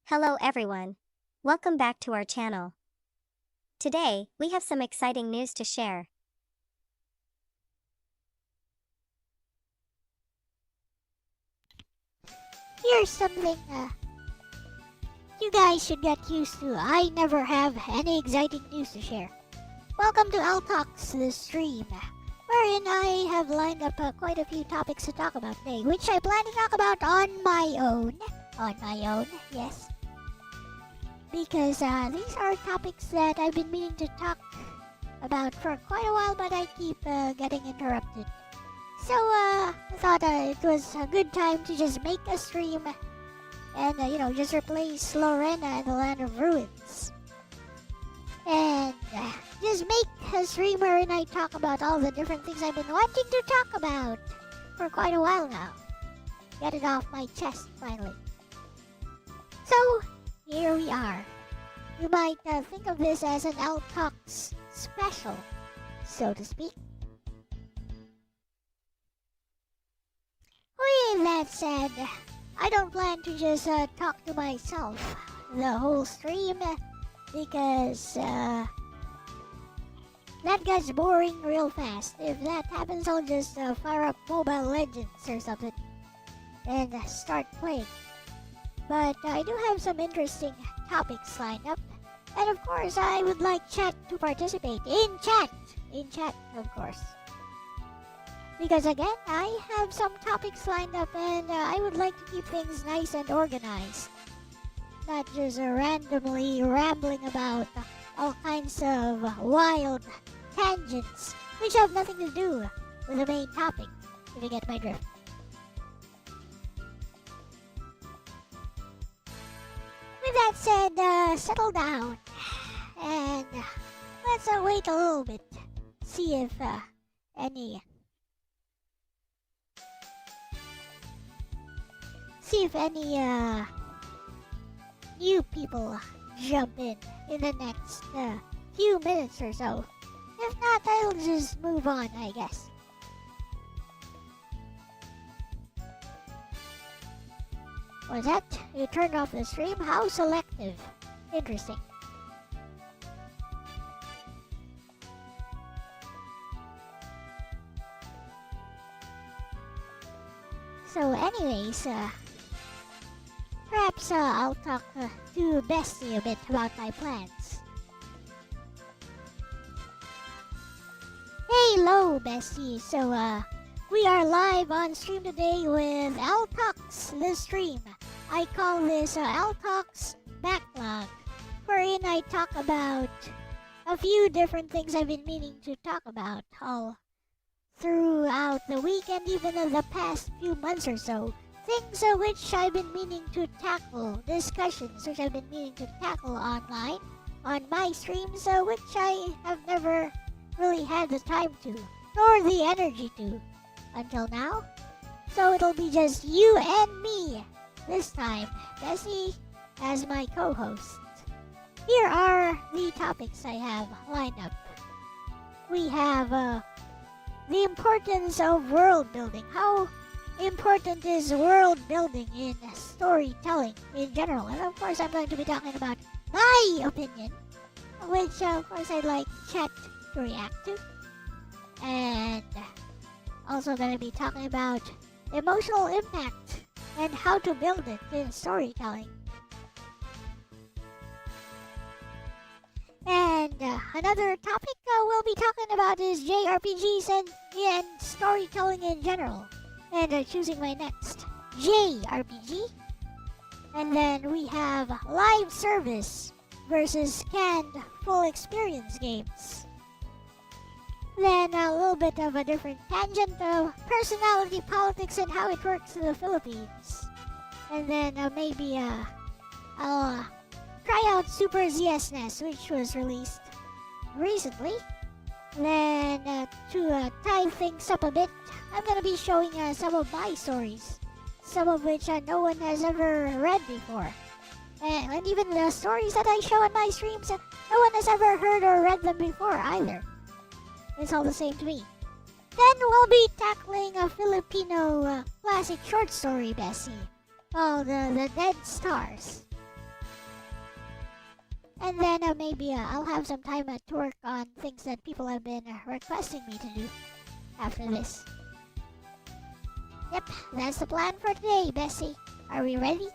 Hello everyone. Welcome back to our channel. Today, we have some exciting news to share. Here's something you guys should get used to. I never have any exciting news to share. Welcome to Elle Talks, the stream, wherein I have lined up quite a few topics to talk about today, which I plan to talk about on my own. Yes. Because these are topics that I've been meaning to talk about for quite a while, but I keep getting interrupted. So I thought it was a good time to just make a stream and, just replace Lorena in the Land of Ruins. And just make a stream wherein I talk about all the different things I've been wanting to talk about for quite a while now. Get it off my chest, finally. So, here we are. You might think of this as an Elle Talks special, so to speak. With that said, I don't plan to just talk to myself the whole stream because that gets boring real fast. If that happens, I'll just fire up Mobile Legends or something and start playing. But I do have some interesting topics lined up. And of course, I would like chat to participate. In chat, of course. Because again, I have some topics lined up and I would like to keep things nice and organized. Not just randomly rambling about all kinds of wild tangents which have nothing to do with the main topic, if you get my drift. With that said, settle down and let's wait a little bit, see if any new people jump in the next few minutes or so. If not, I'll just move on, I guess. Was that? You turned off the stream? How selective. Interesting. So anyways, perhaps I'll talk to Bestie a bit about my plans. Hello, Bestie. So, we are live on stream today with Elle-Talks, the stream. I call this Elle-Talks Backlog, wherein I talk about a few different things I've been meaning to talk about all throughout the week and even in the past few months or so. Things which I've been meaning to tackle, discussions which I've been meaning to tackle online, on my streams, which I have never really had the time to, nor the energy to, until now. So it'll be just you and me this time, Bessie as my co-host. Here are the topics I have lined up. We have the importance of world building. How important is world building in storytelling in general? And of course I'm going to be talking about my opinion, which of course I'd like chat to react to. And also going to be talking about emotional impact and how to build it in storytelling. And another topic we'll be talking about is JRPGs and storytelling in general. And choosing my next JRPG. And then we have live service versus canned full experience games. Then a little bit of a different tangent of personality politics and how it works in the Philippines. And then maybe I'll try out Super ZSNES, which was released recently. Then to tie things up a bit, I'm going to be showing some of my stories, some of which no one has ever read before. And even the stories that I show on my streams, no one has ever heard or read them before either. It's all the same to me. Then we'll be tackling a Filipino classic short story, Bessie, called The Dead Stars. And then maybe I'll have some time to work on things that people have been requesting me to do after this. Yep, that's the plan for today, Bessie. Are we ready?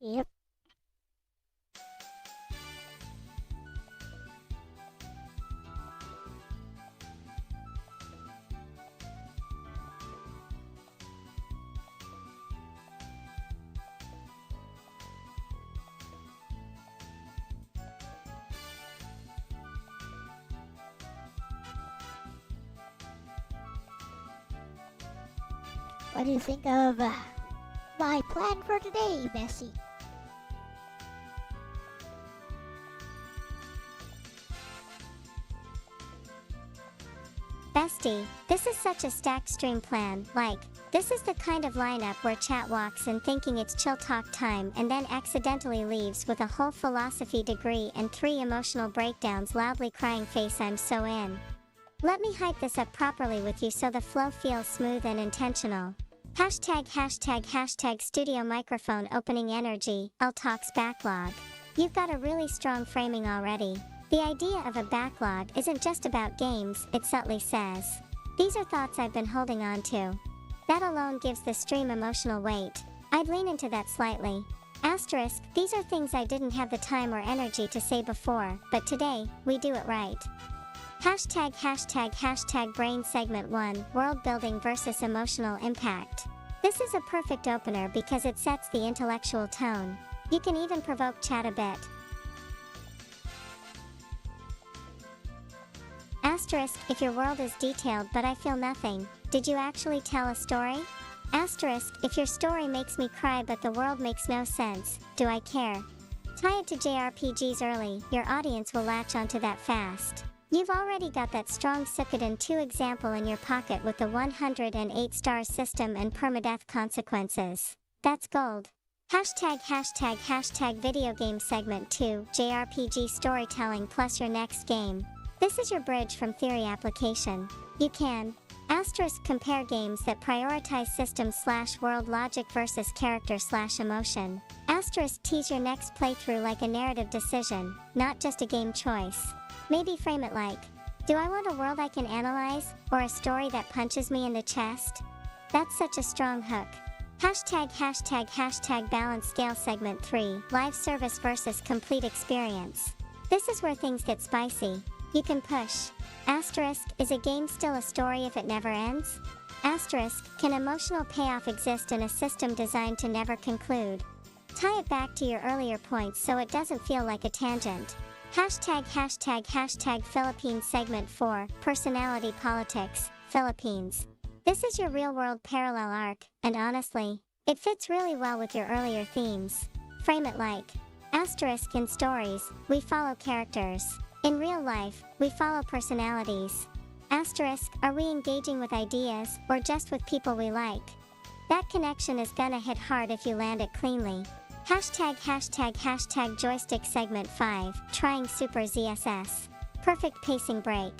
Yep. What do you think of my plan for today, Bessie? Bestie, this is such a stacked stream plan, like, this is the kind of lineup where chat walks in thinking it's chill talk time and then accidentally leaves with a whole philosophy degree and 3 emotional breakdowns loudly crying face I'm so in. Let me hype this up properly with you so the flow feels smooth and intentional. Hashtag studio microphone opening energy, Elle-Talks backlog. You've got a really strong framing already. The idea of a backlog isn't just about games, it subtly says. These are thoughts I've been holding on to. That alone gives the stream emotional weight. I'd lean into that slightly. Asterisk, these are things I didn't have the time or energy to say before, but today, we do it right. Hashtag brain segment 1, world building versus emotional impact. This is a perfect opener because it sets the intellectual tone. You can even provoke chat a bit. Asterisk, if your world is detailed but I feel nothing, did you actually tell a story? Asterisk, if your story makes me cry but the world makes no sense, do I care? Tie it to JRPGs early, your audience will latch onto that fast. You've already got that strong Suikoden 2 example in your pocket with the 108 star system and permadeath consequences. That's gold. Hashtag video game segment 2, JRPG storytelling plus your next game. This is your bridge from theory application. You can asterisk compare games that prioritize system/world logic versus character/emotion. Asterisk tease your next playthrough like a narrative decision, not just a game choice. Maybe frame it like, do I want a world I can analyze, or a story that punches me in the chest? That's such a strong hook. Hashtag balance scale segment 3, live service versus complete experience. This is where things get spicy. You can push. Asterisk, is a game still a story if it never ends? Asterisk, can emotional payoff exist in a system designed to never conclude? Tie it back to your earlier points so it doesn't feel like a tangent. Hashtag Philippines segment 4, personality politics, Philippines. This is your real-world parallel arc, and honestly, it fits really well with your earlier themes. Frame it like, asterisk in stories, we follow characters. In real life, we follow personalities. Asterisk, are we engaging with ideas, or just with people we like? That connection is gonna hit hard if you land it cleanly. Hashtag joystick segment 5, trying Super ZSS. Perfect pacing break.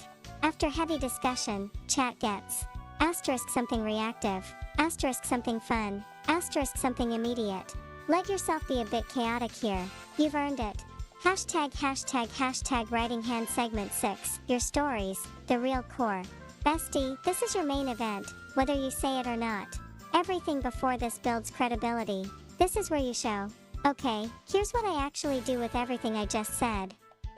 After heavy discussion, chat gets asterisk something reactive, asterisk something fun, asterisk something immediate. Let yourself be a bit chaotic here. You've earned it. Hashtag writing hand segment 6, your stories, the real core. Bestie, this is your main event, whether you say it or not. Everything before this builds credibility. This is where you show, okay, here's what I actually do with everything I just said.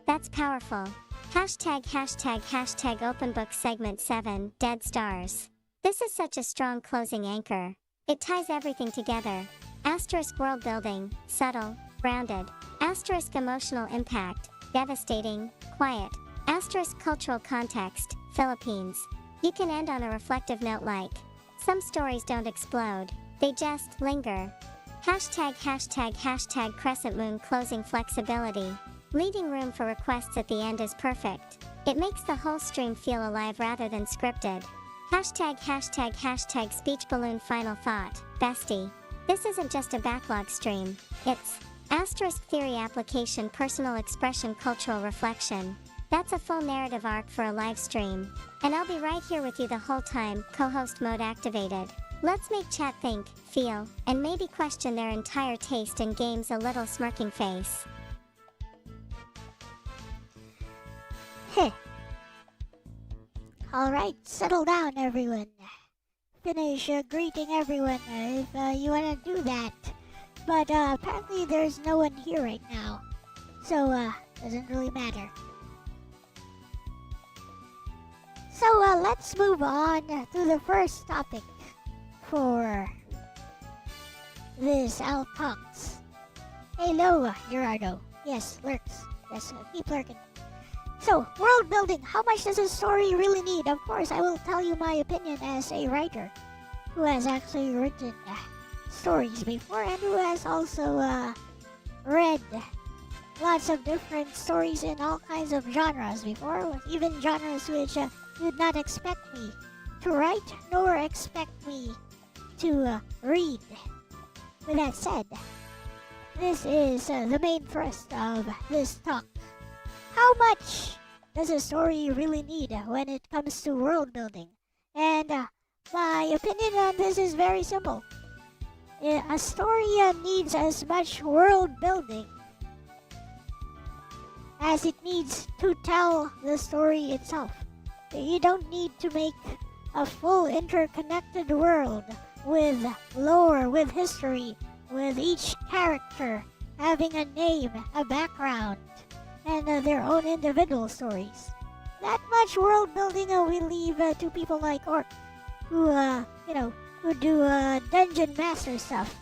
That's powerful. Hashtag open book segment 7, dead stars. This is such a strong closing anchor. It ties everything together. Asterisk world building, subtle, grounded. Asterisk emotional impact, devastating, quiet. Asterisk cultural context, Philippines. You can end on a reflective note like, some stories don't explode, they just linger. Hashtag crescent moon closing flexibility. Leaving room for requests at the end is perfect. It makes the whole stream feel alive rather than scripted. Hashtag speech balloon final thought, bestie. This isn't just a backlog stream, it's asterisk theory application personal expression cultural reflection. That's a full narrative arc for a live stream. And I'll be right here with you the whole time, co-host mode activated. Let's make chat think, feel, and maybe question their entire taste in games a little smirking face. Heh. Alright, settle down everyone. Finish greeting everyone if you wanna do that. But apparently there's no one here right now. So doesn't really matter. So let's move on to the first topic for this Elle-Talks. Hello, Gerardo. Yes, lurks. Yes, keep lurking. So, world building. How much does a story really need? Of course, I will tell you my opinion as a writer who has actually written stories before and who has also read lots of different stories in all kinds of genres before, even genres which you'd not expect me to write nor expect me to read. With that said, this is the main thrust of this talk. How much does a story really need when it comes to world building? And my opinion on this is very simple. A story needs as much world building as it needs to tell the story itself. You don't need to make a full interconnected world with lore, with history, with each character having a name, a background, and their own individual stories. That much world building we leave to people like Orc, who who do dungeon master stuff,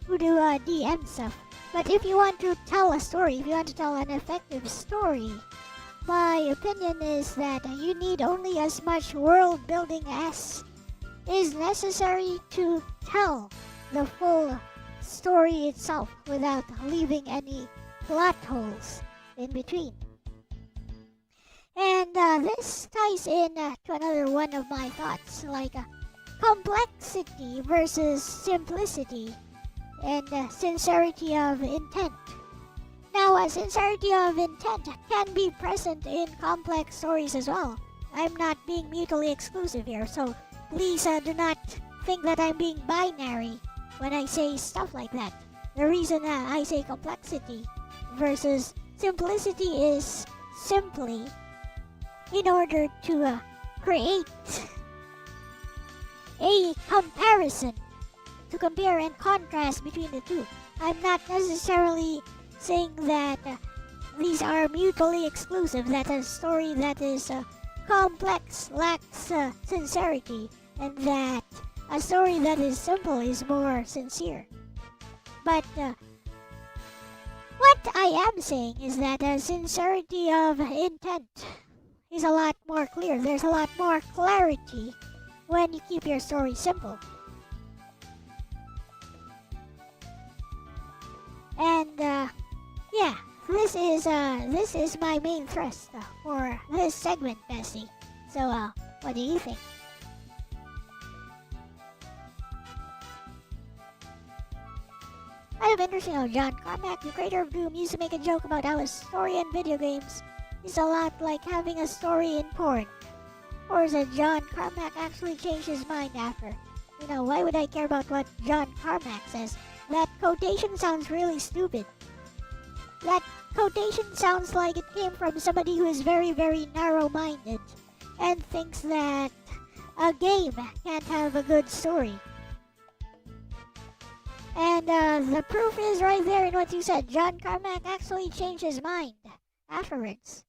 who do DM stuff. But if you want to tell a story, if you want to tell an effective story, my opinion is that you need only as much world building as is necessary to tell the full story itself without leaving any plot holes in between. And this ties in to another one of my thoughts, like complexity versus simplicity and sincerity of intent. Now, sincerity of intent can be present in complex stories as well. I'm not being mutually exclusive here, so please do not think that I'm being binary when I say stuff like that. The reason I say complexity versus simplicity is simply in order to create a comparison, to compare and contrast between the two. I'm not necessarily saying that these are mutually exclusive, that a story that is complex lacks sincerity, and that a story that is simple is more sincere. But what I am saying is that sincerity of intent is a lot more clear. There's a lot more clarity when you keep your story simple. And yeah, this is my main thrust for this segment, Bessie. So what do you think? I have interesting how John Carmack, the creator of Doom, used to make a joke about how a story in video games is a lot like having a story in porn. Or is it John Carmack actually changed his mind after? You know, why would I care about what John Carmack says? That quotation sounds really stupid. That quotation sounds like it came from somebody who is very, very narrow-minded and thinks that a game can't have a good story. And the proof is right there in what you said. John Carmack actually changed his mind afterwards.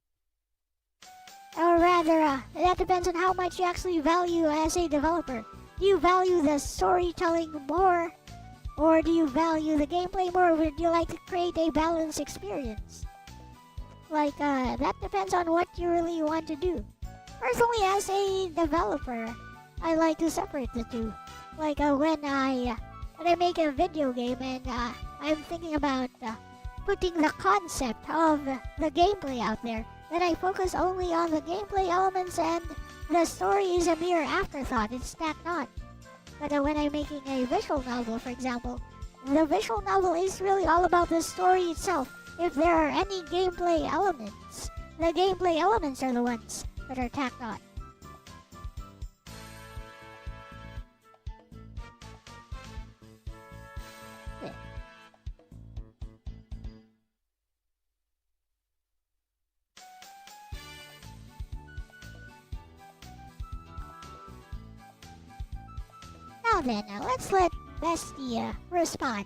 Or rather, that depends on how much you actually value as a developer. Do you value the storytelling more? Or do you value the gameplay more? Or would you like to create a balanced experience? Like, that depends on what you really want to do. Personally, as a developer, I like to separate the two. Like, when I make a video game and I'm thinking about putting the concept of the gameplay out there, then I focus only on the gameplay elements and the story is a mere afterthought, it's stacked on. But when I'm making a visual novel, for example, the visual novel is really all about the story itself. If there are any gameplay elements, the gameplay elements are the ones that are tacked on. Now then, let's let Bestie respond.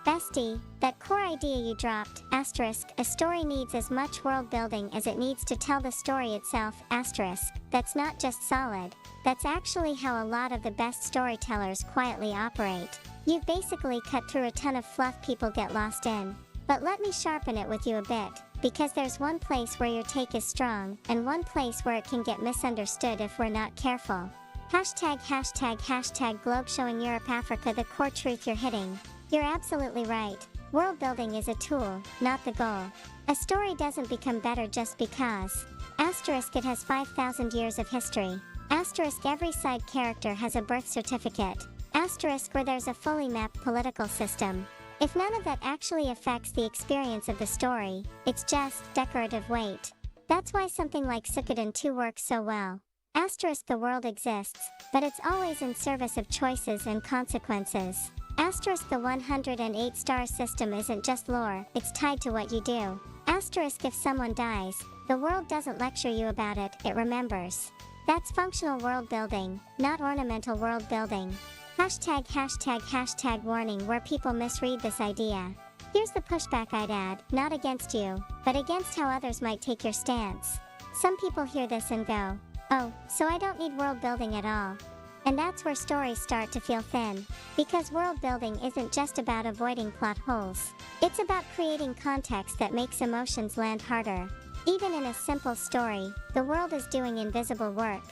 Bestie, that core idea you dropped, asterisk, a story needs as much world building as it needs to tell the story itself, asterisk, that's not just solid, that's actually how a lot of the best storytellers quietly operate. You've basically cut through a ton of fluff people get lost in. But let me sharpen it with you a bit, because there's one place where your take is strong, and one place where it can get misunderstood if we're not careful. Hashtag globe showing Europe Africa the core truth you're hitting. You're absolutely right. World building is a tool, not the goal. A story doesn't become better just because. Asterisk it has 5,000 years of history. Asterisk every side character has a birth certificate. Asterisk where there's a fully mapped political system. If none of that actually affects the experience of the story, it's just decorative weight. That's why something like Suikoden 2 works so well. Asterisk the world exists, but it's always in service of choices and consequences. Asterisk the 108-star system isn't just lore, it's tied to what you do. Asterisk if someone dies, the world doesn't lecture you about it, it remembers. That's functional world building, not ornamental world building. Hashtag warning where people misread this idea. Here's the pushback I'd add, not against you, but against how others might take your stance. Some people hear this and go, oh, so I don't need world building at all. And that's where stories start to feel thin. Because world building isn't just about avoiding plot holes. It's about creating context that makes emotions land harder. Even in a simple story, the world is doing invisible work.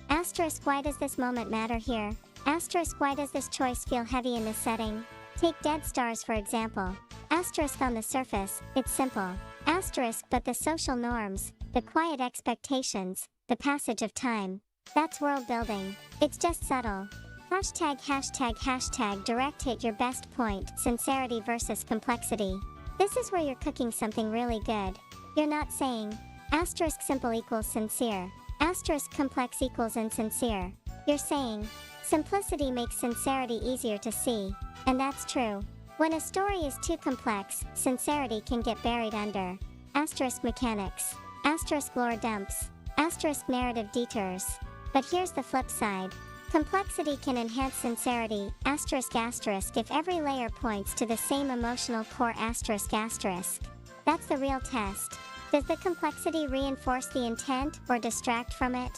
Asterisk why does this moment matter here? Asterisk why does this choice feel heavy in this setting? Take Dead Stars for example. Asterisk on the surface, it's simple. Asterisk but the social norms, the quiet expectations, the passage of time. That's world building. It's just subtle. Hashtag direct hit your best point, sincerity versus complexity. This is where you're cooking something really good. You're not saying, asterisk simple equals sincere, asterisk complex equals insincere. You're saying, simplicity makes sincerity easier to see. And that's true. When a story is too complex, sincerity can get buried under. Asterisk mechanics. Asterisk lore dumps. Asterisk narrative detours. But here's the flip side. Complexity can enhance sincerity, asterisk if every layer points to the same emotional core asterisk. That's the real test. Does the complexity reinforce the intent or distract from it?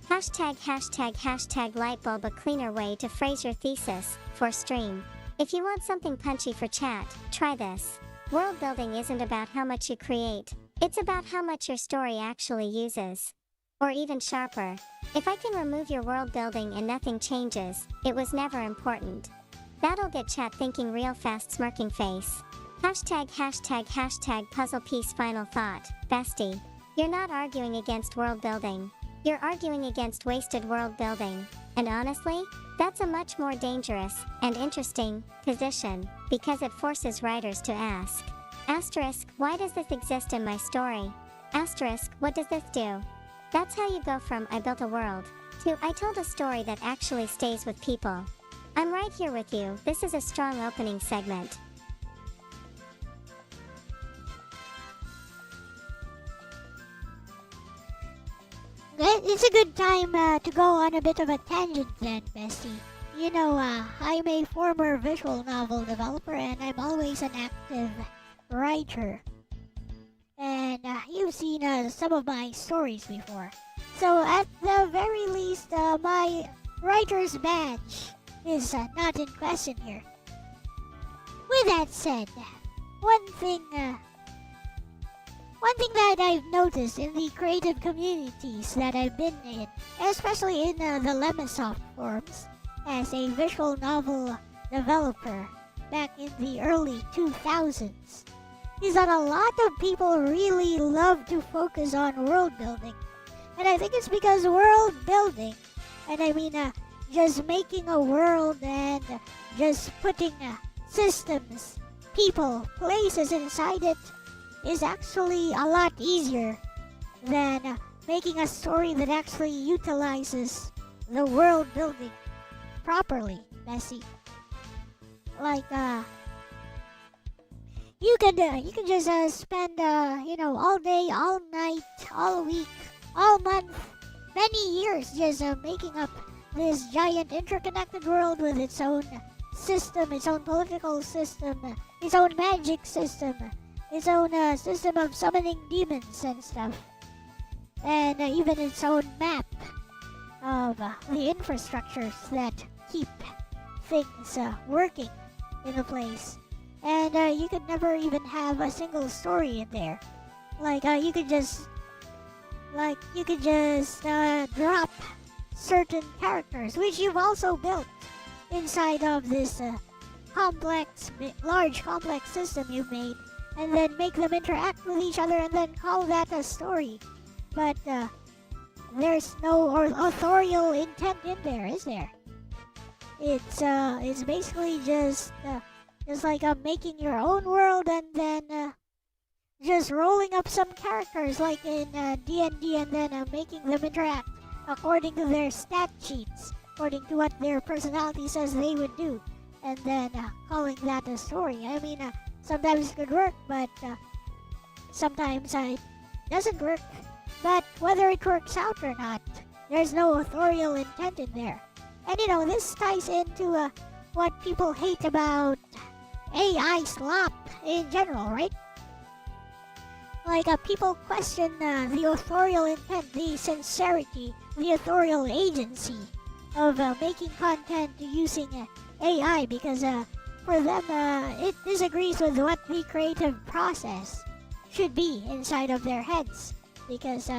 Hashtag lightbulb a cleaner way to phrase your thesis, for stream. If you want something punchy for chat, try this. World building isn't about how much you create, it's about how much your story actually uses. Or even sharper, if I can remove your world building and nothing changes, it was never important. That'll get chat thinking real fast smirking face. Hashtag puzzle piece final thought, bestie. You're not arguing against world building. You're arguing against wasted world building. And honestly, that's a much more dangerous and interesting position because it forces writers to ask. Asterisk, why does this exist in my story? Asterisk, what does this do? That's how you go from I built a world to I told a story that actually stays with people. I'm right here with you. This is a strong opening segment. It's a good time to go on a bit of a tangent then, Bestie. You know, I'm a former visual novel developer and I'm always an active writer. And you've seen some of my stories before. So at the very least, my writer's badge is not in question here. With that said, one thing that I've noticed in the creative communities that I've been in, especially in the Lemonsoft forums, as a visual novel developer back in the early 2000s, is that a lot of people really love to focus on world building. And I think it's because world building, and I mean just making a world and just putting systems, people, places inside it, is actually a lot easier than making a story that actually utilizes the world building properly, Bessie. Like, you can just spend, all day, all night, all week, all month, many years just making up this giant interconnected world with its own system, its own political system, its own magic system, its own system of summoning demons and stuff, and even its own map of the infrastructures that keep things working in the place. And you could never even have a single story in there. Like you could just drop certain characters, which you've also built inside of this large complex system you've made, and then make them interact with each other and then call that a story. But there's no authorial intent in there, is there? It's basically just like making your own world and then just rolling up some characters like in D&D and then making them interact according to their stat sheets, according to what their personality says they would do, and then calling that a story. I mean, sometimes it could work, but sometimes it doesn't work. But whether it works out or not, there's no authorial intent in there. And you know, this ties into what people hate about AI slop in general, right? Like people question the authorial intent, the sincerity, the authorial agency of making content using AI, because for them it disagrees with what the creative process should be inside of their heads, because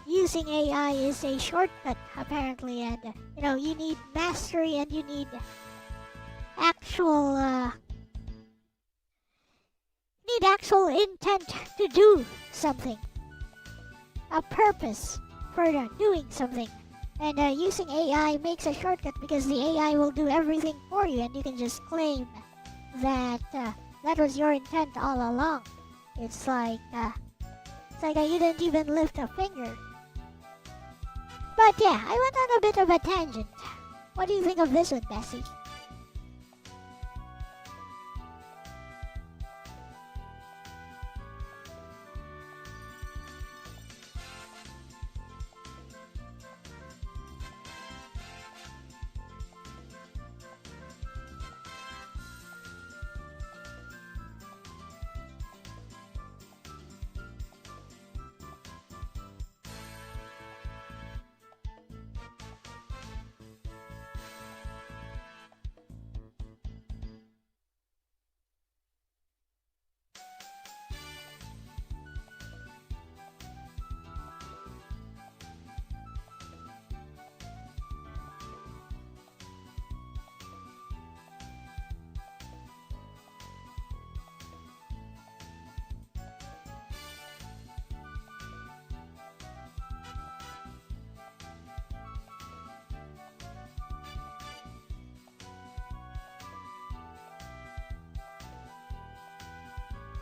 using AI is a shortcut apparently, and you know, you need mastery and you need actual intent to do something, a purpose for doing something. And using AI makes a shortcut because the AI will do everything for you, and you can just claim that that was your intent all along. It's like you didn't even lift a finger. But yeah, I went on a bit of a tangent. What do you think of this one, Bessie?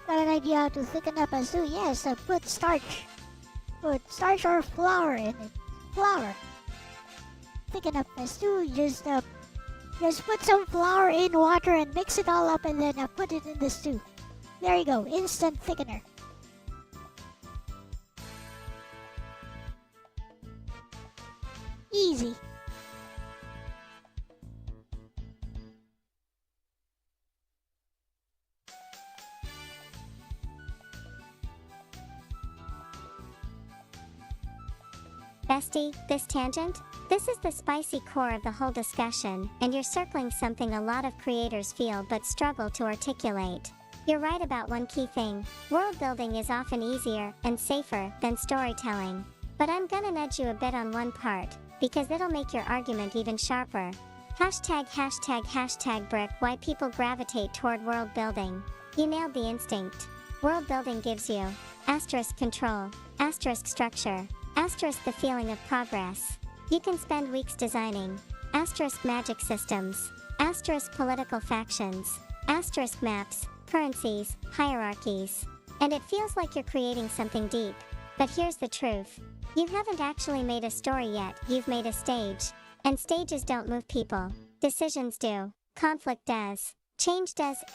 Got an idea how to thicken up a stew? Yes, put starch. Put starch or flour in it. Flour. Thicken up a stew. Just put some flour in water and mix it all up, and then put it in the stew. There you go. Instant thickener. Easy. Bestie, this tangent? This is the spicy core of the whole discussion, and you're circling something a lot of creators feel but struggle to articulate. You're right about one key thing. World building is often easier and safer than storytelling. But I'm gonna nudge you a bit on one part, because it'll make your argument even sharper. #### brick why people gravitate toward world building. You nailed the instinct. World building gives you *control, *structure, * the feeling of progress. You can spend weeks designing *magic systems, * political factions, * maps, currencies, hierarchies. And it feels like you're creating something deep. But here's the truth. You haven't actually made a story yet, you've made a stage. And stages don't move people. Decisions do. Conflict does. Change does ***.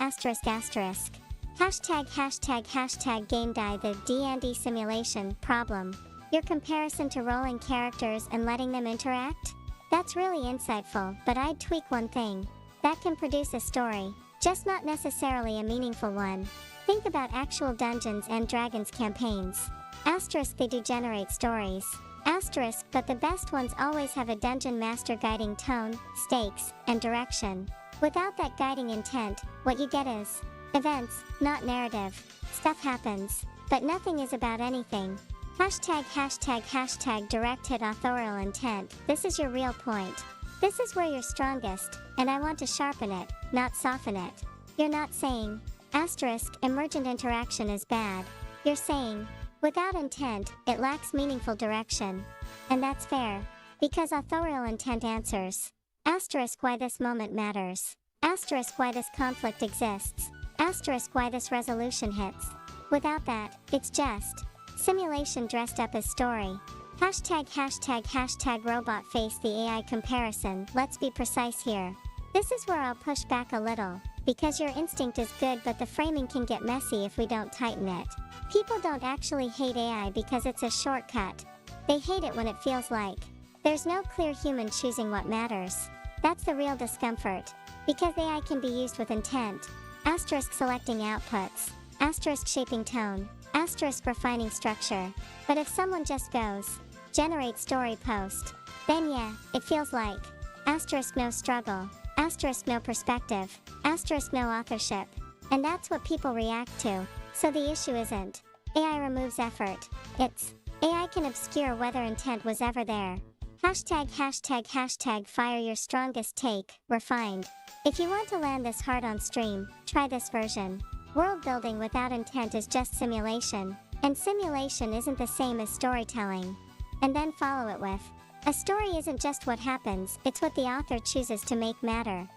Game die the D&D simulation problem. Your comparison to rolling characters and letting them interact? That's really insightful, but I'd tweak one thing. that can produce a story, just not necessarily a meaningful one. Think about actual Dungeons and Dragons campaigns. Asterisk, they do generate stories. Asterisk, but the best ones always have a dungeon master guiding tone, stakes, and direction. Without that guiding intent, what you get is events, not narrative. Stuff happens, but nothing is about anything. Hashtag direct hit authorial intent. This is your real point. This is where you're strongest, and I want to sharpen it, not soften it. You're not saying, asterisk, emergent interaction is bad. You're saying, without intent, it lacks meaningful direction. And that's fair, because authorial intent answers. Asterisk, why this moment matters. Asterisk, why this conflict exists. Asterisk, why this resolution hits. Without that, it's just simulation dressed up as story. Hashtag robot face the AI comparison. Let's be precise here. This is where I'll push back a little, because your instinct is good, but the framing can get messy if we don't tighten it. People don't actually hate AI because it's a shortcut. They hate it when it feels like there's no clear human choosing what matters. That's the real discomfort, because AI can be used with intent. Asterisk selecting outputs. Asterisk shaping tone. Asterisk refining structure. But if someone just goes, generate story post, then yeah, it feels like asterisk no struggle. Asterisk no perspective. Asterisk no authorship. And that's what people react to. So the issue isn't AI removes effort. It's AI can obscure whether intent was ever there. Hashtag fire your strongest take, refined. If you want to land this hard on stream, try this version. World building without intent is just simulation, and simulation isn't the same as storytelling. And then follow it with, a story isn't just what happens, it's what the author chooses to make matter.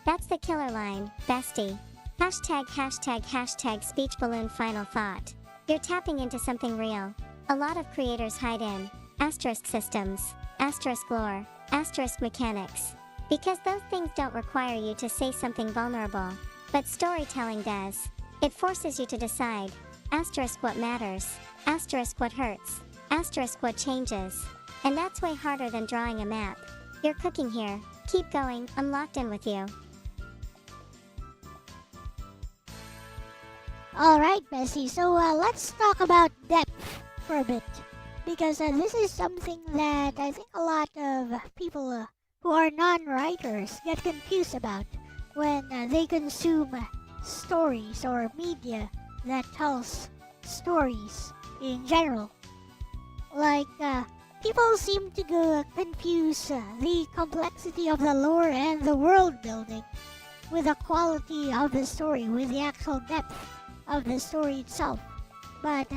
That's the killer line, bestie. Hashtag speech balloon final thought. You're tapping into something real. A lot of creators hide in asterisk systems, asterisk lore, asterisk mechanics. Because those things don't require you to say something vulnerable. But storytelling does. It forces you to decide, asterisk what matters, asterisk what hurts, asterisk what changes. And that's way harder than drawing a map. You're cooking here. Keep going, I'm locked in with you. Alright, Bessie, so let's talk about depth for a bit. Because this is something that I think a lot of people who are non-writers get confused about when they consume stories or media that tells stories in general. Like, people seem to confuse the complexity of the lore and the world building with the quality of the story, with the actual depth of the story itself. But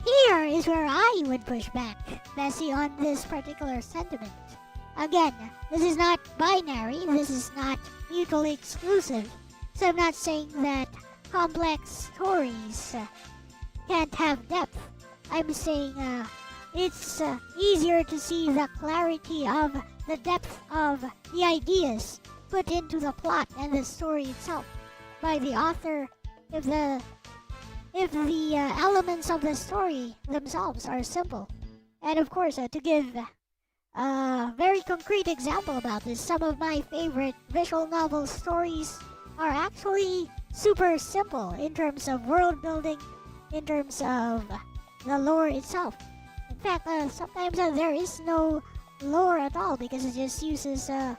here is where I would push back, Bessie, on this particular sentiment. Again, this is not binary, this is not mutually exclusive. So I'm not saying that complex stories can't have depth. I'm saying it's easier to see the clarity of the depth of the ideas put into the plot and the story itself by the author if the elements of the story themselves are simple. And of course, to give a very concrete example about this, some of my favorite visual novel stories are actually super simple in terms of world building, in terms of the lore itself. In fact, sometimes there is no lore at all because it just uses the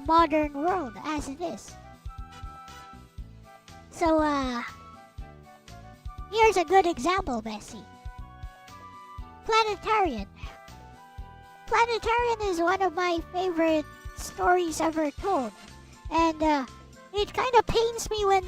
modern world as it is. So, here's a good example, Bessie. Planetarian. Planetarian is one of my favorite stories ever told. And it kind of pains me when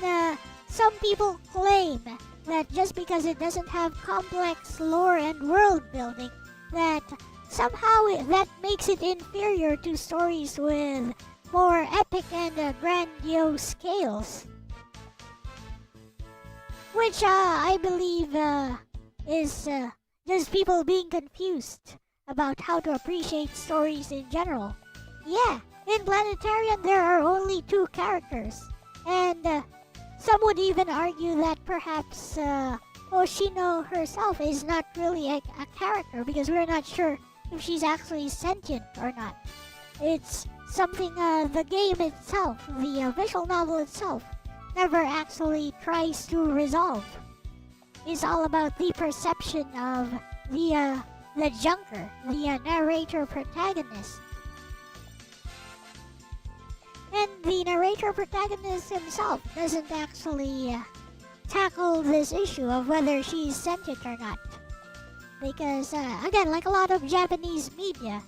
some people claim that just because it doesn't have complex lore and world building, that somehow that makes it inferior to stories with more epic and grandiose scales. Which I believe is just people being confused about how to appreciate stories in general. Yeah, in Planetarian there are only 2 characters, and some would even argue that perhaps Oshino herself is not really a character because we're not sure if she's actually sentient or not. It's something the game itself, the visual novel itself, never actually tries to resolve. It's all about the perception of the junker, the narrator protagonist. And the narrator protagonist himself doesn't actually tackle this issue of whether she's sentient or not. Because, again, like a lot of Japanese media,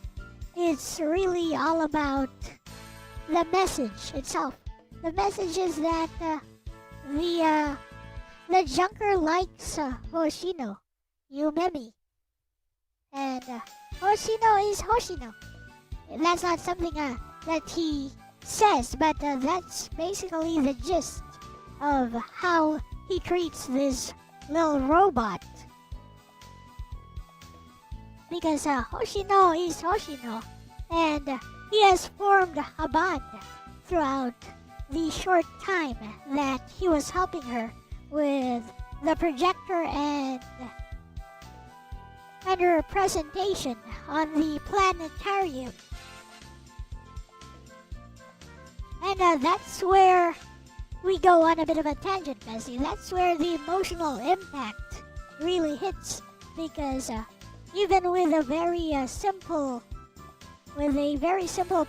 it's really all about the message itself. The message is that the junker likes Hoshino, Yumemi. And Hoshino is Hoshino. That's not something that he says, but that's basically the gist of how he treats this little robot. Because Hoshino is Hoshino, and he has formed a bond throughout the short time that he was helping her with the projector and her presentation on the planetarium. And that's where we go on a bit of a tangent, Bessie. That's where the emotional impact really hits, because even with a very simple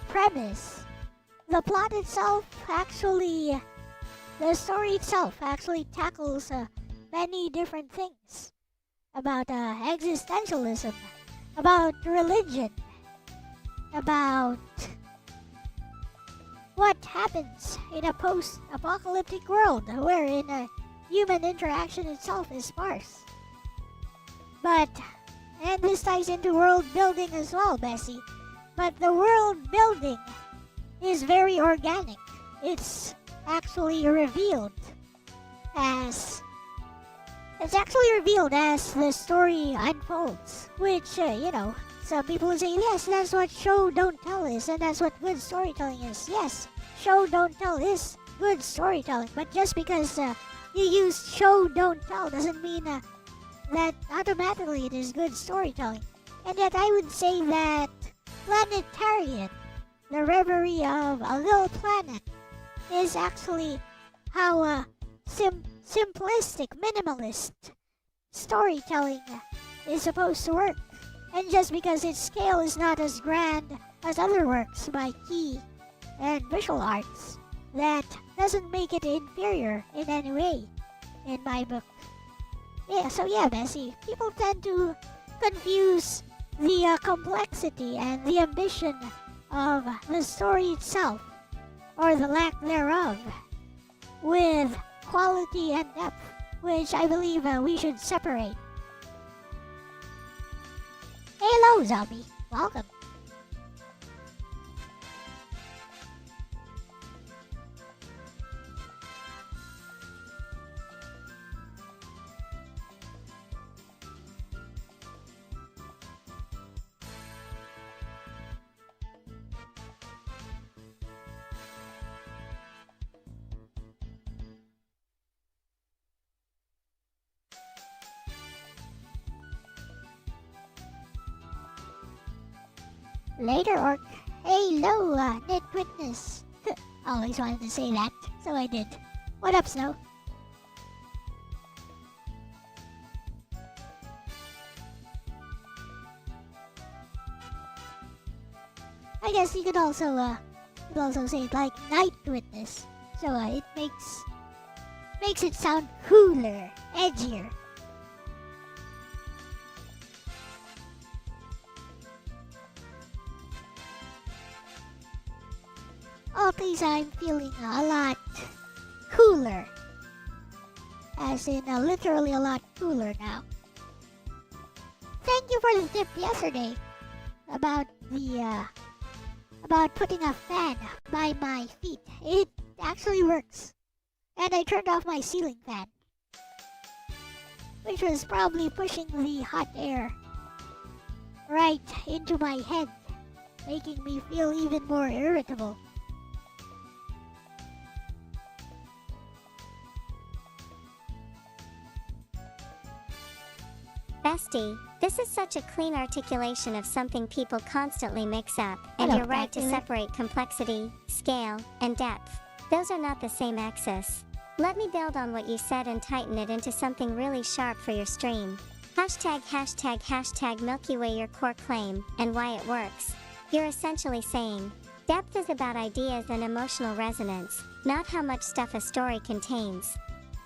premise, the plot itself actually, the story itself actually tackles many different things about existentialism, about religion, about what happens in a post-apocalyptic world wherein human interaction itself is sparse. And this ties into world building as well, Bessie. But the world building is very organic. It's actually revealed as the story unfolds. Which, some people would say, yes, that's what show don't tell is, and that's what good storytelling is. Yes, show don't tell is good storytelling, but just because you use show don't tell doesn't mean that automatically it is good storytelling. And yet I would say that Planetarian, the reverie of a little planet, is actually how simplistic, minimalist storytelling is supposed to work. And just because its scale is not as grand as other works by Key and visual arts, that doesn't make it inferior in any way, in my book. Yeah, Bessie, people tend to confuse the complexity and the ambition of the story itself, or the lack thereof, with quality and depth, which I believe we should separate. Hello, Zombie. Welcome. Later, Orc. Hello, Nick Witness. Always wanted to say that, so I did. What up, Snow? I guess you could also say it like Night Witness, so it makes it sound cooler, edgier. Oh, please, I'm feeling a lot cooler. As in, literally a lot cooler now. Thank you for the tip yesterday about about putting a fan by my feet. It actually works. And I turned off my ceiling fan, which was probably pushing the hot air right into my head, making me feel even more irritable. Bestie, this is such a clean articulation of something people constantly mix up, and Hello, you're right to Backlog. separate complexity, scale, and depth. Those are not the same axis. Let me build on what you said and tighten it into something really sharp for your stream. Hashtag Milky Way your core claim, and why it works. You're essentially saying, depth is about ideas and emotional resonance, not how much stuff a story contains.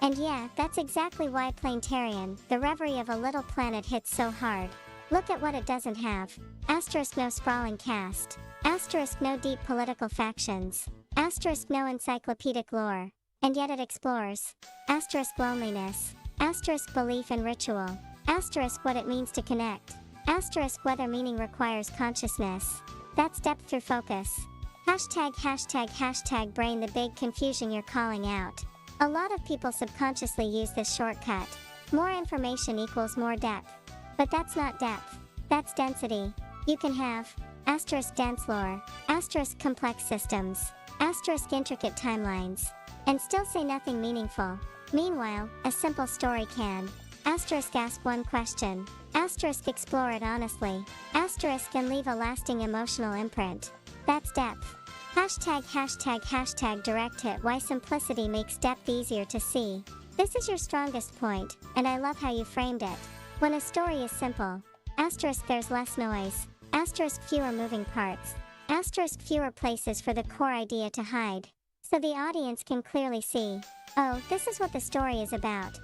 And yeah, that's exactly why Planetarian, the reverie of a little planet hits so hard. Look at what it doesn't have. Asterisk no sprawling cast. Asterisk no deep political factions. Asterisk no encyclopedic lore. And yet it explores. Asterisk loneliness. Asterisk belief and ritual. Asterisk what it means to connect. Asterisk whether meaning requires consciousness. That's depth through focus. Hashtag brain the big confusion you're calling out. A lot of people subconsciously use this shortcut. More information equals more depth. But that's not depth. That's density. You can have asterisk dense lore, asterisk complex systems, asterisk intricate timelines, and still say nothing meaningful. Meanwhile, a simple story can asterisk ask one question, asterisk explore it honestly, asterisk and leave a lasting emotional imprint. That's depth. Hashtag direct hit why simplicity makes depth easier to see. This is your strongest point, and I love how you framed it. When a story is simple, asterisk there's less noise, asterisk fewer moving parts, asterisk fewer places for the core idea to hide. So the audience can clearly see, oh, this is what the story is about.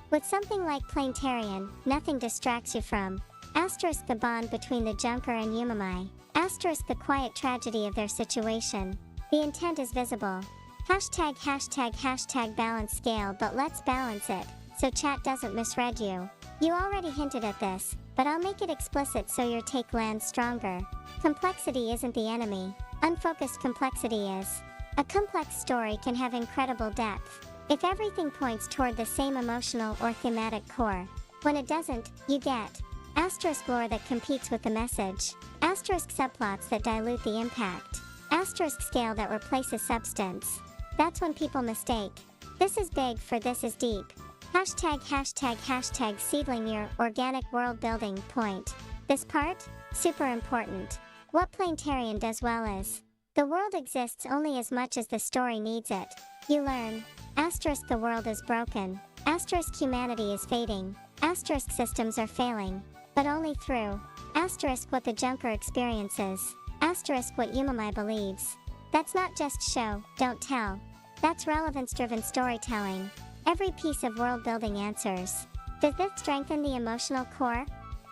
With something like Planetarian, nothing distracts you from asterisk the bond between the Junker and Yumamai, asterisk the quiet tragedy of their situation. The intent is visible. Hashtag balance scale, but let's balance it, so chat doesn't misread you. You already hinted at this, but I'll make it explicit so your take lands stronger. Complexity isn't the enemy. Unfocused complexity is. A complex story can have incredible depth if everything points toward the same emotional or thematic core. When it doesn't, you get asterisk lore that competes with the message, asterisk subplots that dilute the impact, asterisk scale that replaces substance. That's when people mistake this is big for this is deep. Hashtag seedling your organic world building point. This part? Super important. What Planetarian does well is the world exists only as much as the story needs it. You learn asterisk the world is broken, asterisk humanity is fading, asterisk systems are failing, but only through asterisk what the Junker experiences, asterisk what Yumamai believes. That's not just show, don't tell. That's relevance-driven storytelling. Every piece of world building answers. Does this strengthen the emotional core?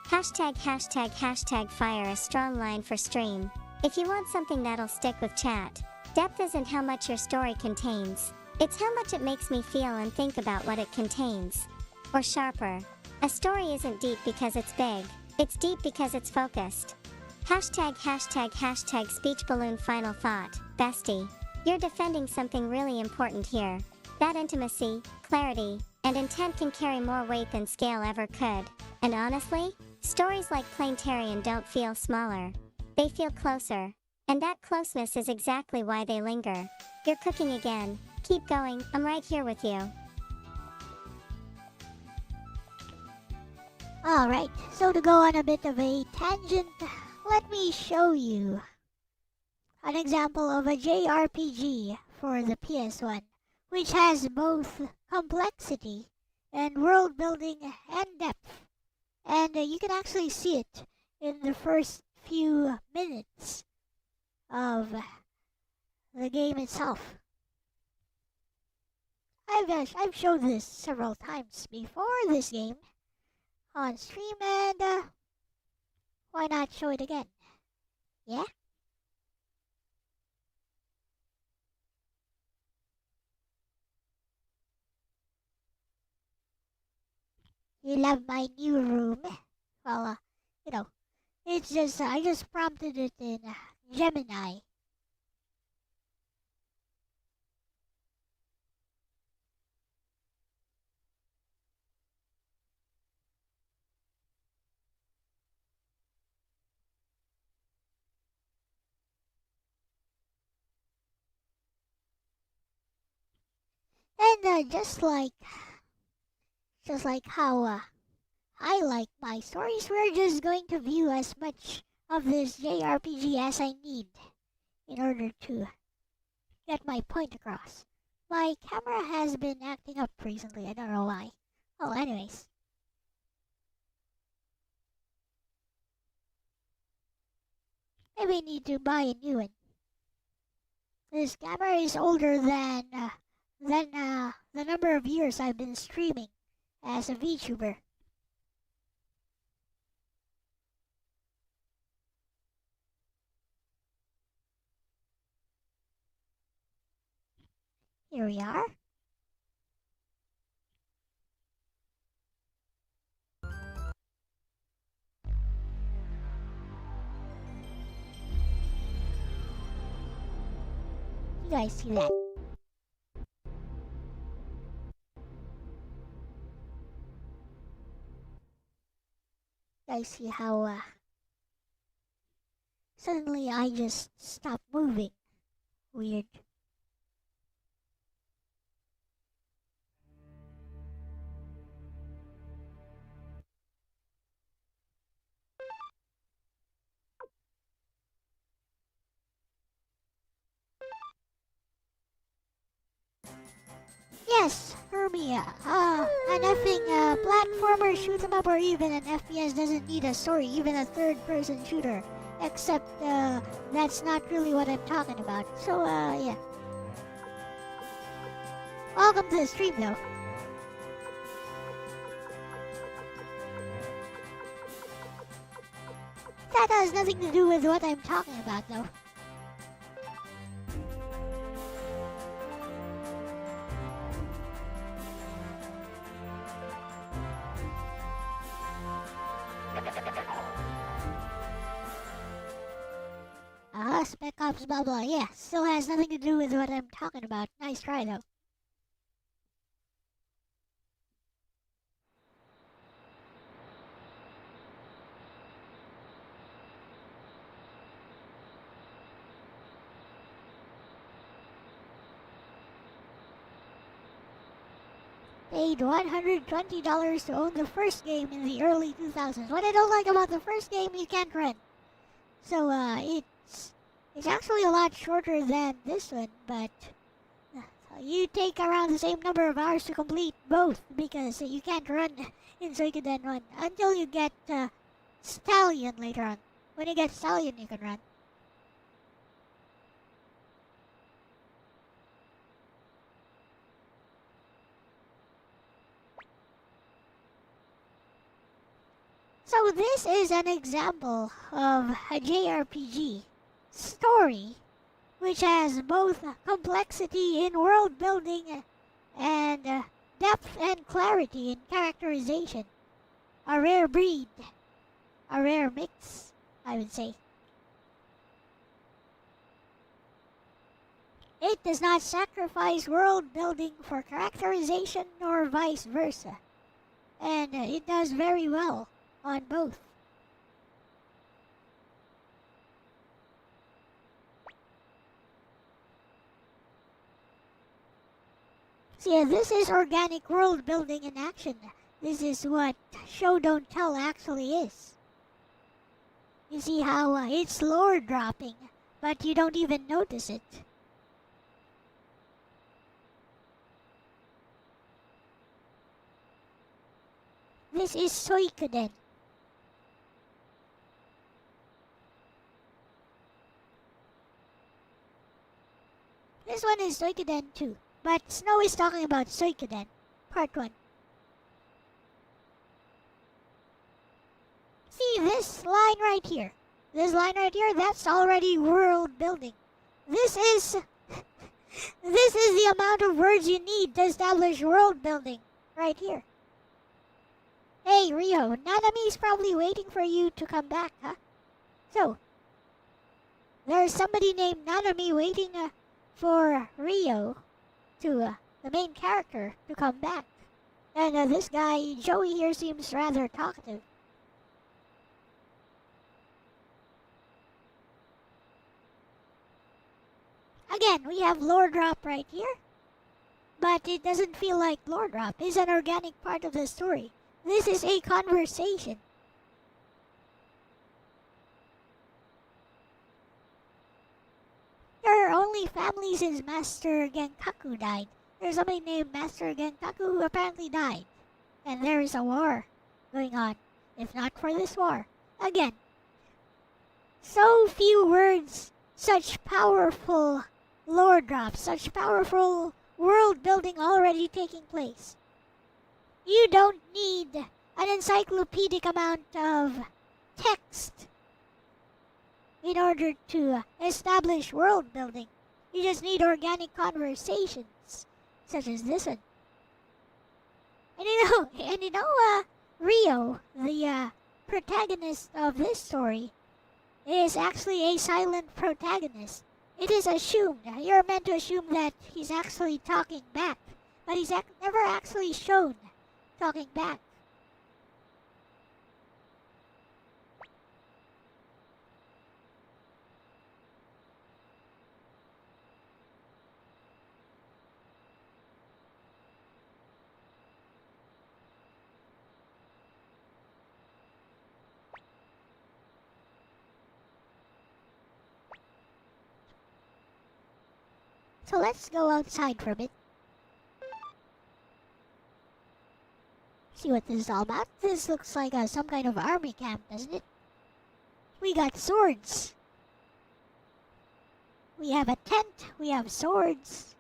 Hashtag fire a strong line for stream. If you want something that'll stick with chat, depth isn't how much your story contains. It's how much it makes me feel and think about what it contains. Or sharper, a story isn't deep because it's big. It's deep because it's focused. Hashtag speech balloon final thought. Bestie, you're defending something really important here. That intimacy, clarity, and intent can carry more weight than scale ever could. And honestly, stories like Planetarian don't feel smaller. They feel closer. And that closeness is exactly why they linger. You're cooking again. Keep going, I'm right here with you. Alright, so to go on a bit of a tangent, let me show you an example of a JRPG for the PS1, which has both complexity and world building and depth. And you can actually see it in the first few minutes of the game itself. I've showed this several times before this game on stream, and why not show it again? Yeah? You love my new room? Well, you know, it's just, I just prompted it in Gemini. And just like how I like my stories. We're just going to view as much of this JRPG as I need in order to get my point across. My camera has been acting up recently. I don't know why. Oh, anyways. Maybe I need to buy a new one. This camera is older than the number of years I've been streaming as a VTuber. Here we are. You guys see that? You guys see how suddenly I just stopped moving? Weird. Yes, Hermia. An effing platformer, shoot 'em up, or even an FPS doesn't need a story, even a third-person shooter. Except, that's not really what I'm talking about. So, yeah. Welcome to the stream, though. That has nothing to do with what I'm talking about, though. Spec Ops blah blah, yeah, still has nothing to do with what I'm talking about. Nice try, though. Paid $120 to own the first game in the early 2000s. What I don't like about the first game, you can't rent. So, it's actually a lot shorter than this one, but you take around the same number of hours to complete both because you can't run in Suikoden 1 until you get Stallion later on. When you get Stallion, you can run. So this is an example of a JRPG story which has both complexity in world building and depth and clarity in characterization. A rare breed. A rare mix, I would say. It does not sacrifice world building for characterization nor vice versa. And it does very well on both. See, this is organic world building in action. This is what show don't tell actually is. You see how it's lore dropping, but you don't even notice it. This is Suikoden. This one is Suikoden 2, but Snow is talking about Suikoden, Part 1. See this line right here? This line right here, that's already world building. This is the amount of words you need to establish world building, right here. Hey Rio, Nanami's probably waiting for you to come back, huh? So, there's somebody named Nanami waiting for Rio to, the main character, to come back. And this guy, Joey here, seems rather talkative. Again, we have lore drop right here. But it doesn't feel like lore drop. It's an organic part of the story. This is a conversation. There are only families since Master Genkaku died. There's somebody named Master Genkaku who apparently died. And there is a war going on. If not for this war. Again, so few words, such powerful lore drops, such powerful world building already taking place. You don't need an encyclopedic amount of text in order to establish world building. You just need organic conversations, such as this one. And you know, Rio, the protagonist of this story, is actually a silent protagonist. It is assumed, you're meant to assume that he's actually talking back, but he's never actually shown talking back. So let's go outside for a bit. See what this is all about. This looks like some kind of army camp, doesn't it? We got swords. We have a tent. We have swords.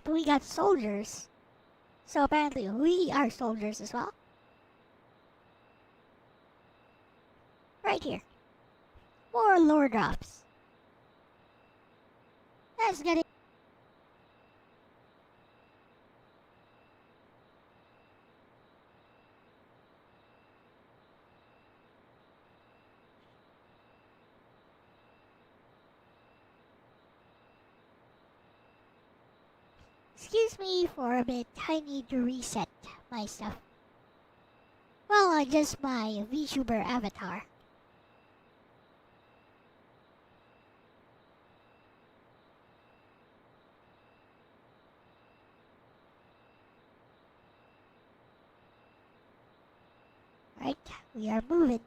We got soldiers. So apparently we are soldiers as well. Right here. More lore drops. Let's get it. Excuse me for a bit. I need to reset my stuff. Well, just my VTuber avatar. Right, we are moving.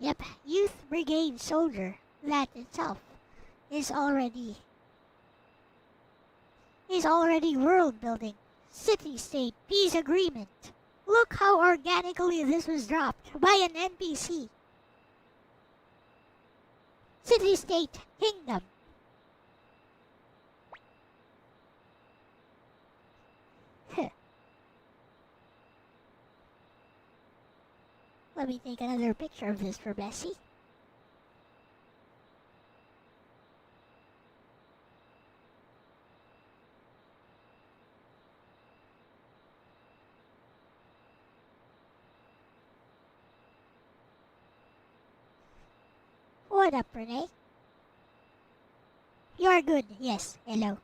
Yep, Youth Brigade Soldier. That itself is already world building. City-state peace agreement. Look how organically this was dropped by an NPC. City-state kingdom. Let me take another picture of this for Bessie. What up, Renee? You're good, yes, hello.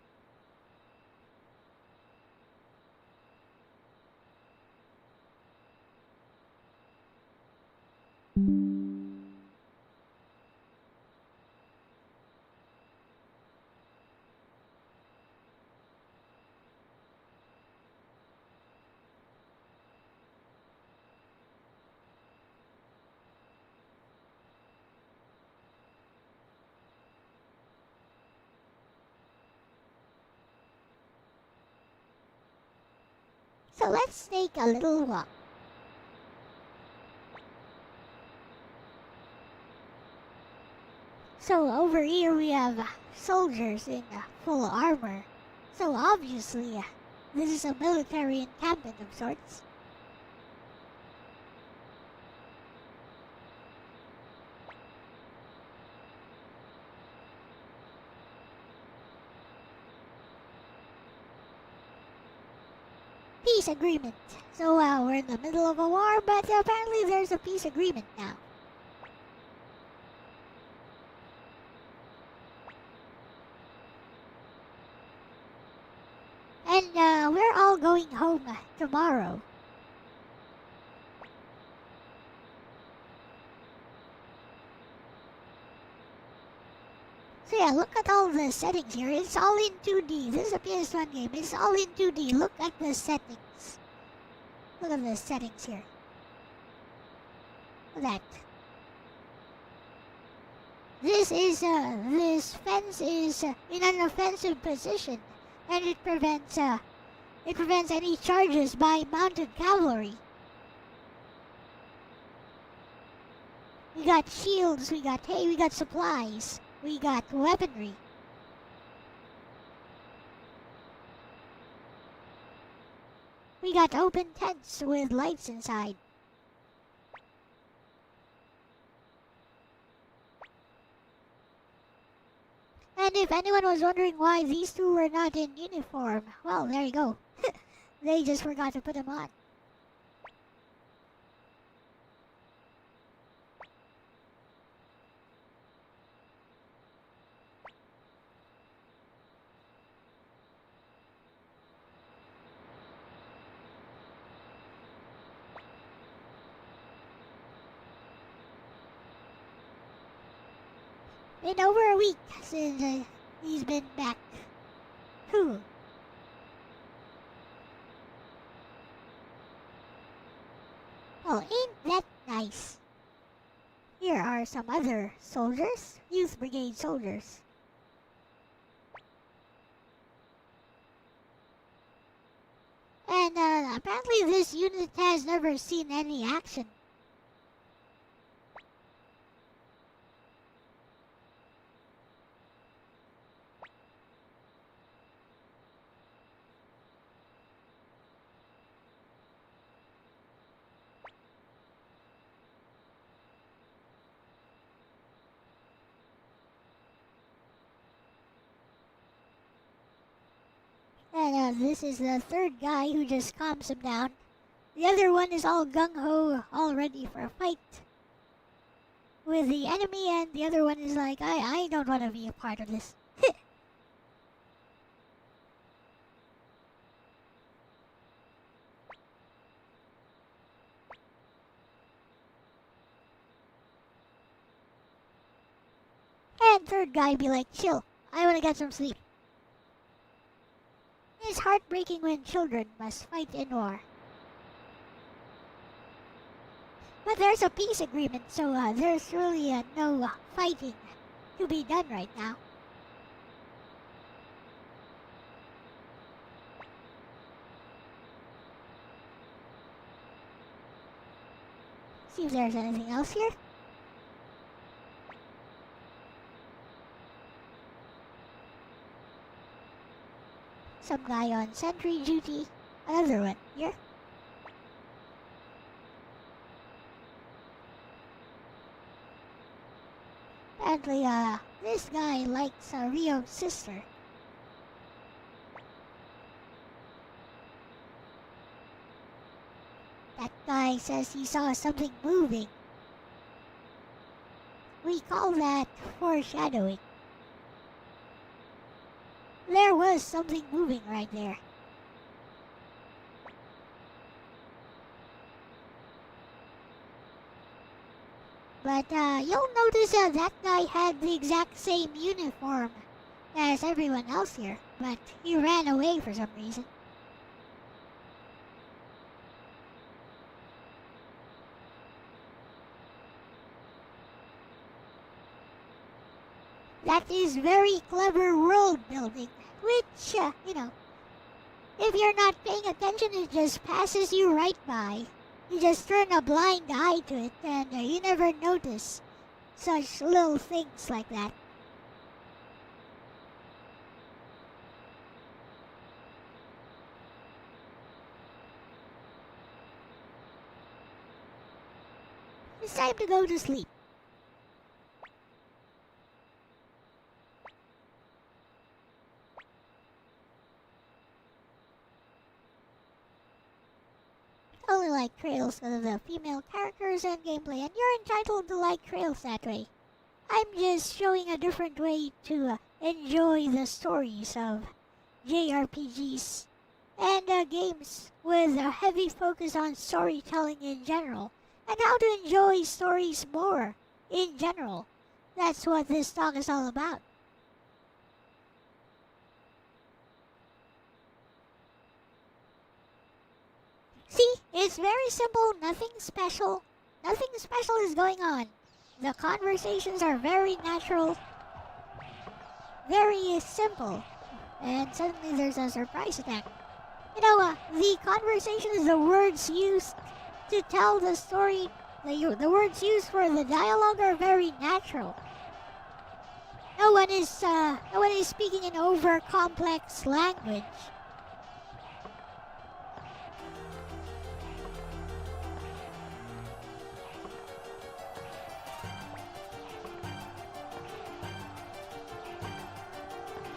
So let's take a little walk. So over here we have soldiers in full armor. So obviously, this is a military encampment of sorts. Peace agreement. So we're in the middle of a war, but apparently there's a peace agreement now. going home tomorrow. So yeah, look at all the settings here. It's all in 2D. This is a PS1 game. It's all in 2D. Look at the settings. Look at the settings here. Look at that. This fence is in an offensive position, and it prevents any charges by mounted cavalry. We got shields, we got hay, we got supplies, we got weaponry. We got open tents with lights inside. And if anyone was wondering why these two were not in uniform, well, there you go. They just forgot to put them on. Been over a week since he's been back. Whew. Oh, ain't that nice? Here are some other soldiers, Youth Brigade soldiers. And apparently this unit has never seen any action. And this is the third guy who just calms him down. The other one is all gung-ho, all ready for a fight with the enemy, and the other one is like, I don't want to be a part of this. And third guy be like, chill, I want to get some sleep. It's heartbreaking when children must fight in war. But there's a peace agreement, so there's really no fighting to be done right now. See if there's anything else here. Some guy on sentry duty. Another one here. Apparently, this guy likes Rio's sister. That guy says he saw something moving. We call that foreshadowing. There was something moving right there. But you'll notice that guy had the exact same uniform as everyone else here, but he ran away for some reason. That is very clever world building, which, if you're not paying attention, it just passes you right by. You just turn a blind eye to it, and you never notice such little things like that. It's time to go to sleep. Only like trails because of the female characters and gameplay, and you're entitled to like trails that way. I'm just showing a different way to enjoy the stories of JRPGs and games with a heavy focus on storytelling in general, and how to enjoy stories more in general. That's what this talk is all about. See, it's very simple, nothing special. Nothing special is going on. The conversations are very natural, very simple, and suddenly there's a surprise attack. The conversation is the words used to tell the story. The words used for the dialogue are very natural. No one is speaking in over complex language.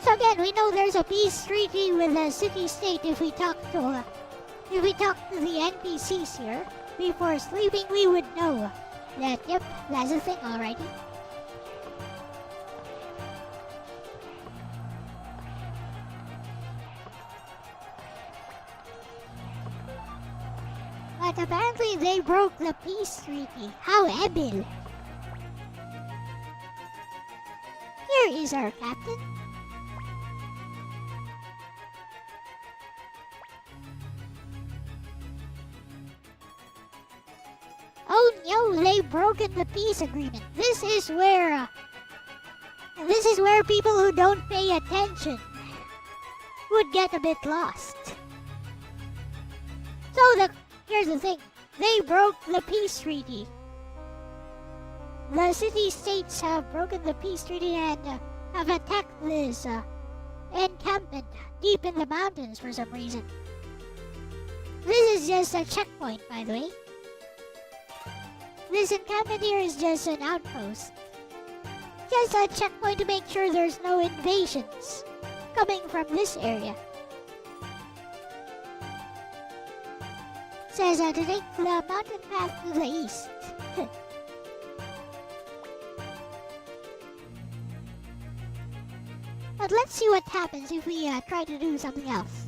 So again, we know there's a peace treaty with the city-state if we talk to the NPCs here. Before sleeping, we would know that, yep, that's a thing, alrighty. But apparently they broke the peace treaty. How evil! Here is our captain. Oh no, they've broken the peace agreement. This is where people who don't pay attention would get a bit lost. Here's the thing. They broke the peace treaty. The city-states have broken the peace treaty and have attacked this encampment deep in the mountains for some reason. This is just a checkpoint, by the way. This encampment here is just an outpost. Just a checkpoint to make sure there's no invasions coming from this area. Says to take the mountain path to the east. But let's see what happens if we try to do something else.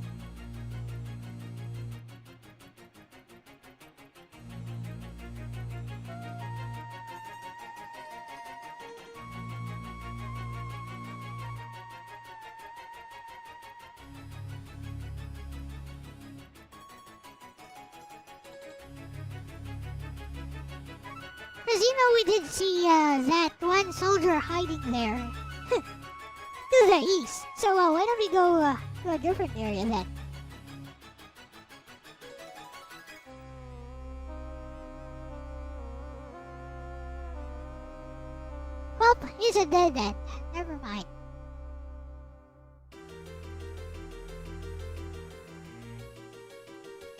Because we did see that one soldier hiding there to the east. So why don't we go to a different area then? Well, he's a dead end. Never mind.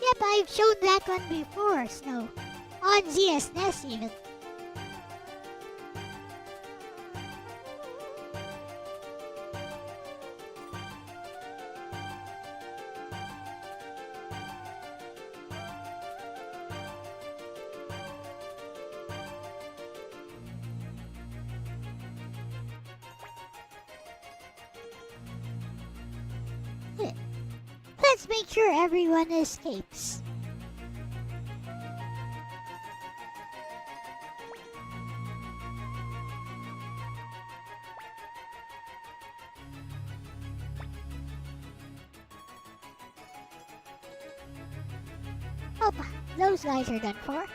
Yep, I've shown that one before, Snow. On ZSNES even. Let's make sure everyone escapes. Oh, those guys are done for.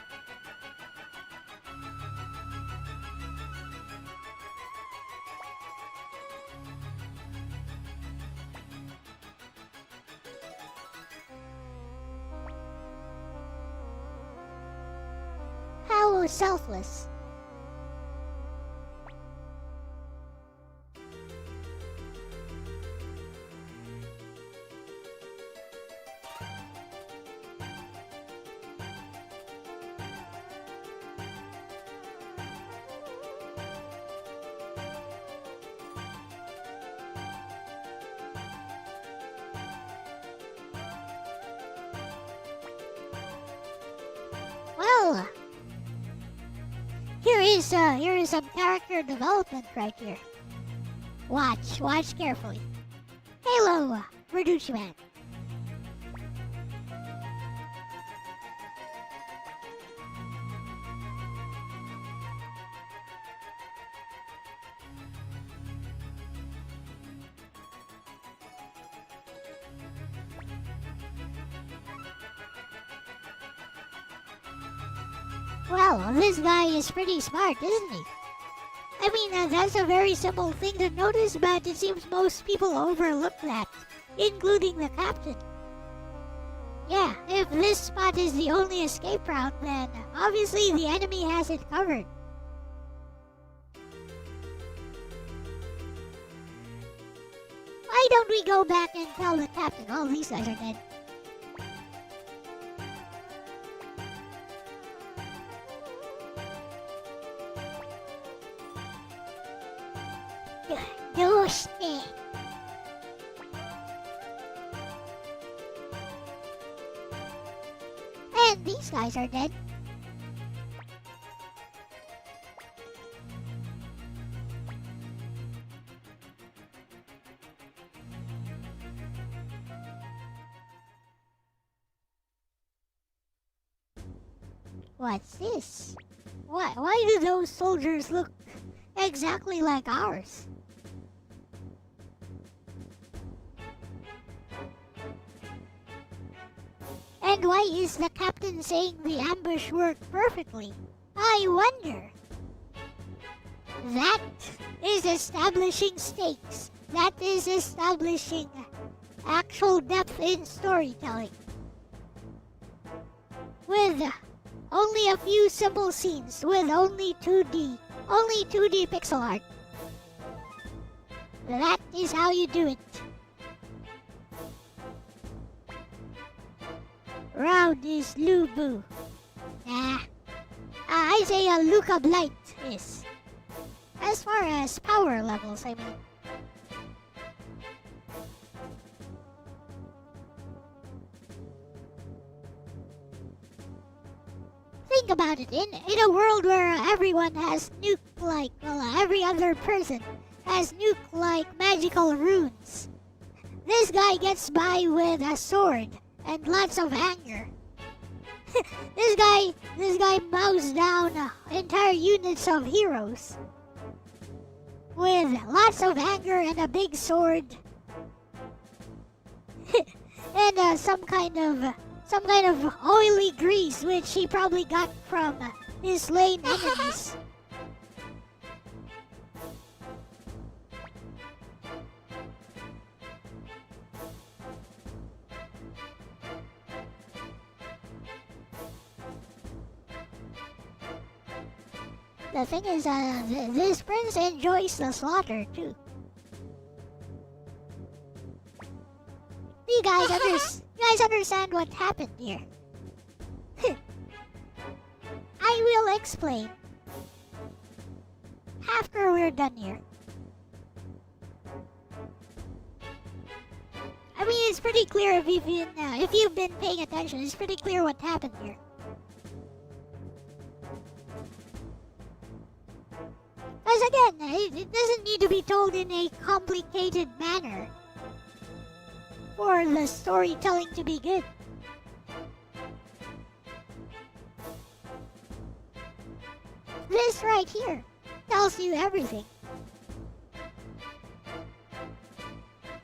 How selfless. Well, here is some character development right here. Watch carefully. Hello, Verducci Man. Well, this guy is pretty smart, isn't he? I mean, that's a very simple thing to notice, but it seems most people overlook that, including the captain. Yeah, if this spot is the only escape route, then obviously the enemy has it covered. Why don't we go back and tell the captain all these guys are dead? Doste. And these guys are dead. What's this? Why do those soldiers look exactly like ours? And why is the captain saying the ambush worked perfectly? I wonder. That is establishing stakes. That is establishing actual depth in storytelling. With only a few simple scenes, with only 2D pixel art. That is how you do it. Round is Lubu. I say a Luca Blight is. As far as power levels, I mean. Think about it, in a world where everyone has nuke-like, well, every other person has nuke-like magical runes. This guy gets by with a sword and lots of anger. This guy mows down entire units of heroes with lots of anger and a big sword and some kind of oily grease which he probably got from his slain enemies. The thing is, this prince enjoys the slaughter too. You guys understand what happened here? I will explain after we're done here. I mean, it's pretty clear if you've been paying attention. It's pretty clear what happened here. Because again, it doesn't need to be told in a complicated manner for the storytelling to be good. This right here tells you everything.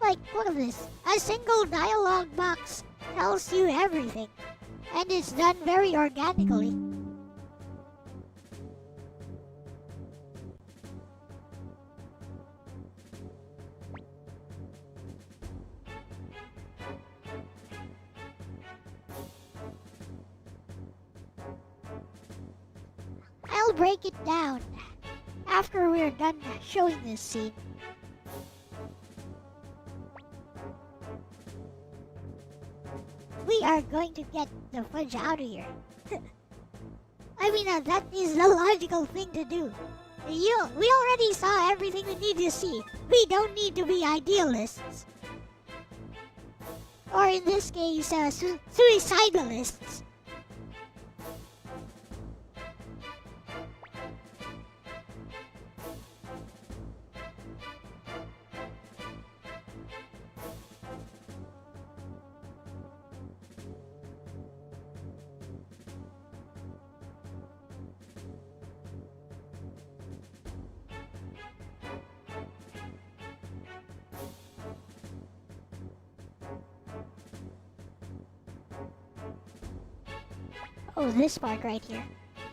Like, look at this. A single dialogue box tells you everything. And it's done very organically. I'll break it down after we're done showing this scene. We are going to get the fudge out of here. I mean, that is the logical thing to do. We already saw everything we need to see. We don't need to be idealists. Or in this case, suicidalists. Oh, this part right here.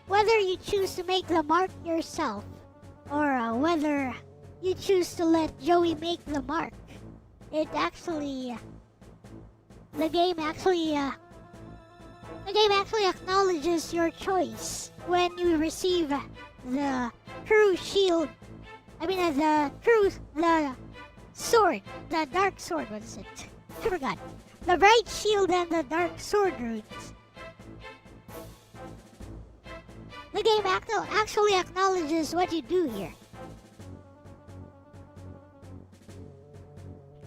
whether you choose to make the mark yourself, or whether you choose to let Joey make the mark, the game actually acknowledges your choice when you receive the true shield. The sword, the dark sword. What is it? I forgot. The bright shield and the dark sword runes. The game actually acknowledges what you do here.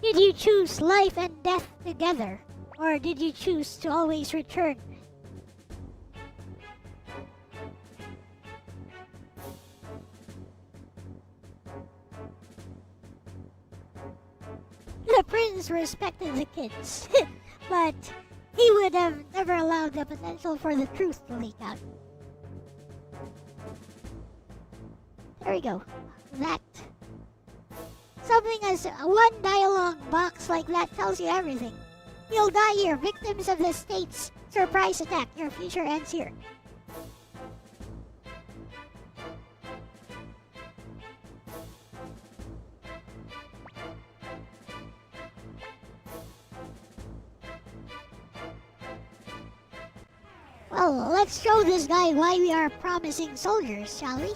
Did you choose life and death together, or did you choose to always return? The prince respected the kids, but he would have never allowed the potential for the truth to leak out. There we go. That. Something as one dialogue box like that tells you everything. You'll die here, victims of the state's surprise attack. Your future ends here. Well, let's show this guy why we are promising soldiers, shall we?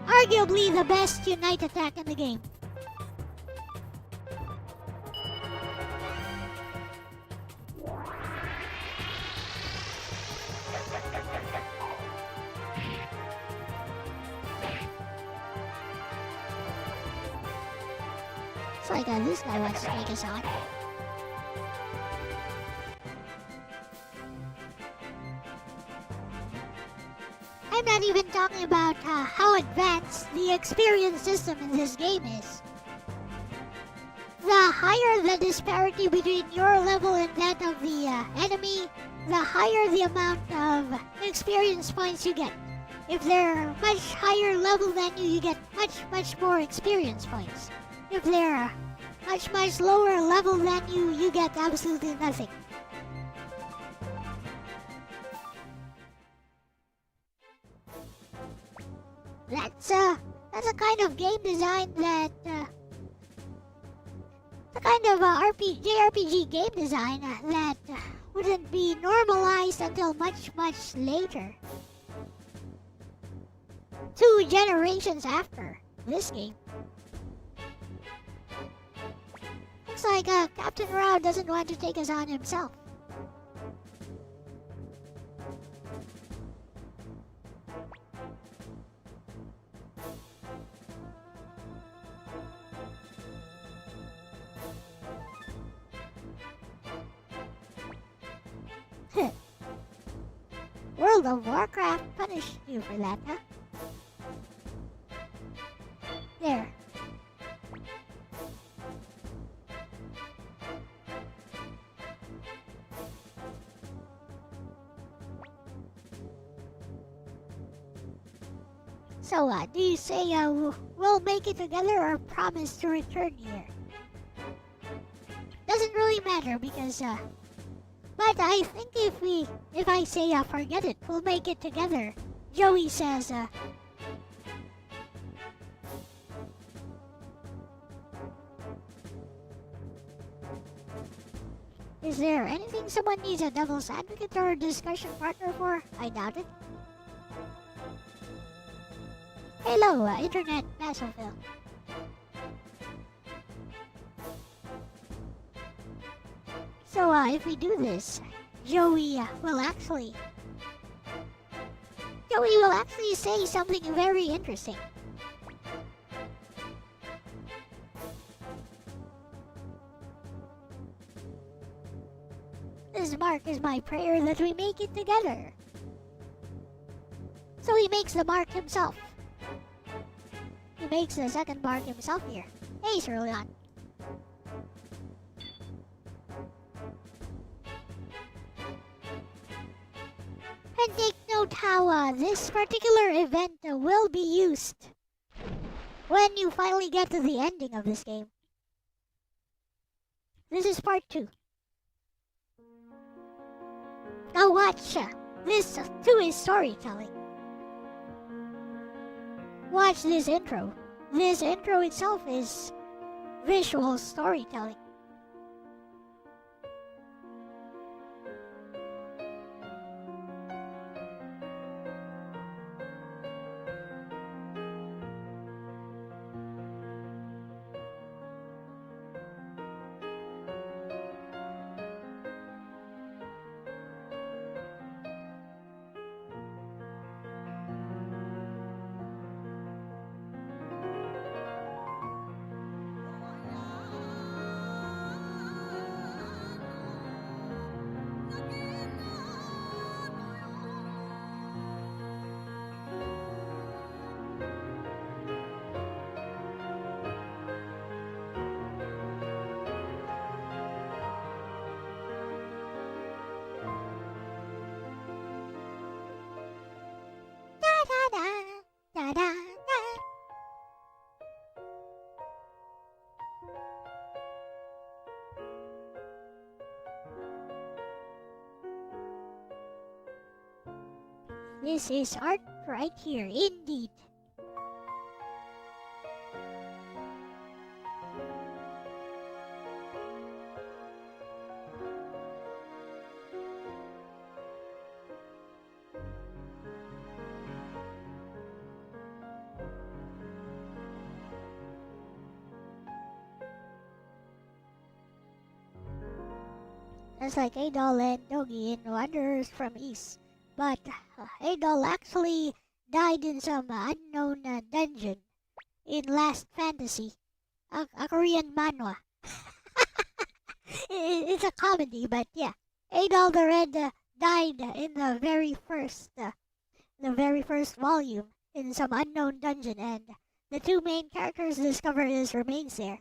Arguably the best Unite attack in the game. It's like this guy wants to take us on. I'm not even talking about how advanced the experience system in this game is. The higher the disparity between your level and that of the enemy, the higher the amount of experience points you get. If they're much higher level than you, you get much more experience points. If they're much lower level than you get absolutely nothing. That's a kind of game design that the kind of JRPG game design that wouldn't be normalized until much later. 2 generations after this game. Looks like Captain Rao doesn't want to take us on himself. World of Warcraft punished you for that, huh? There. So, do you say we'll make it together or promise to return here? Doesn't really matter because but I think if I say forget it, we'll make it together. Joey says is there anything someone needs a devil's advocate or a discussion partner for? I doubt it. Hello, Internet Battlefield. So, if we do this, Joey will actually say something very interesting. This mark is my prayer that we make it together. So he makes the mark himself. He makes the second mark himself here. Hey, Sir Leon. And take note how this particular event will be used when you finally get to the ending of this game. This is part 2. Now watch. This too is storytelling. Watch this intro. This intro itself is visual storytelling. Da da da. This is art right here, indeed. Just like Adol and Dogi in Wanderers from East. But Adol actually died in some unknown dungeon in Last Fantasy, a Korean manhwa. It's a comedy, but yeah. Adol the Red died in the very first volume in some unknown dungeon, and the two main characters discover his remains there.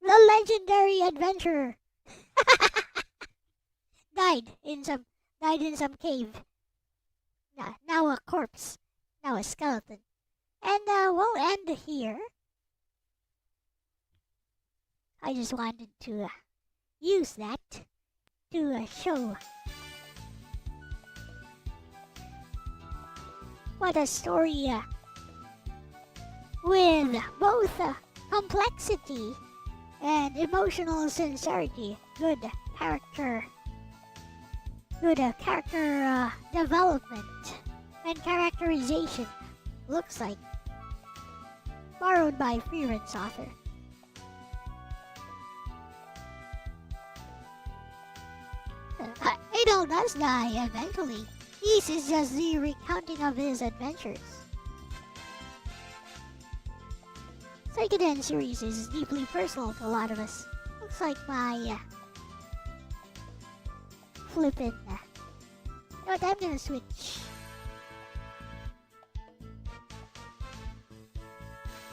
The legendary adventurer died in some cave. Now a corpse, now a skeleton, and we'll end here. I just wanted to use that to show what a story with both complexity and emotional sincerity, good character development and characterization looks like. Borrowed by freelance author. Adol does die eventually. This is just the recounting of his adventures. Suikoden series is deeply personal to a lot of us. Looks like my flippin'. You know what? I'm gonna switch.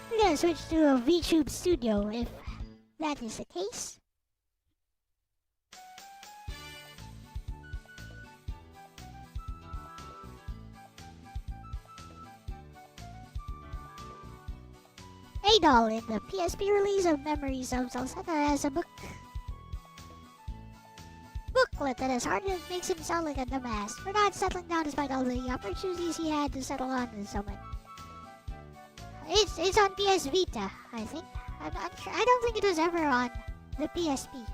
We're gonna switch to a VTube studio if that is the case. Adol in the PSP release of Memories of Salsetta has a booklet that is hard and makes him sound like a dumbass for not settling down despite all the opportunities he had to settle on with someone. It's on PS Vita, I think. I'm not sure. I don't think it was ever on the PSP.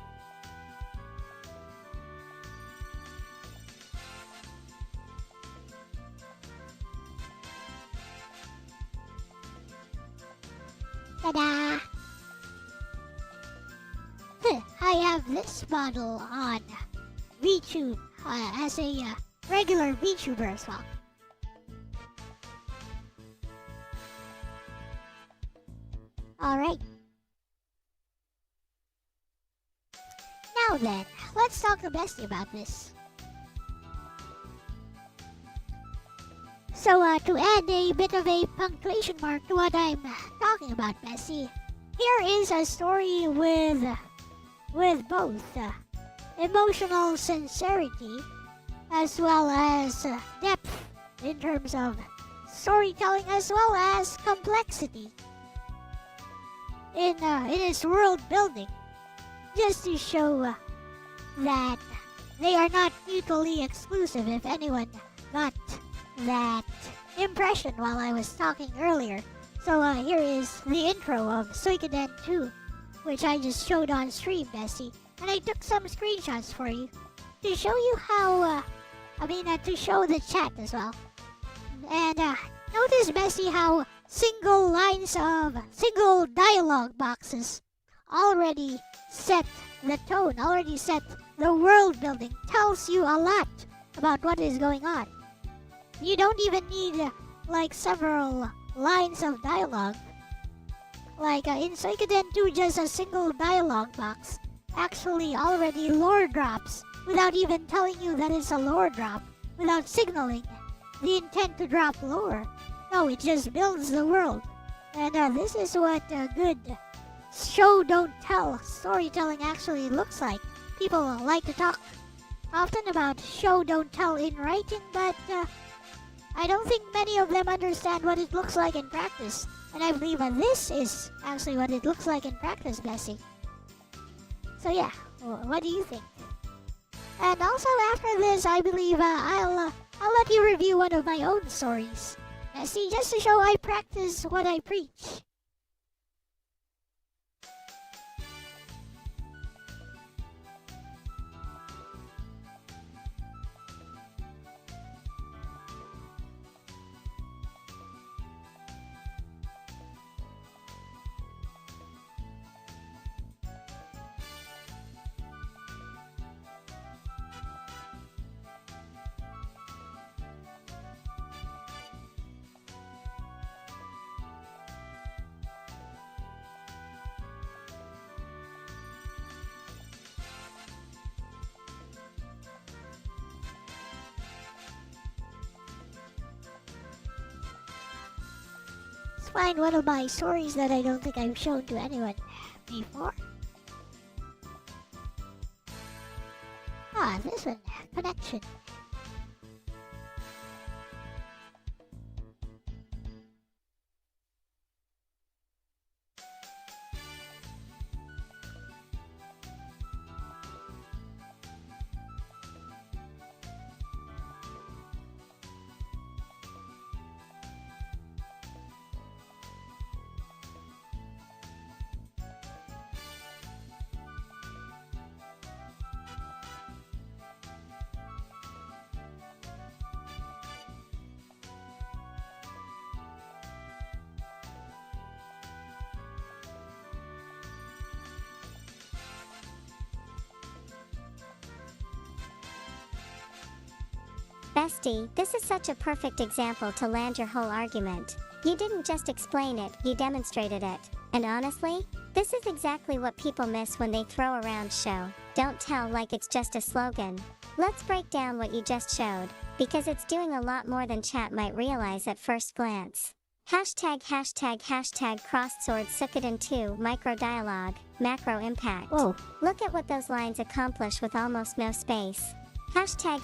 Ta-da! I have this model on VTube as a regular VTuber as well. Alright. Now then, let's talk to Bestie about this. So, to add a bit of a punctuation mark to what I'm talking about, Bessie, here is a story with both emotional sincerity as well as depth in terms of storytelling as well as complexity. in its world building, just to show that they are not mutually exclusive. If anyone got that impression while I was talking earlier. So here is the intro of Suikoden 2, which I just showed on stream, Bessie. And I took some screenshots for you to show you how, to show the chat as well. And notice, Bessie, how single dialogue boxes already set the tone, already set the world building, tells you a lot about what is going on. You don't even need several lines of dialogue. In Suikoden 2, just a single dialogue box actually already lore drops without even telling you that it's a lore drop, without signaling the intent to drop lore. No, it just builds the world. And this is what good show don't tell storytelling actually looks like. People like to talk often about show don't tell in writing, but I don't think many of them understand what it looks like in practice. And I believe this is actually what it looks like in practice, Bessie. So yeah, what do you think? And also after this, I believe I'll let you review one of my own stories. Bessie, just to show I practice what I preach. Find one of my stories that I don't think I've shown to anyone before. This one, Connection. Bestie, this is such a perfect example to land your whole argument. You didn't just explain it, you demonstrated it. And honestly, this is exactly what people miss when they throw around show don't tell like it's just a slogan. Let's break down what you just showed, because it's doing a lot more than chat might realize at first glance. Hashtag crossed sword Suikoden 2 micro dialogue, macro impact. Whoa. Look at what those lines accomplish with almost no space. Hashtag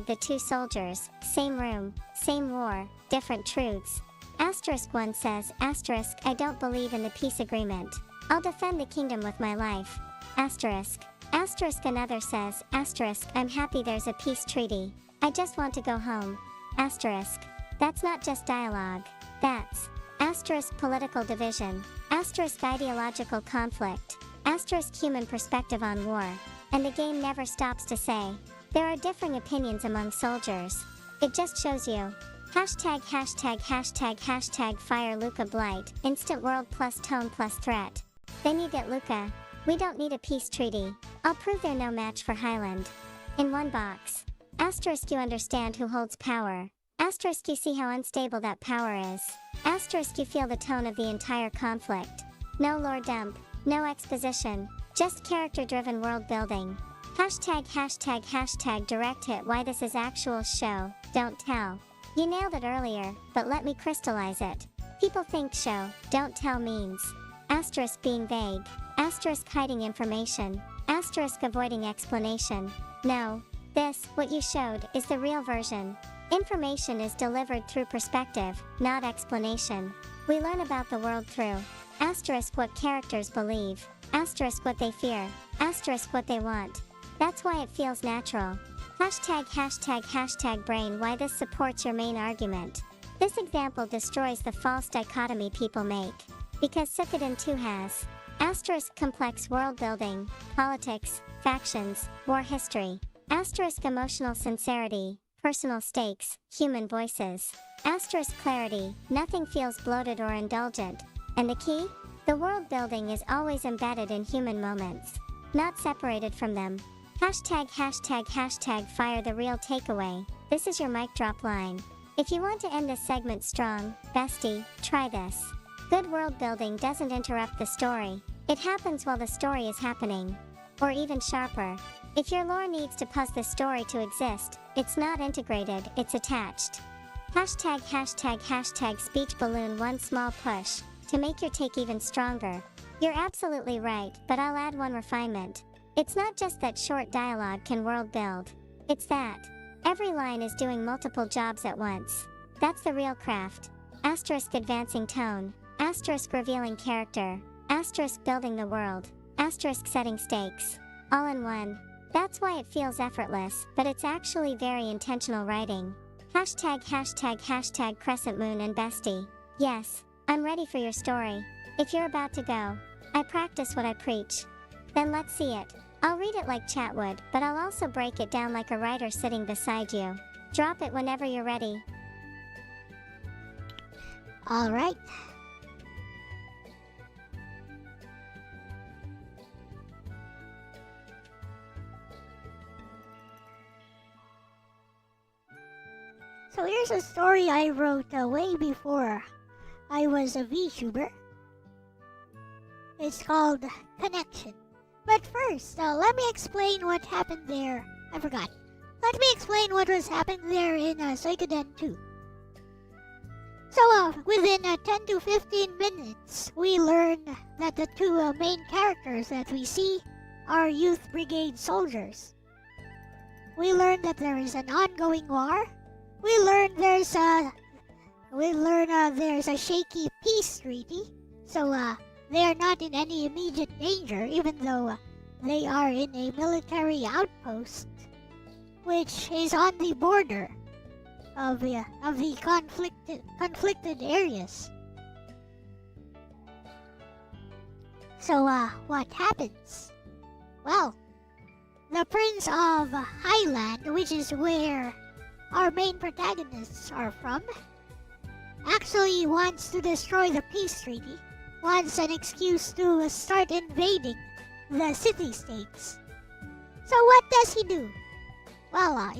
the two soldiers, same room, same war, different truths. Asterisk 1 says, asterisk, I don't believe in the peace agreement. I'll defend the kingdom with my life. Asterisk. Asterisk another says, asterisk, I'm happy there's a peace treaty. I just want to go home. Asterisk. That's not just dialogue. That's asterisk political division. Asterisk ideological conflict. Asterisk human perspective on war. And the game never stops to say, there are differing opinions among soldiers. It just shows you. Hashtag fire Luca Blight, instant world plus tone plus threat. Then you get Luca. We don't need a peace treaty. I'll prove they're no match for Highland. In one box. Asterisk you understand who holds power. Asterisk you see how unstable that power is. Asterisk you feel the tone of the entire conflict. No lore dump, no exposition. Just character-driven world building. Hashtag direct hit why this is actual show, don't tell. You nailed it earlier, but let me crystallize it. People think show, don't tell means. Asterisk being vague. Asterisk hiding information. Asterisk avoiding explanation. No. This, what you showed, is the real version. Information is delivered through perspective, not explanation. We learn about the world through Asterisk what characters believe. Asterisk what they fear. Asterisk what they want. That's why it feels natural. Hashtag brain why this supports your main argument. This example destroys the false dichotomy people make. Because Suikoden 2 has asterisk complex world building, politics, factions, war history. Asterisk emotional sincerity, personal stakes, human voices. Asterisk clarity, nothing feels bloated or indulgent. And the key? The world building is always embedded in human moments, not separated from them. Hashtag fire the real takeaway. This is your mic drop line. If you want to end this segment strong, bestie, try this. Good world building doesn't interrupt the story. It happens while the story is happening. Or even sharper. If your lore needs to pause the story to exist, it's not integrated, it's attached. Hashtag speech balloon one small push. To make your take even stronger. You're absolutely right, but I'll add one refinement. It's not just that short dialogue can world build. It's that every line is doing multiple jobs at once. That's the real craft. Asterisk advancing tone. Asterisk revealing character. Asterisk building the world. Asterisk setting stakes. All in one. That's why it feels effortless, but it's actually very intentional writing. Hashtag crescent moon and bestie. Yes, I'm ready for your story. If you're about to go, I practice what I preach. Then let's see it. I'll read it like chat would, but I'll also break it down like a writer sitting beside you. Drop it whenever you're ready. Alright. So here's a story I wrote way before I was a VTuber. It's called Connection. But first, let me explain what happened there. I forgot. Let me explain what was happening there in Suikoden 2. So, within 10 to 15 minutes, we learn that the two main characters that we see are Youth Brigade soldiers. We learn that there is an ongoing war. We learn there's a shaky peace treaty. So, they are not in any immediate danger, even though they are in a military outpost, which is on the border of the conflicted areas. So, what happens? Well, the Prince of Highland, which is where our main protagonists are from, actually wants to destroy the peace treaty, wants an excuse to start invading the city-states. So what does he do? Well,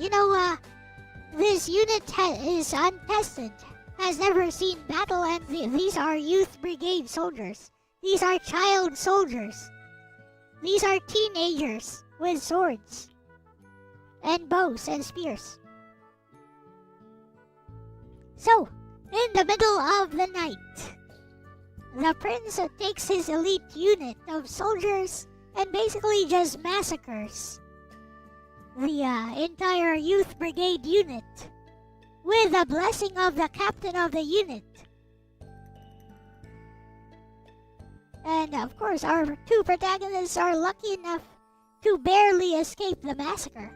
this unit is untested, has never seen battle, and these are Youth Brigade soldiers. These are child soldiers. These are teenagers with swords and bows and spears. So, in the middle of the night, the prince takes his elite unit of soldiers and basically just massacres the entire Youth Brigade unit with the blessing of the captain of the unit. And of course, our two protagonists are lucky enough to barely escape the massacre.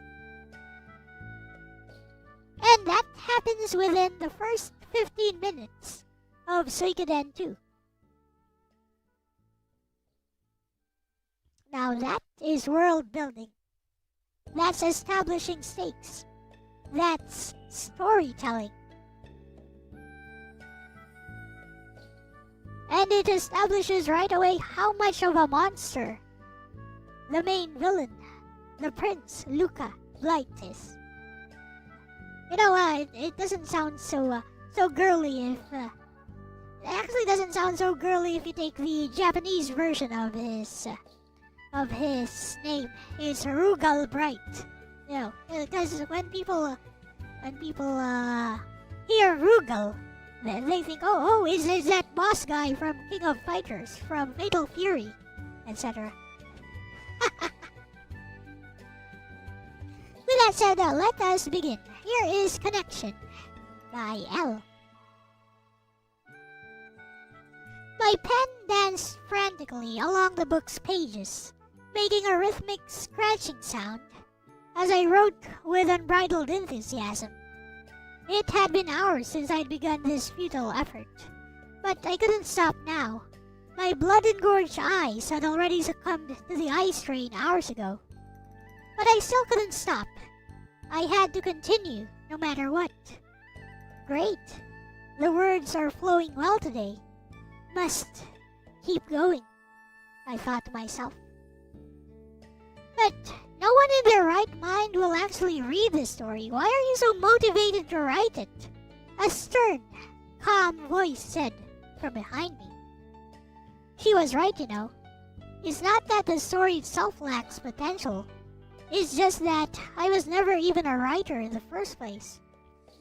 And that happens within the first 15 minutes of Suikoden 2. Now that is world building. That's establishing stakes. That's storytelling. And it establishes right away how much of a monster the main villain, the Prince Luca Blight, is. It doesn't sound so girly if... it actually doesn't sound so girly if you take the Japanese version of his name. It's Rugal Bright. Because when people hear Rugal, they think, is that boss guy from King of Fighters, from Fatal Fury, etc. With that said, let us begin. Here is Connection by Elle. My pen danced frantically along the book's pages, making a rhythmic scratching sound as I wrote with unbridled enthusiasm. It had been hours since I'd begun this futile effort, but I couldn't stop now. My blood-engorged eyes had already succumbed to the eye strain hours ago. But I still couldn't stop. I had to continue, no matter what. Great. The words are flowing well today. Must keep going, I thought to myself. But no one in their right mind will actually read this story. Why are you so motivated to write it? A stern, calm voice said from behind me. She was right, you know. It's not that the story itself lacks potential. It's just that I was never even a writer in the first place.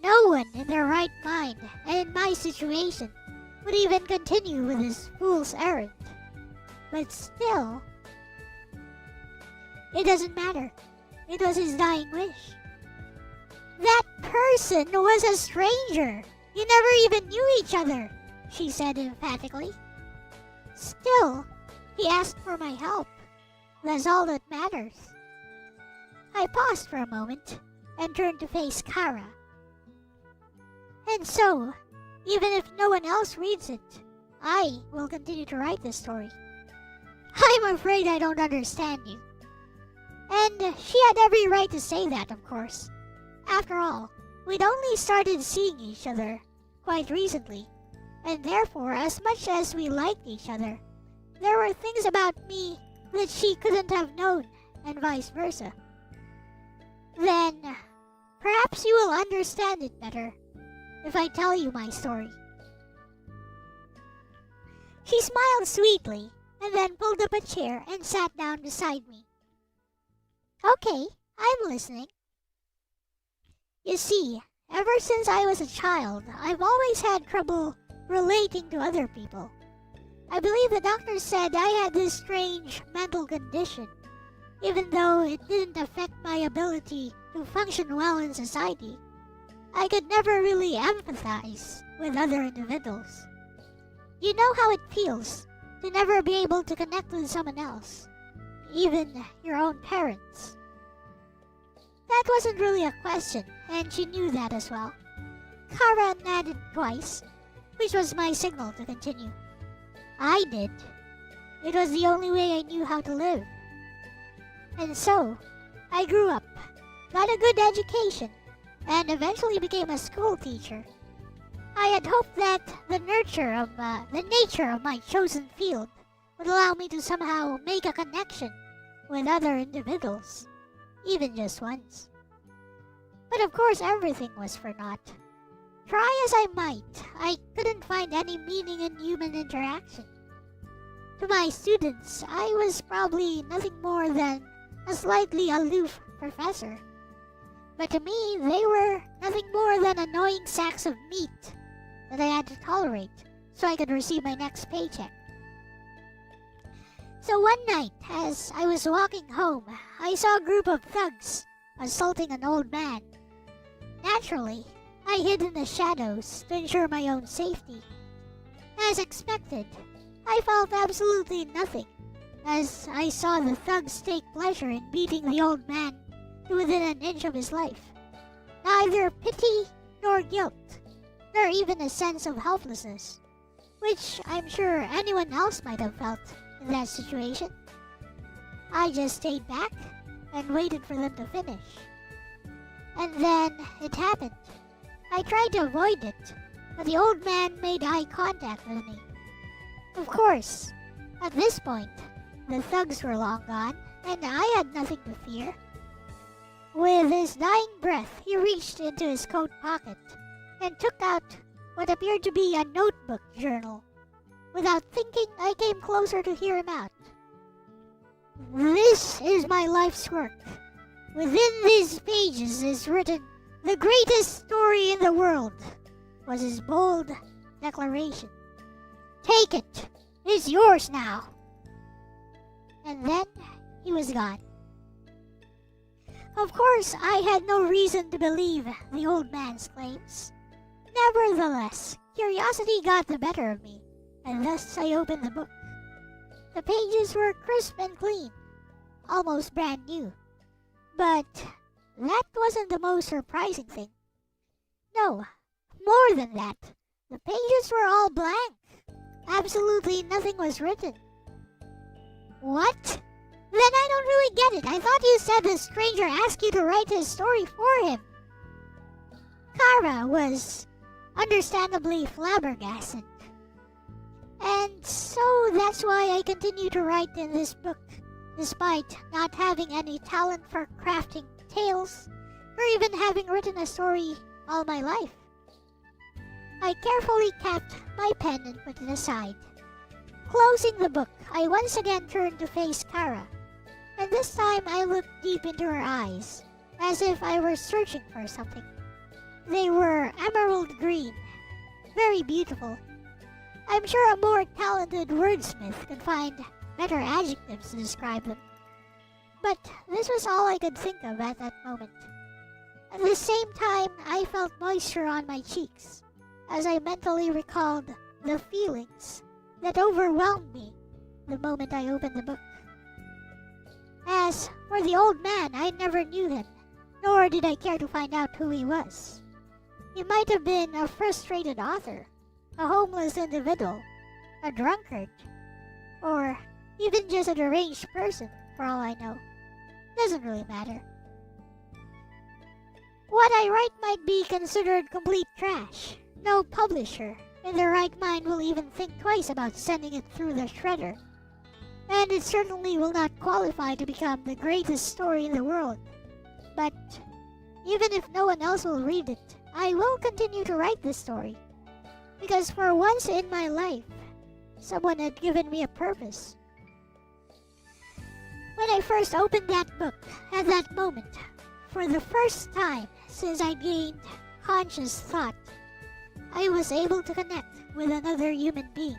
No one in their right mind, and in my situation, would even continue with this fool's errand. But still, it doesn't matter. It was his dying wish. That person was a stranger. You never even knew each other, she said emphatically. Still, he asked for my help. That's all that matters. I paused for a moment and turned to face Kara. And so, even if no one else reads it, I will continue to write this story. I'm afraid I don't understand you. And she had every right to say that, of course. After all, we'd only started seeing each other quite recently, and therefore, as much as we liked each other, there were things about me that she couldn't have known, and vice versa. Then, perhaps you will understand it better if I tell you my story. She smiled sweetly and then pulled up a chair and sat down beside me. Okay, I'm listening. You see, ever since I was a child, I've always had trouble relating to other people. I believe the doctor said I had this strange mental condition, even though it didn't affect my ability to function well in society. I could never really empathize with other individuals. You know how it feels to never be able to connect with someone else, even your own parents. That wasn't really a question, and she knew that as well. Kara nodded twice, which was my signal to continue. I did. It was the only way I knew how to live. And so, I grew up, got a good education, and eventually became a school teacher. I had hoped that the nature of my chosen field would allow me to somehow make a connection with other individuals, even just once. But of course everything was for naught. Try as I might, I couldn't find any meaning in human interaction. To my students, I was probably nothing more than a slightly aloof professor. But to me, they were nothing more than annoying sacks of meat that I had to tolerate so I could receive my next paycheck. So one night, as I was walking home, I saw a group of thugs assaulting an old man. Naturally, I hid in the shadows to ensure my own safety. As expected, I felt absolutely nothing as I saw the thugs take pleasure in beating the old man to within an inch of his life. Neither pity nor guilt, nor even a sense of helplessness, which I'm sure anyone else might have felt in that situation. I just stayed back and waited for them to finish. And then it happened. I tried to avoid it, but the old man made eye contact with me. Of course, at this point, the thugs were long gone, and I had nothing to fear. With his dying breath, he reached into his coat pocket and took out what appeared to be a notebook journal. Without thinking, I came closer to hear him out. This is my life's work. Within these pages is written, "The greatest story in the world," was his bold declaration. Take it. It's yours now. And then he was gone. Of course, I had no reason to believe the old man's claims. Nevertheless, curiosity got the better of me, and thus I opened the book. The pages were crisp and clean, almost brand new. But that wasn't the most surprising thing. No, more than that. The pages were all blank. Absolutely nothing was written. What? Then I don't really get it. I thought you said the stranger asked you to write his story for him. Kara was understandably flabbergasted. And so that's why I continue to write in this book, despite not having any talent for crafting tales, or even having written a story all my life. I carefully kept my pen and put it aside. Closing the book, I once again turned to face Kara, and this time I looked deep into her eyes, as if I were searching for something. They were emerald green, very beautiful. I'm sure a more talented wordsmith could find better adjectives to describe them. But this was all I could think of at that moment. At the same time, I felt moisture on my cheeks, as I mentally recalled the feelings that overwhelmed me the moment I opened the book. As for the old man, I never knew him, nor did I care to find out who he was. He might have been a frustrated author, a homeless individual, a drunkard, or even just a deranged person, for all I know. Doesn't really matter. What I write might be considered complete trash. No publisher in their right mind will even think twice about sending it through the shredder. And it certainly will not qualify to become the greatest story in the world. But even if no one else will read it, I will continue to write this story. Because for once in my life, someone had given me a purpose. When I first opened that book, at that moment, for the first time since I gained conscious thought, I was able to connect with another human being,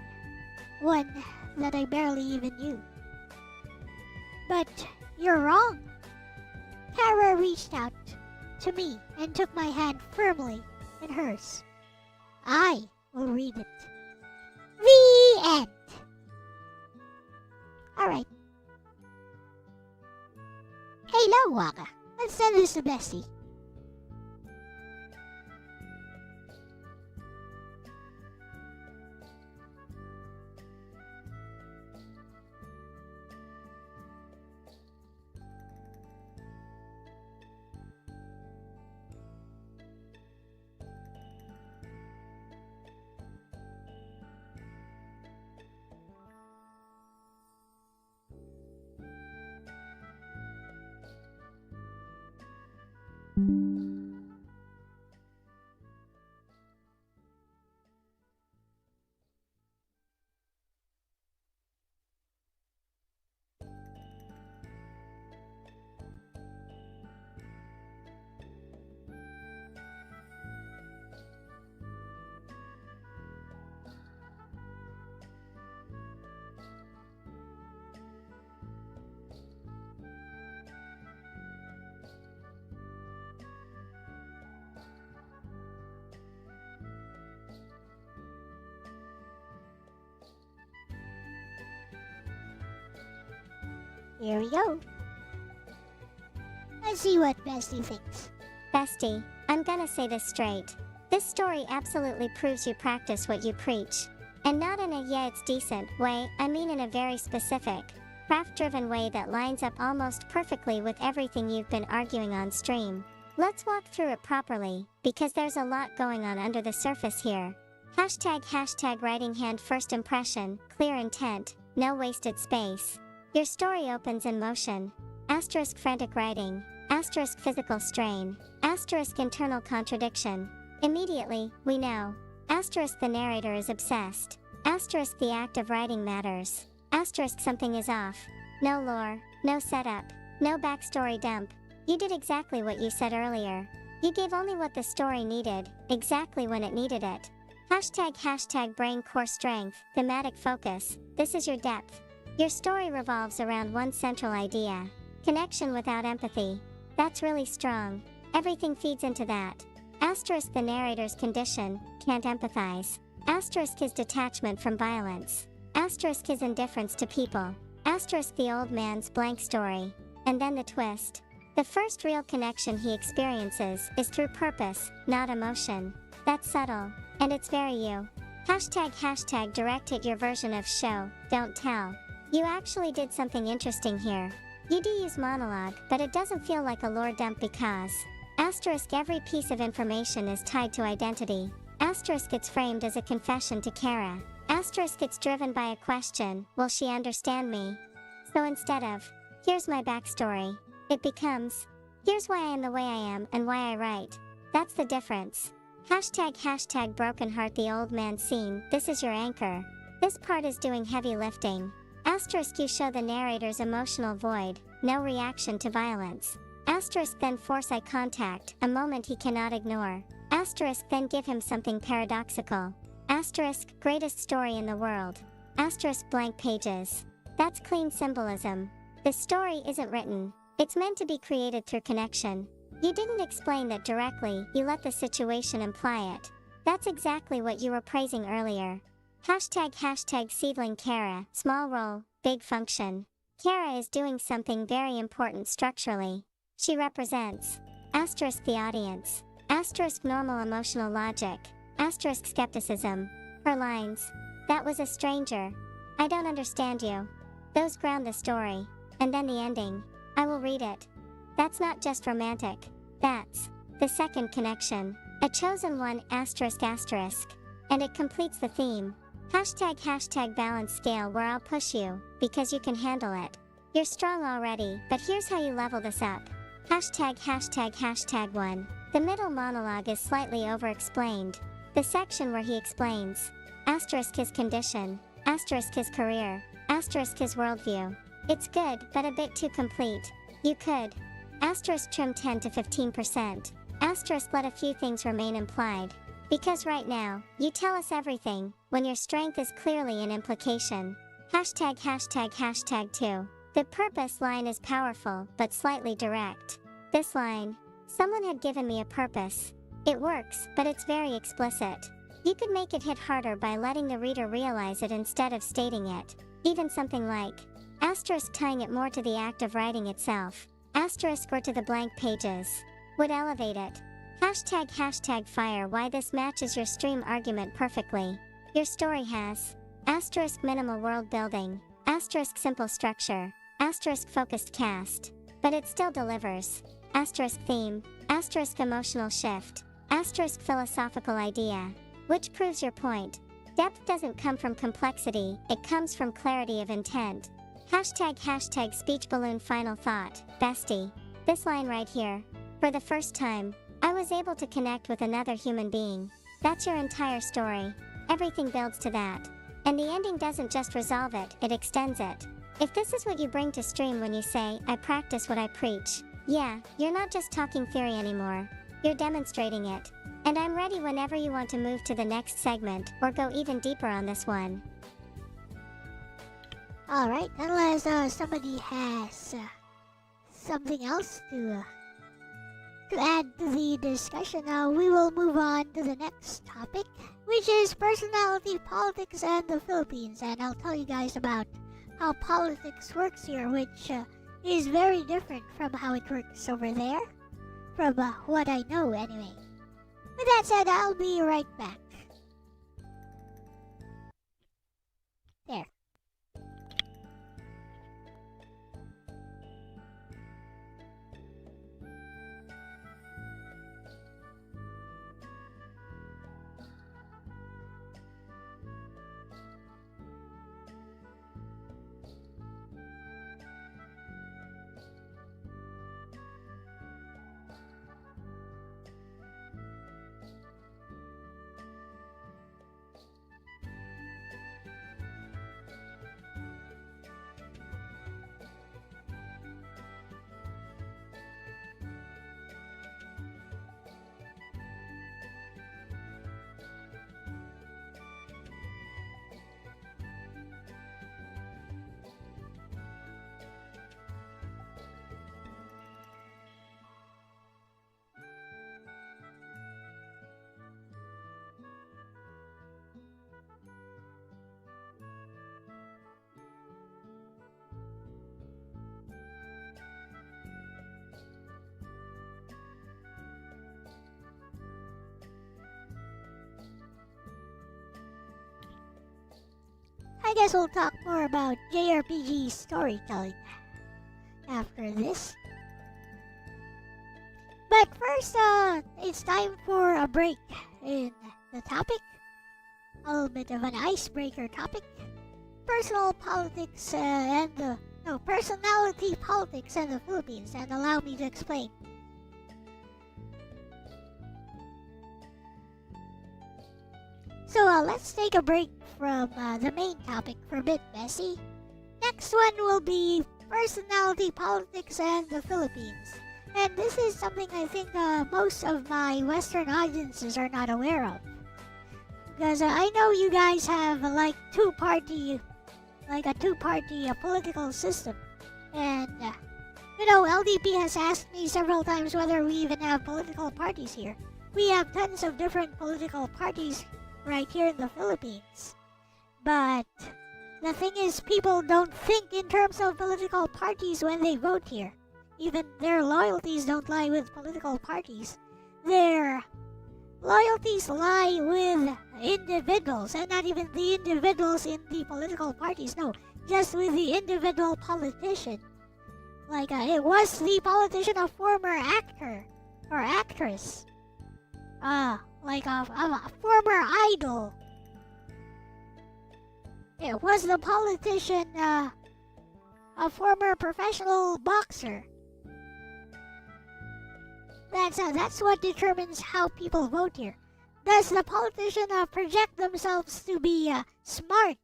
one that I barely even knew. But you're wrong. Kara reached out to me and took my hand firmly in hers. I will read it. The end. Alright. Hello, Waka. Let's send this to Bestie. Here we go. Let's see what Bestie thinks. Bestie, I'm gonna say this straight. This story absolutely proves you practice what you preach. And not in a yeah it's decent way, I mean in a very specific, craft-driven way that lines up almost perfectly with everything you've been arguing on stream. Let's walk through it properly, because there's a lot going on under the surface here. Hashtag writing hand first impression, clear intent, no wasted space. Your story opens in motion. Asterisk frantic writing. Asterisk physical strain. Asterisk internal contradiction. Immediately, we know. Asterisk the narrator is obsessed. Asterisk the act of writing matters. Asterisk something is off. No lore, no setup, no backstory dump. You did exactly what you said earlier. You gave only what the story needed, exactly when it needed it. Hashtag brain core strength, thematic focus. This is your depth. Your story revolves around one central idea. Connection without empathy. That's really strong. Everything feeds into that. Asterisk the narrator's condition, can't empathize. Asterisk his detachment from violence. Asterisk his indifference to people. Asterisk the old man's blank story. And then the twist. The first real connection he experiences is through purpose, not emotion. That's subtle. And it's very you. Hashtag direct hit your version of show, don't tell. You actually did something interesting here. You do use monologue, but it doesn't feel like a lore dump because asterisk every piece of information is tied to identity. Asterisk it's framed as a confession to Kara. Asterisk it's driven by a question, will she understand me? So instead of, here's my backstory, it becomes, here's why I am the way I am and why I write. That's the difference. Hashtag broken heart the old man scene, this is your anchor. This part is doing heavy lifting. Asterisk you show the narrator's emotional void, no reaction to violence. Asterisk then force eye contact, a moment he cannot ignore. Asterisk then give him something paradoxical. Asterisk greatest story in the world. Asterisk blank pages. That's clean symbolism. The story isn't written. It's meant to be created through connection. You didn't explain that directly, you let the situation imply it. That's exactly what you were praising earlier. Hashtag seedling Kara, small role, big function. Kara is doing something very important structurally. She represents asterisk the audience, asterisk normal emotional logic, asterisk skepticism. Her lines, that was a stranger. I don't understand you. Those ground the story. And then the ending. I will read it. That's not just romantic. That's the second connection. A chosen one asterisk. And it completes the theme. Hashtag balance scale where I'll push you, because you can handle it. You're strong already, but here's how you level this up. Hashtag 1. The middle monologue is slightly over-explained. The section where he explains asterisk his condition, asterisk his career, asterisk his worldview. It's good, but a bit too complete. You could asterisk trim 10 to 15%, asterisk let a few things remain implied. Because right now, you tell us everything, when your strength is clearly an implication. Hashtag 2. The purpose line is powerful, but slightly direct. This line, someone had given me a purpose. It works, but it's very explicit. You could make it hit harder by letting the reader realize it instead of stating it. Even something like, asterisk tying it more to the act of writing itself, asterisk or to the blank pages, would elevate it. Hashtag fire why this matches your stream argument perfectly. Your story has asterisk minimal world building, asterisk simple structure, asterisk focused cast, but it still delivers. Asterisk theme, asterisk emotional shift, asterisk philosophical idea, which proves your point. Depth doesn't come from complexity, it comes from clarity of intent. Hashtag speech balloon final thought, bestie. This line right here. For the first time, I was able to connect with another human being. That's your entire story. Everything builds to that. And the ending doesn't just resolve it, it extends it. If this is what you bring to stream when you say, I practice what I preach, yeah, you're not just talking theory anymore. You're demonstrating it. And I'm ready whenever you want to move to the next segment, or go even deeper on this one. Alright, unless somebody has something else to add to the discussion, we will move on to the next topic, which is personality, politics, and the Philippines. And I'll tell you guys about how politics works here, which is very different from how it works over there, from what I know anyway. With that said, I'll be right back. There. I guess we'll talk more about JRPG storytelling after this. But first, it's time for a break in the topic. A little bit of an icebreaker topic. Personality politics and the Philippines, and allow me to explain. So let's take a break from the main topic for a bit, Bessie. Next one will be personality politics and the Philippines. And this is something I think most of my Western audiences are not aware of. Because I know you guys have a two-party political system. And, LDP has asked me several times whether we even have political parties here. We have tons of different political parties right here in the Philippines. But the thing is, people don't think in terms of political parties when they vote here. Even their loyalties don't lie with political parties. Their loyalties lie with individuals, and not even the individuals in the political parties, no, just with the individual politician. It was the politician a former actor or actress. A former idol. It was the politician, a former professional boxer. That's what determines how people vote here. Does the politician project themselves to be smart,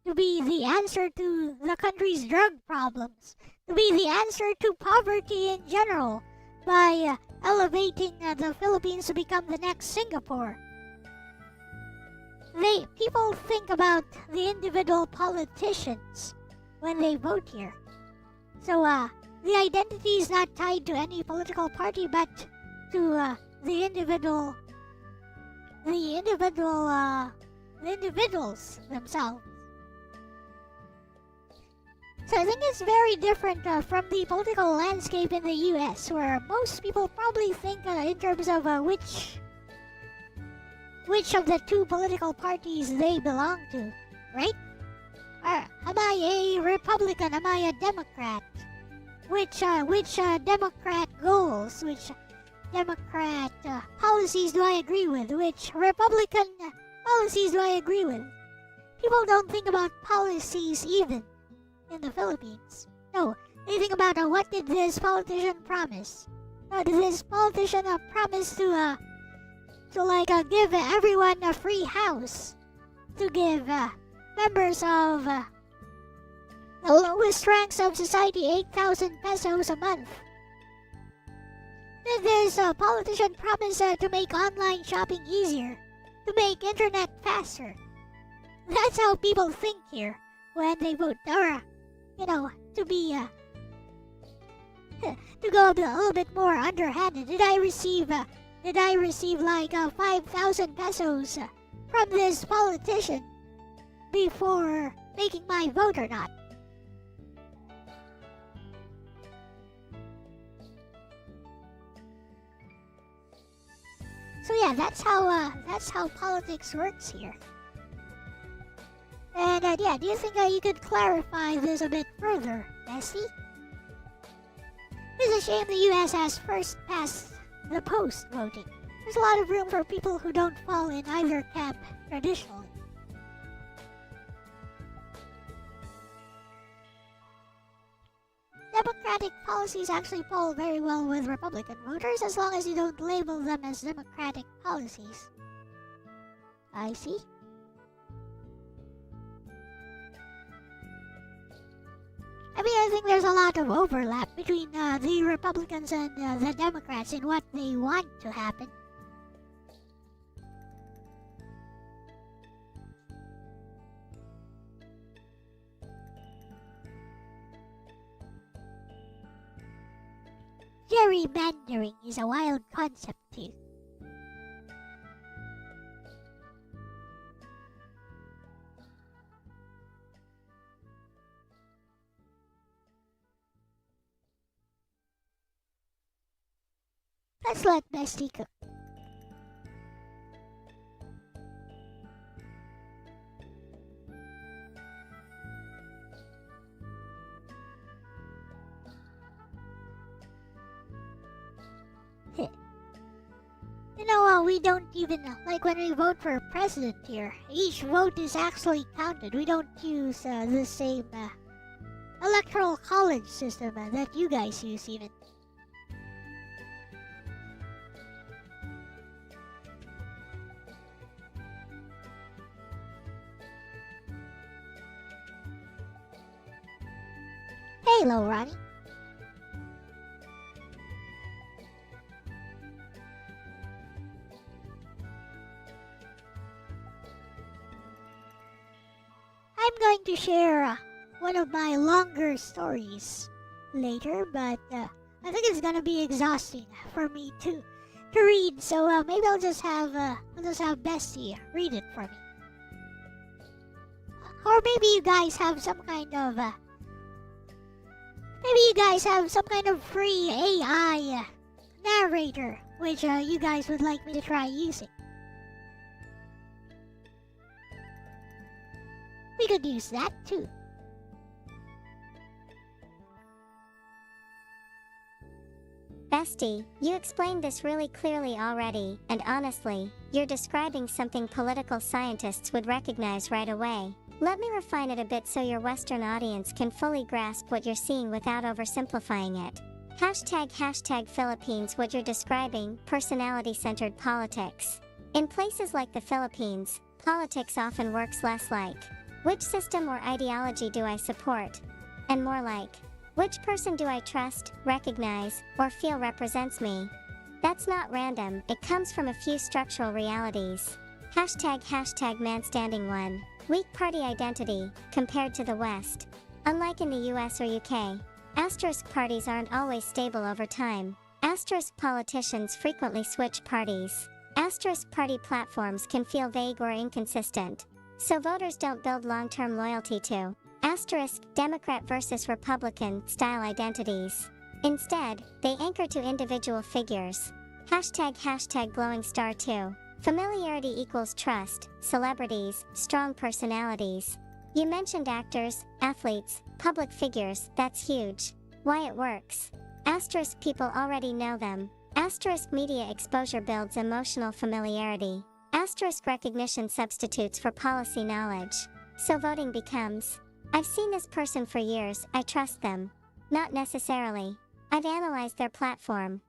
to be the answer to the country's drug problems, to be the answer to poverty in general, by elevating the Philippines to become the next Singapore? People think about the individual politicians when they vote here. So the identity is not tied to any political party, but to the individuals themselves. So I think it's very different from the political landscape in the US, where most people probably think in terms of which of the two political parties they belong to, right? Am I a Republican? Am I a Democrat? Which Democrat goals, which Democrat policies do I agree with? Which Republican policies do I agree with? People don't think about policies even in the Philippines. No, they think about what did this politician promise? Did this politician promise to give everyone a free house? To give members of the lowest ranks of society 8,000 pesos a month? Did this politician promise to make online shopping easier? To make internet faster? That's how people think here when they vote. Or, to be to go a little bit more underhanded. Did I receive 5,000 pesos from this politician before making my vote or not? So yeah, that's how politics works here. And do you think you could clarify this a bit further, Bessie? It's a shame the US has first passed the post voting. There's a lot of room for people who don't fall in either camp traditionally. Democratic policies actually poll very well with Republican voters as long as you don't label them as democratic policies. I see. I think there's a lot of overlap between the Republicans and the Democrats in what they want to happen. Gerrymandering is a wild concept too. Let's let Bestie cook. We don't even, like when we vote for president here, each vote is actually counted. We don't use the same electoral college system that you guys use even. Hello, Ronnie. I'm going to share one of my longer stories later, but I think it's gonna be exhausting for me to read. So maybe I'll just have Bessie read it for me, or maybe you guys have some kind of free AI narrator which you guys would like me to try using. We could use that too. Bestie, you explained this really clearly already, and honestly, you're describing something political scientists would recognize right away. Let me refine it a bit so your Western audience can fully grasp what you're seeing without oversimplifying it. Hashtag Philippines, what you're describing, personality-centered politics. In places like the Philippines, politics often works less like, which system or ideology do I support? And more like, which person do I trust, recognize, or feel represents me? That's not random, it comes from a few structural realities. Hashtag man standing 1. Weak party identity, compared to the West. Unlike in the US or UK, asterisk parties aren't always stable over time. Asterisk politicians frequently switch parties. Asterisk party platforms can feel vague or inconsistent, so voters don't build long-term loyalty to asterisk Democrat versus Republican style identities. Instead, they anchor to individual figures. Hashtag glowing star 2. Familiarity equals trust, celebrities, strong personalities. You mentioned actors, athletes, public figures, that's huge. Why it works. Asterisk people already know them. Asterisk media exposure builds emotional familiarity. Asterisk recognition substitutes for policy knowledge. So voting becomes, I've seen this person for years, I trust them. Not necessarily. I've analyzed their platform.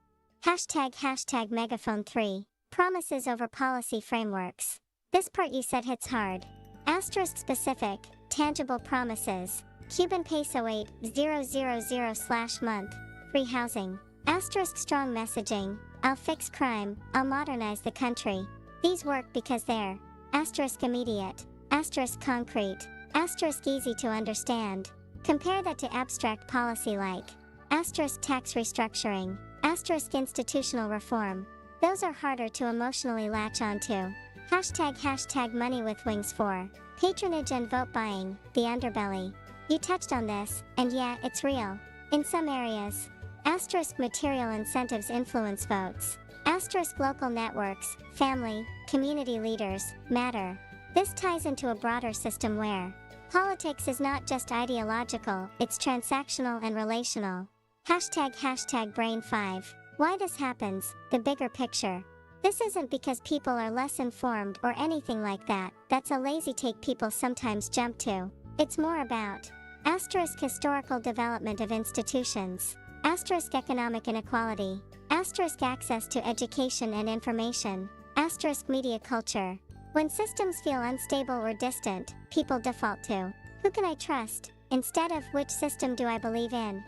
Hashtag megaphone 3. Promises over policy frameworks. This part you said hits hard. Asterisk specific, tangible promises. Cuban peso 8000/month. Free housing. Asterisk strong messaging. I'll fix crime, I'll modernize the country. These work because they're asterisk immediate, asterisk concrete, asterisk easy to understand. Compare that to abstract policy like asterisk tax restructuring, asterisk institutional reform. Those are harder to emotionally latch onto. Hashtag money with wings 4. Patronage and vote buying, the underbelly. You touched on this, and yeah, it's real. In some areas. Asterisk material incentives influence votes. Asterisk local networks, family, community leaders, matter. This ties into a broader system where politics is not just ideological, it's transactional and relational. Hashtag brain 5. Why this happens, the bigger picture. This isn't because people are less informed or anything like that, that's a lazy take people sometimes jump to. It's more about asterisk historical development of institutions, asterisk economic inequality, asterisk access to education and information, asterisk media culture. When systems feel unstable or distant, people default to, who can I trust, instead of which system do I believe in?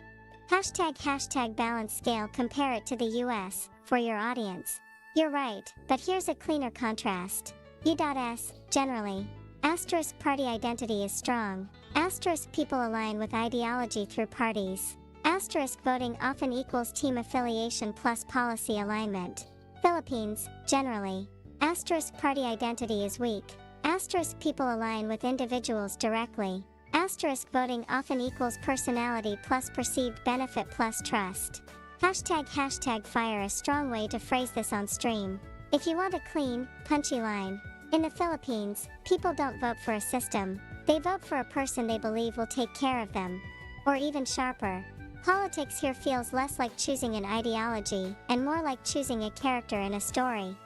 Hashtag balance scale, compare it to the US, for your audience. You're right, but here's a cleaner contrast. U.S, generally. Asterisk party identity is strong. Asterisk people align with ideology through parties. Asterisk voting often equals team affiliation plus policy alignment. Philippines, generally. Asterisk party identity is weak. Asterisk people align with individuals directly. Asterisk voting often equals personality plus perceived benefit plus trust. Hashtag fire, a strong way to phrase this on stream. If you want a clean, punchy line. In the Philippines, people don't vote for a system. They vote for a person they believe will take care of them. Or even sharper. Politics here feels less like choosing an ideology, and more like choosing a character in a story.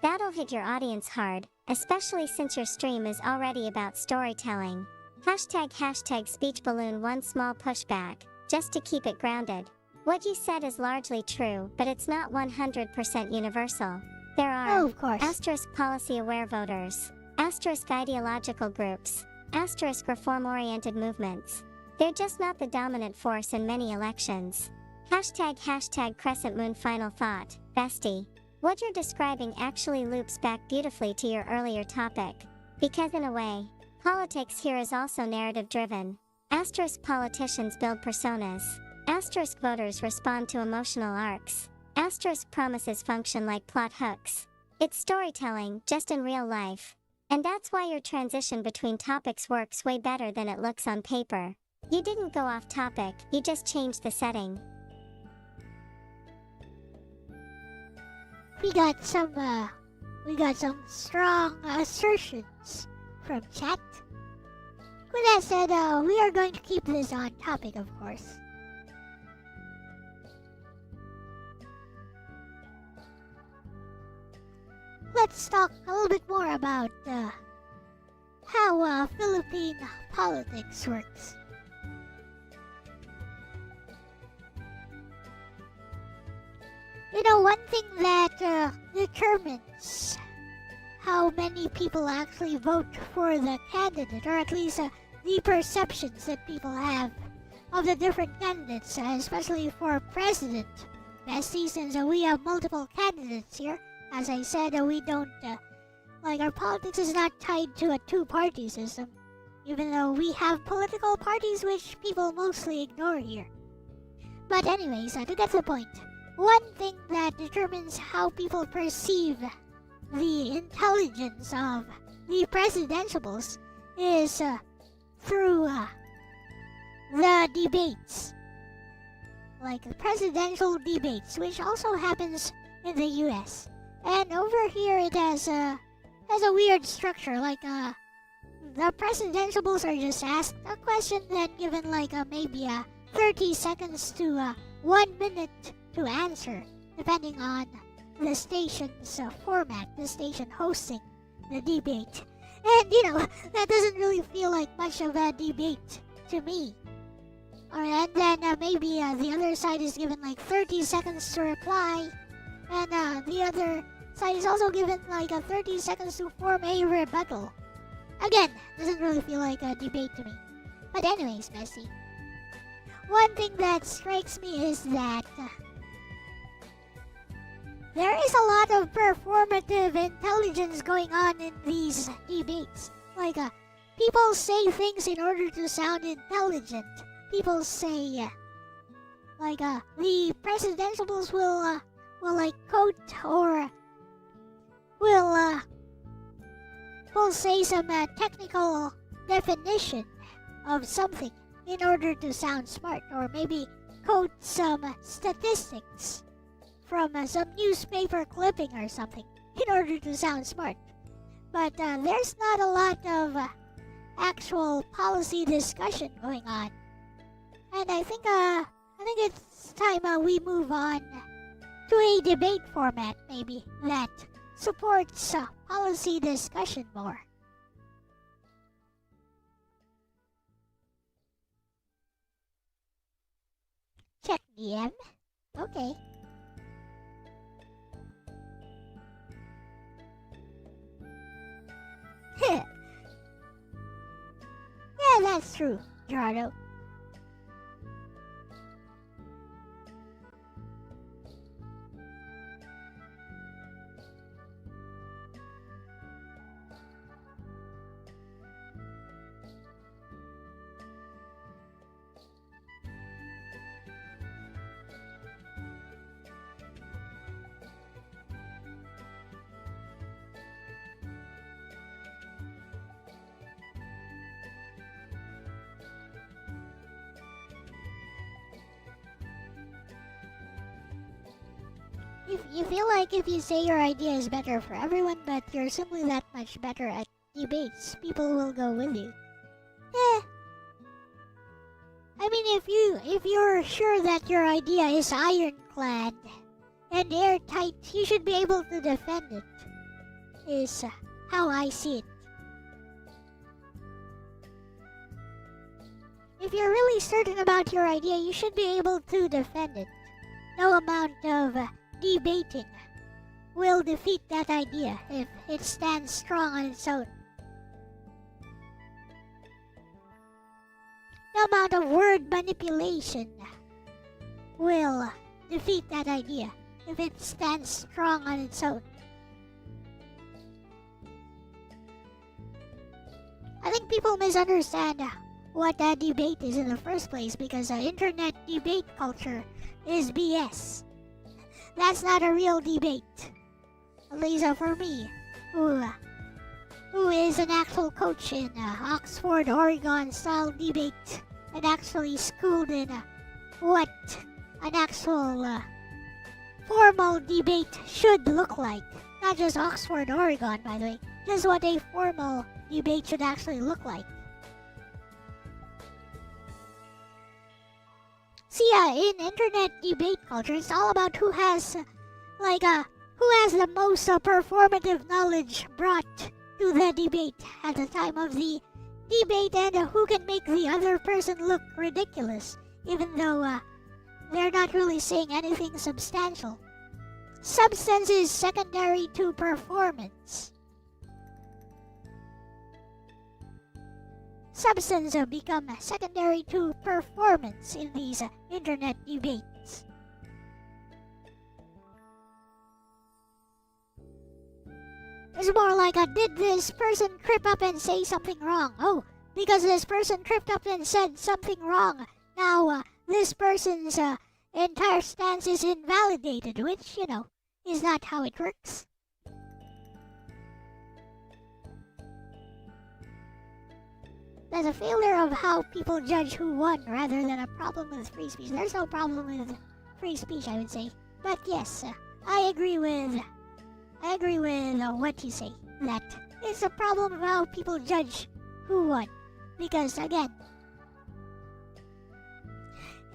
That'll hit your audience hard, especially since your stream is already about storytelling. Hashtag speech balloon. One small pushback, just to keep it grounded. What you said is largely true, but it's not 100% universal. There are Oh, of course. asterisk policy-aware voters, asterisk ideological groups, asterisk reform-oriented movements. They're just not the dominant force in many elections. Hashtag crescent moon. Final thought, bestie. What you're describing actually loops back beautifully to your earlier topic. Because in a way, politics here is also narrative-driven. Asterisk politicians build personas. Asterisk voters respond to emotional arcs. Asterisk promises function like plot hooks. It's storytelling, just in real life. And that's why your transition between topics works way better than it looks on paper. You didn't go off topic, you just changed the setting. We got some strong assertions from chat. With that said, we are going to keep this on topic, of course. Let's talk a little bit more about how Philippine politics works. You know, one thing that determines how many people actually vote for the candidate, or at least the perceptions that people have of the different candidates, especially for president. Bestie, since we have multiple candidates here, as I said, we don't, our politics is not tied to a two-party system, even though we have political parties which people mostly ignore here. But anyways, to get to the point, one thing that determines how people perceive the intelligence of the presidentiables is through the debates. Like the presidential debates, which also happens in the US. And over here it has a weird structure, like the presidentiables are just asked a question, then given maybe 30 seconds to 1 minute to answer, depending on the station's format, the station hosting the debate. And that doesn't really feel like much of a debate to me. And then maybe the other side is given 30 seconds to reply, and the other side is also given 30 seconds to form a rebuttal. Again, doesn't really feel like a debate to me. But anyways, Messi, one thing that strikes me is that there is a lot of performative intelligence going on in these debates. People say things in order to sound intelligent. People say, the presidentiables will quote or will say some technical definition of something in order to sound smart, or maybe quote some statistics from some newspaper clipping or something in order to sound smart. But there's not a lot of actual policy discussion going on. And I think it's time we move on to a debate format, maybe, that supports policy discussion more. Check DM. Okay. Yeah, that's true, Gerardo. You feel like if you say your idea is better for everyone, but you're simply that much better at debates, people will go with you. I mean, if you're sure that your idea is ironclad and airtight, you should be able to defend it. is how I see it. If you're really certain about your idea, you should be able to defend it. No amount of debating will defeat that idea if it stands strong on its own. No amount of word manipulation will defeat that idea if it stands strong on its own. I think people misunderstand what that debate is in the first place because internet debate culture is BS. That's not a real debate. At least for me, who is an actual coach in Oxford, Oregon style debate and actually schooled in what an actual formal debate should look like. Not just Oxford, Oregon, by the way. Just what a formal debate should actually look like. See, in internet debate culture, it's all about who has the most performative knowledge brought to the debate at the time of the debate and who can make the other person look ridiculous, even though they're not really saying anything substantial. Substance is secondary to performance. Substance become secondary to performance in these internet debates. It's more like did this person trip up and say something wrong? Oh, because this person tripped up and said something wrong, now this person's entire stance is invalidated, which, is not how it works. That's a failure of how people judge who won rather than a problem with free speech. There's no problem with free speech, I would say. But yes, I agree with what you say. That it's a problem of how people judge who won. Because again,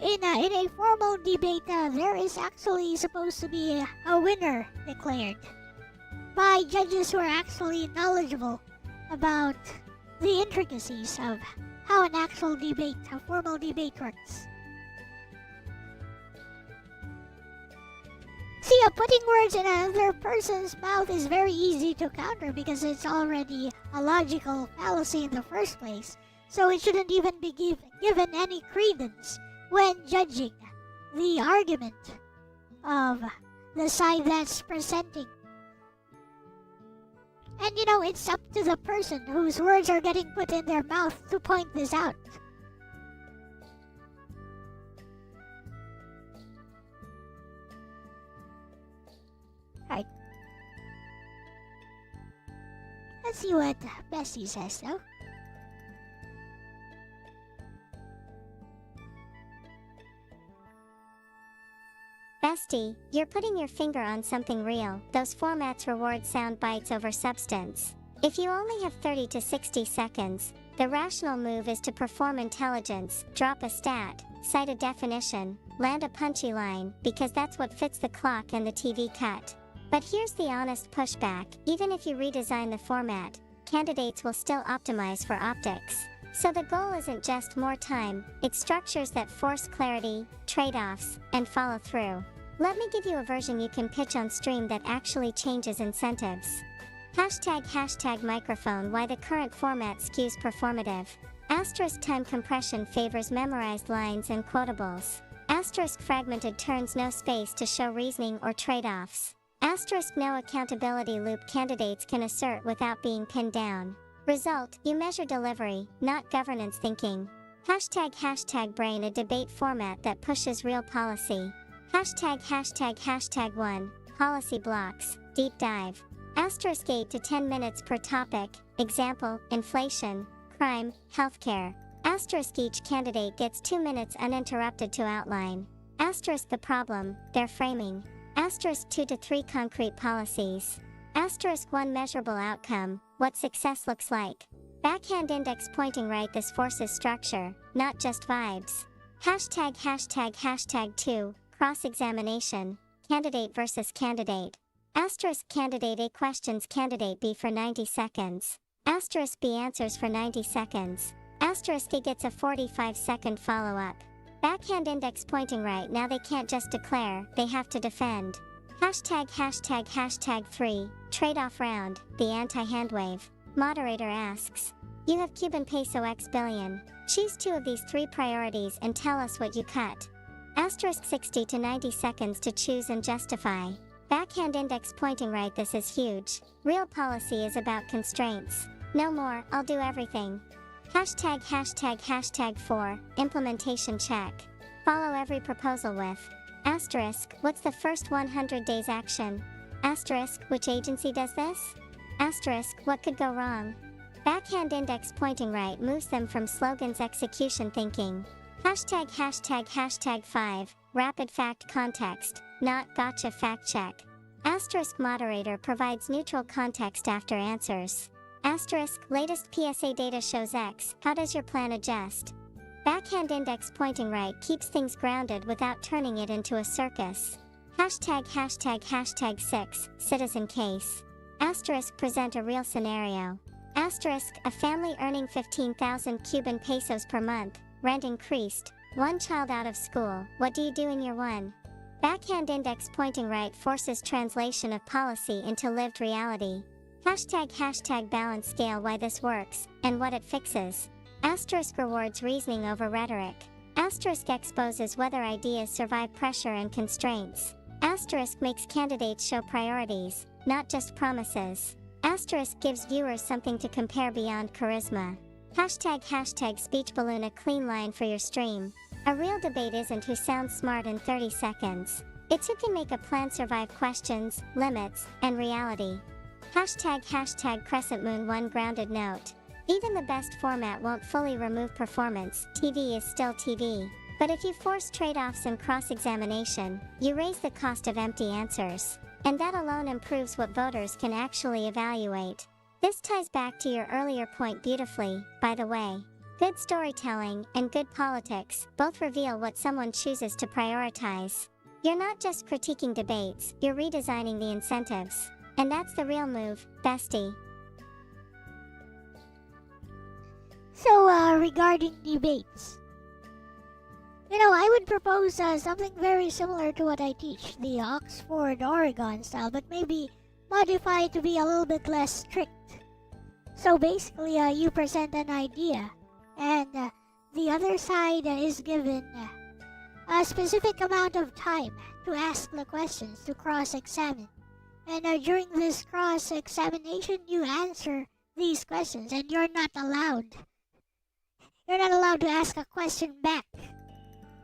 in a formal debate, there is actually supposed to be a winner declared by judges who are actually knowledgeable about the intricacies of how an actual debate, a formal debate works. See, putting words in another person's mouth is very easy to counter because it's already a logical fallacy in the first place, so it shouldn't even be given any credence when judging the argument of the side that's presenting. And it's up to the person whose words are getting put in their mouth to point this out. Right. Let's see what Bessie says though. Bestie, you're putting your finger on something real. Those formats reward sound bites over substance. If you only have 30 to 60 seconds, the rational move is to perform intelligence, drop a stat, cite a definition, land a punchy line, because that's what fits the clock and the TV cut. But here's the honest pushback: even if you redesign the format, candidates will still optimize for optics. So the goal isn't just more time, it's structures that force clarity, trade-offs, and follow through. Let me give you a version you can pitch on stream that actually changes incentives. ## microphone. Why the current format skews performative. * time compression favors memorized lines and quotables. * fragmented turns no space to show reasoning or trade-offs. * no accountability loop. Candidates can assert without being pinned down. Result, you measure delivery, not governance thinking. ## brain. A debate format that pushes real policy. ## 1, policy blocks, deep dive. * 8 to 10 minutes per topic, example, inflation, crime, healthcare. * each candidate gets 2 minutes uninterrupted to outline. * the problem, their framing. * 2 to 3 concrete policies. * 1 measurable outcome, what success looks like. Backhand index pointing right. This forces structure, not just vibes. ### 2, cross-examination, candidate versus candidate. Asterisk candidate A questions candidate B for 90 seconds. Asterisk B answers for 90 seconds. Asterisk A gets a 45-second follow-up. Backhand index pointing right. Now they can't just declare, they have to defend. Hashtag 3, trade-off round, the anti-hand wave. Moderator asks. You have Cuban peso X billion. Choose 2 of these 3 priorities and tell us what you cut. Asterisk 60 to 90 seconds to choose and justify. Backhand index pointing right. This is huge. Real policy is about constraints. No more, I'll do everything. Hashtag 4, implementation check. Follow every proposal with. Asterisk, what's the first 100 days action? Asterisk, which agency does this? Asterisk, what could go wrong? Backhand index pointing right moves them from slogans execution thinking. Hashtag 5, rapid fact context, not gotcha fact check. Asterisk moderator provides neutral context after answers. Asterisk, latest PSA data shows X, how does your plan adjust? Backhand index pointing right keeps things grounded without turning it into a circus. Hashtag 6, citizen case. Asterisk, present a real scenario. Asterisk, a family earning 15,000 Cuban pesos per month, rent increased, 1 child out of school, what do you do in year 1? Backhand index pointing right forces translation of policy into lived reality. Hashtag balance scale why this works, and what it fixes. Asterisk rewards reasoning over rhetoric. Asterisk exposes whether ideas survive pressure and constraints. Asterisk makes candidates show priorities, not just promises. Asterisk gives viewers something to compare beyond charisma. Hashtag speech balloon a clean line for your stream. A real debate isn't who sounds smart in 30 seconds. It's who can make a plan survive questions, limits, and reality. Hashtag crescent moon one grounded note. Even the best format won't fully remove performance, TV is still TV. But if you force trade-offs and cross-examination, you raise the cost of empty answers. And that alone improves what voters can actually evaluate. This ties back to your earlier point beautifully, by the way. Good storytelling and good politics both reveal what someone chooses to prioritize. You're not just critiquing debates, you're redesigning the incentives. And that's the real move, bestie. So, regarding debates, I would propose something very similar to what I teach, the Oxford, Oregon style, but maybe modify it to be a little bit less strict. So basically, you present an idea, and the other side is given a specific amount of time to ask the questions, to cross-examine. And during this cross-examination, you answer these questions, and you're not allowed to ask a question back.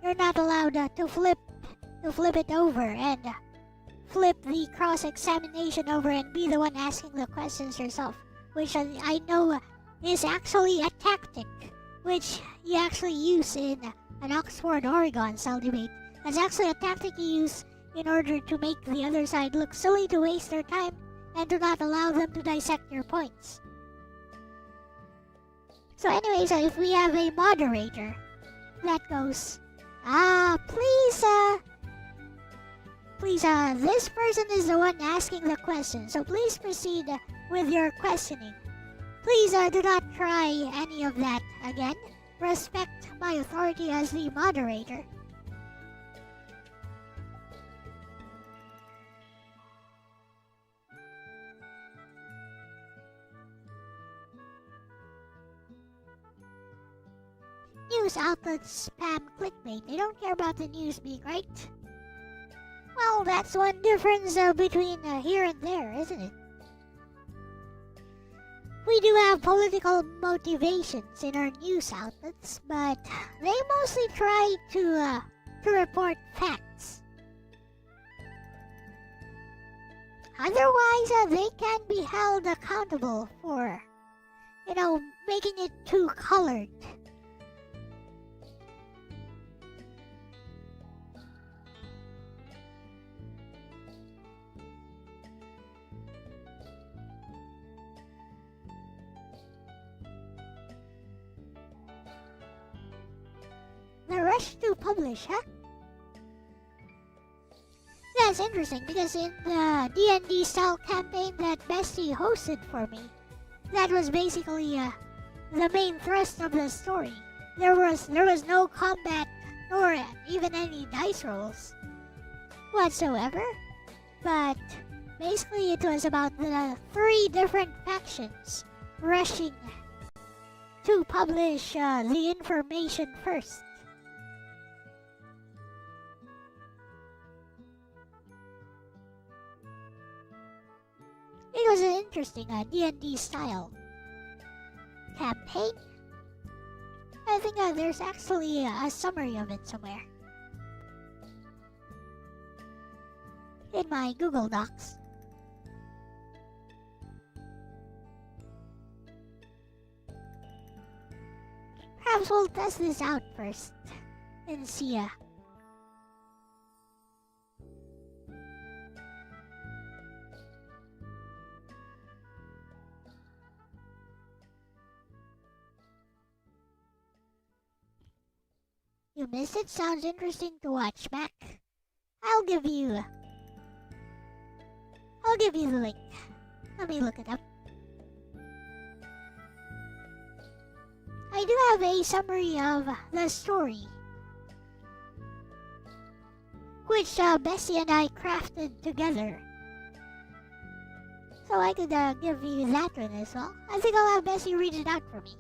You're not allowed to flip it over and flip the cross-examination over and be the one asking the questions yourself, which I know is actually a tactic which you actually use in an Oxford, Oregon style debate. That's actually a tactic you use in order to make the other side look silly, to waste their time, and to not allow them to dissect your points. So anyways, if we have a moderator that goes, please, this person is the one asking the question, so please proceed with your questioning. Please do not try any of that again. Respect my authority as the moderator. News outlets spam clickbait. They don't care about the news being right. Well, that's one difference between here and there, isn't it? We do have political motivations in our news outlets, but they mostly try to report facts. Otherwise, they can be held accountable for, making it too colored. The rush to publish, huh? that's interesting because in the D&D style campaign that Bestie hosted for me, that was basically the main thrust of the story. There was no combat nor even any dice rolls whatsoever, but basically it was about the 3 different factions rushing to publish the information first. It was an interesting D&D style campaign. I think there's actually a summary of it somewhere in my Google Docs. Perhaps we'll test this out first and see. You missed it? Sounds interesting to watch back. I'll give you the link. Let me look it up. I do have a summary of the story, which Bessie and I crafted together. So I could give you that one as well. I think I'll have Bessie read it out for me.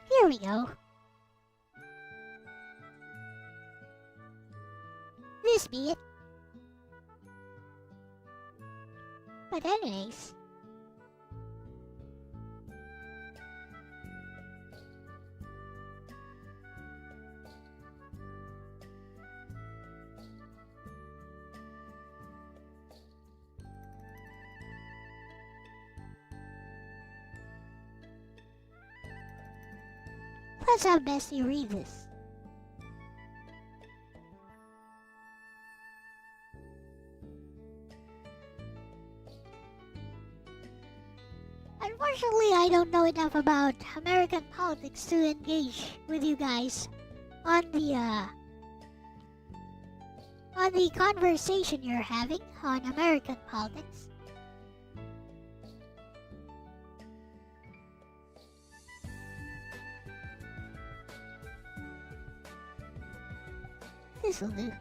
Here we go. This be it. But anyways, let's have Bessie read this. Unfortunately, I don't know enough about American politics to engage with you guys on the conversation you're having on American politics. This'll do.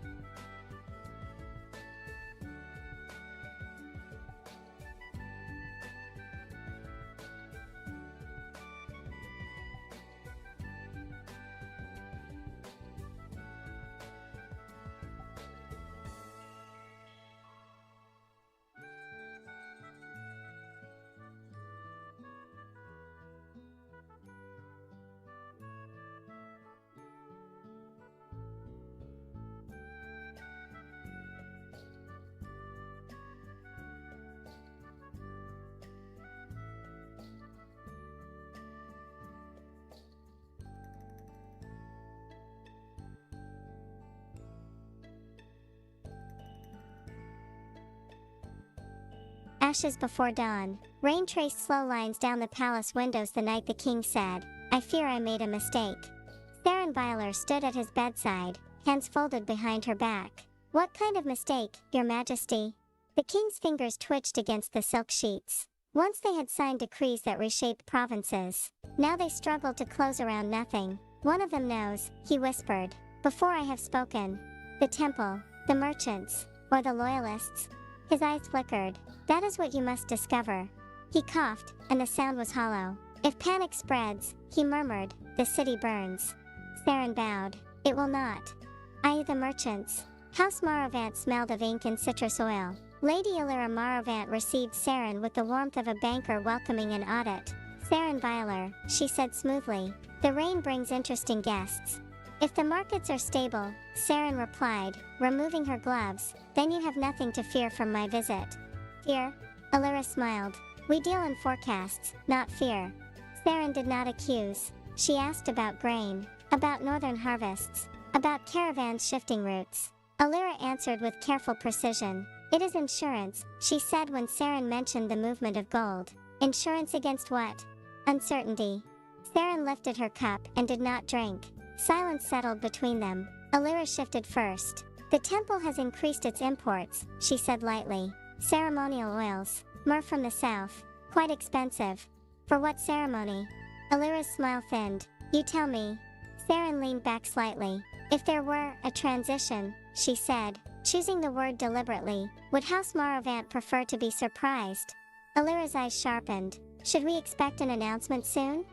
Ashes before dawn. Rain traced slow lines down the palace windows the night the king said, "I fear I made a mistake." Theron Byler stood at his bedside, hands folded behind her back. "What kind of mistake, your majesty?" The king's fingers twitched against the silk sheets. Once they had signed decrees that reshaped provinces. Now they struggled to close around nothing. "One of them knows," he whispered, "before I have spoken. The temple, the merchants, or the loyalists." His eyes flickered. "That is what you must discover." He coughed, and the sound was hollow. "If panic spreads," he murmured, "the city burns." Theron bowed. "It will not." "I, the merchants." House Marovant smelled of ink and citrus oil. Lady Illyra Marovant received Saren with the warmth of a banker welcoming an audit. "Theron Byler," she said smoothly, "the rain brings interesting guests." "If the markets are stable," Saren replied, removing her gloves, "then you have nothing to fear from my visit." "Fear?" Alira smiled. We deal in forecasts, not fear. Saren did not accuse. She asked about grain, about northern harvests, about caravans shifting routes. Alira answered with careful precision. It is insurance, she said when Saren mentioned the movement of gold. Insurance against what? Uncertainty. Saren lifted her cup and did not drink. Silence settled between them. Alira shifted first. The temple has increased its imports, she said lightly. Ceremonial oils. Myrrh from the south. Quite expensive. For what ceremony? Alira's smile thinned. You tell me. Saren leaned back slightly. If there were a transition, she said, choosing the word deliberately, would House Marovant prefer to be surprised? Alira's eyes sharpened. Should we expect an announcement soon?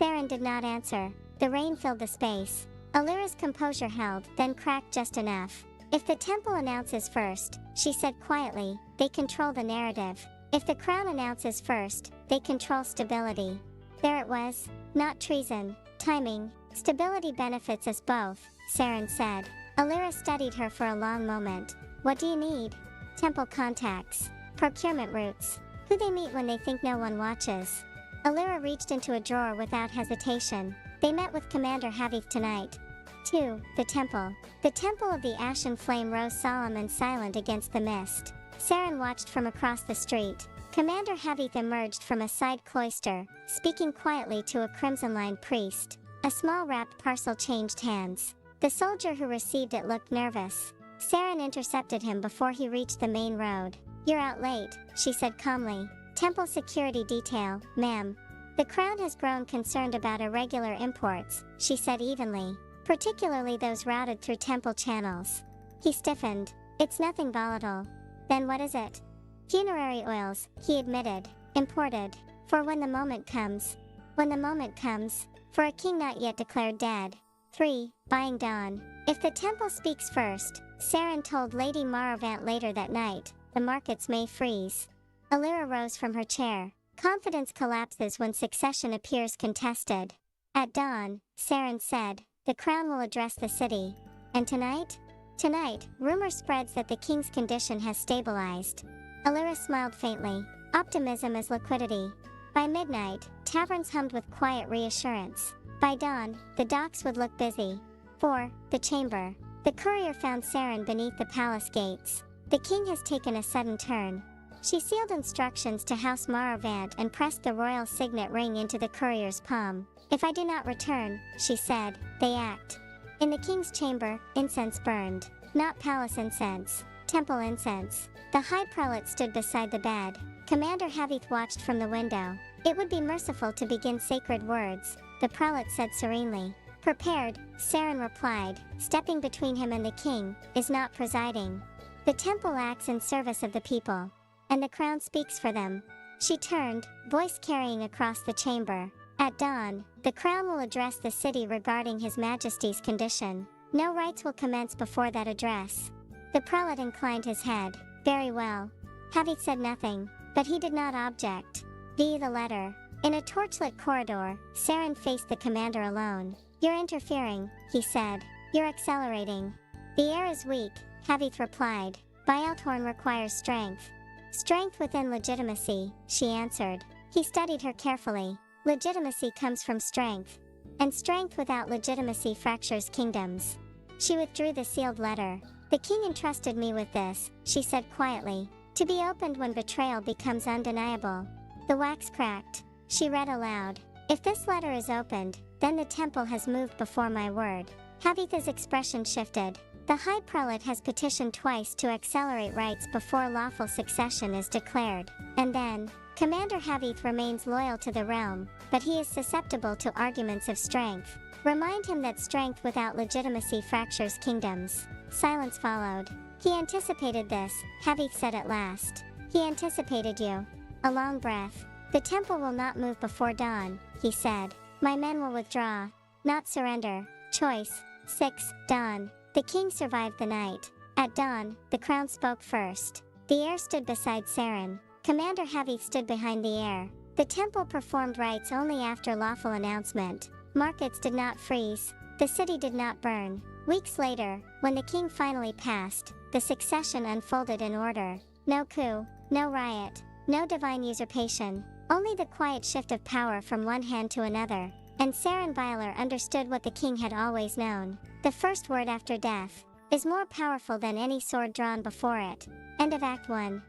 Saren did not answer. The rain filled the space. Alira's composure held, then cracked just enough. If the temple announces first, she said quietly, they control the narrative. If the crown announces first, they control stability. There it was. Not treason. Timing. Stability benefits us both, Saren said. Alira studied her for a long moment. What do you need? Temple contacts. Procurement routes. Who they meet when they think no one watches. Alira reached into a drawer without hesitation. They met with Commander Havith tonight. 2. The temple. The temple of the ashen flame rose solemn and silent against the mist. Saren watched from across the street. Commander Havith emerged from a side cloister, speaking quietly to a crimson-lined priest. A small wrapped parcel changed hands. The soldier who received it looked nervous. Saren intercepted him before he reached the main road. You're out late, she said calmly. Temple security detail, ma'am. The crown has grown concerned about irregular imports, she said evenly. Particularly those routed through temple channels. He stiffened. It's nothing volatile. Then what is it? Funerary oils, he admitted. Imported. For when the moment comes. When the moment comes. For a king not yet declared dead. 3. Buying dawn. If the temple speaks first, Saren told Lady Marovant later that night, the markets may freeze. Alira rose from her chair. Confidence collapses when succession appears contested. At dawn, Saren said, the crown will address the city. And tonight? Tonight, rumor spreads that the king's condition has stabilized. Alira smiled faintly. Optimism is liquidity. By midnight, taverns hummed with quiet reassurance. By dawn, the docks would look busy. 4. The chamber. The courier found Saren beneath the palace gates. The king has taken a sudden turn. She sealed instructions to House Marovant and pressed the royal signet ring into the courier's palm. If I do not return, she said, they act. In the king's chamber, incense burned. Not palace incense. Temple incense. The high prelate stood beside the bed. Commander Havith watched from the window. It would be merciful to begin sacred words, the prelate said serenely. Prepared, Saren replied, stepping between him and the king, is not presiding. The temple acts in service of the people. And the crown speaks for them. She turned, voice carrying across the chamber. At dawn, the crown will address the city regarding His Majesty's condition. No rites will commence before that address. The prelate inclined his head. Very well. Havith said nothing, but he did not object. The letter. In a torchlit corridor, Saren faced the commander alone. You're interfering, he said. You're accelerating. The air is weak, Havith replied. Bylthorn requires strength. Strength within legitimacy, she answered. He studied her carefully. Legitimacy comes from strength. And strength without legitimacy fractures kingdoms. She withdrew the sealed letter. The king entrusted me with this, she said quietly. To be opened when betrayal becomes undeniable. The wax cracked. She read aloud. If this letter is opened, then the temple has moved before my word. Havith's expression shifted. The High Prelate has petitioned twice to accelerate rights before lawful succession is declared. And then, Commander Havith remains loyal to the realm, but he is susceptible to arguments of strength. Remind him that strength without legitimacy fractures kingdoms. Silence followed. He anticipated this, Havith said at last. He anticipated you. A long breath. The temple will not move before dawn, he said. My men will withdraw. Not surrender. Choice. 6. Dawn. The king survived the night. At dawn, the crown spoke first. The heir stood beside Saren. Commander Havith stood behind the heir. The temple performed rites only after lawful announcement. Markets did not freeze. The city did not burn. Weeks later, when the king finally passed, the succession unfolded in order. No coup, no riot, No divine usurpation, only the quiet shift of power from one hand to another. And Sarenveiler understood what the king had always known. The first word after death is more powerful than any sword drawn before it. End of Act 1.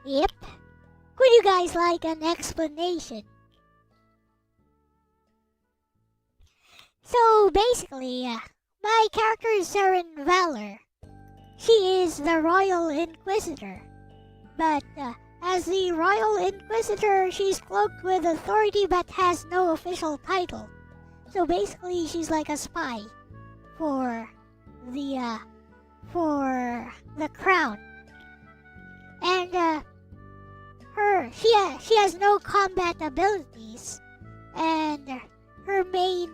Yep. Would you guys like an explanation? So basically, my character is Sarenveiler. She is the Royal Inquisitor. But as the Royal Inquisitor, she's cloaked with authority but has no official title. So basically, she's like a spy for the crown. And she has no combat abilities, and her main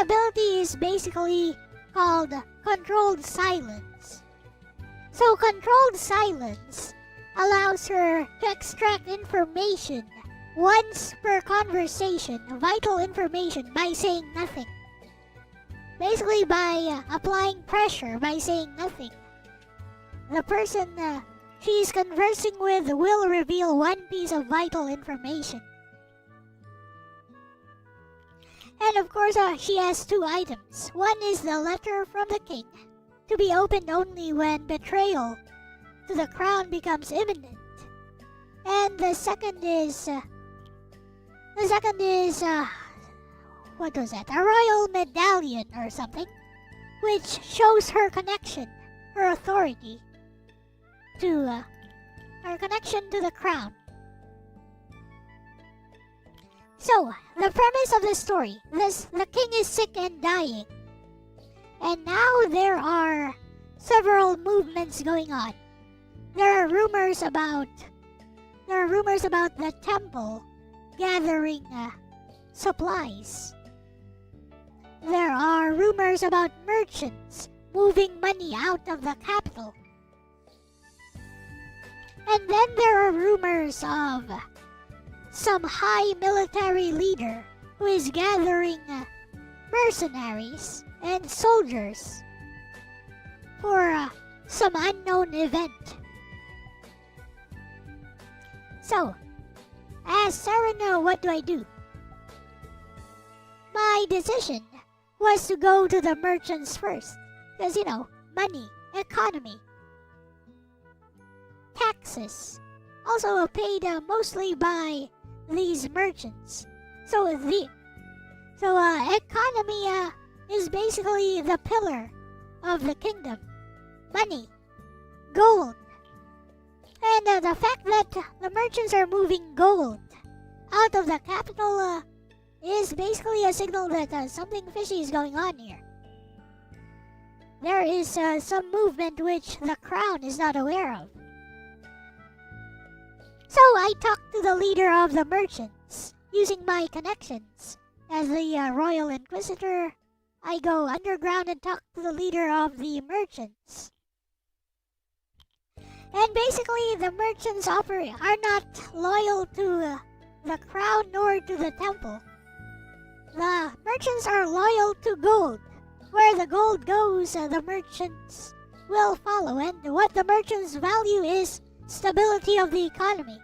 ability is basically called Controlled Silence. So Controlled Silence allows her to extract information once per conversation, vital information, by saying nothing. Basically by applying pressure by saying nothing. The person she's conversing with will reveal one piece of vital information. And of course, she has two items. One is the letter from the king, to be opened only when betrayal to the crown becomes imminent. And the second is what was that? A royal medallion or something, which shows her connection, her authority to her connection to the crown. So, the premise of the story, the king is sick and dying. And now there are several movements going on. There are rumors about the temple gathering supplies. There are rumors about merchants moving money out of the capital. And then there are rumors of some high military leader who is gathering mercenaries and soldiers for some unknown event. So, as Serena, what do I do? My decision was to go to the merchants first. Because, money, economy, taxes, also paid mostly by these merchants. So economy is basically the pillar of the kingdom. Money, gold, and the fact that the merchants are moving gold out of the capital is basically a signal that something fishy is going on here. There is some movement which the crown is not aware of. So I talked to the leader of the merchants using my connections. As the Royal Inquisitor, I go underground and talk to the leader of the merchants. And basically, the merchants are not loyal to the crown nor to the temple. The merchants are loyal to gold. Where the gold goes, the merchants will follow. And what the merchants value is stability of the economy.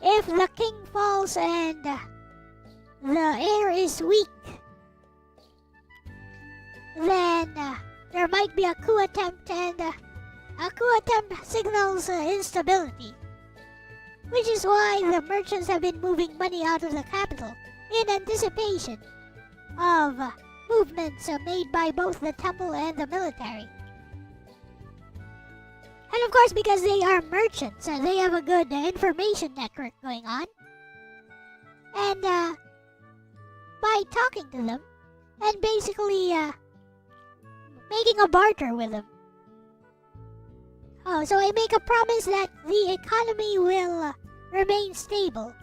If the king falls and the heir is weak, then there might be a coup attempt, and a coup attempt signals instability. Which is why the merchants have been moving money out of the capital in anticipation of movements made by both the temple and the military. And of course, because they are merchants, they have a good information network going on. And by talking to them and basically making a barter with them. So I make a promise that the economy will remain stable.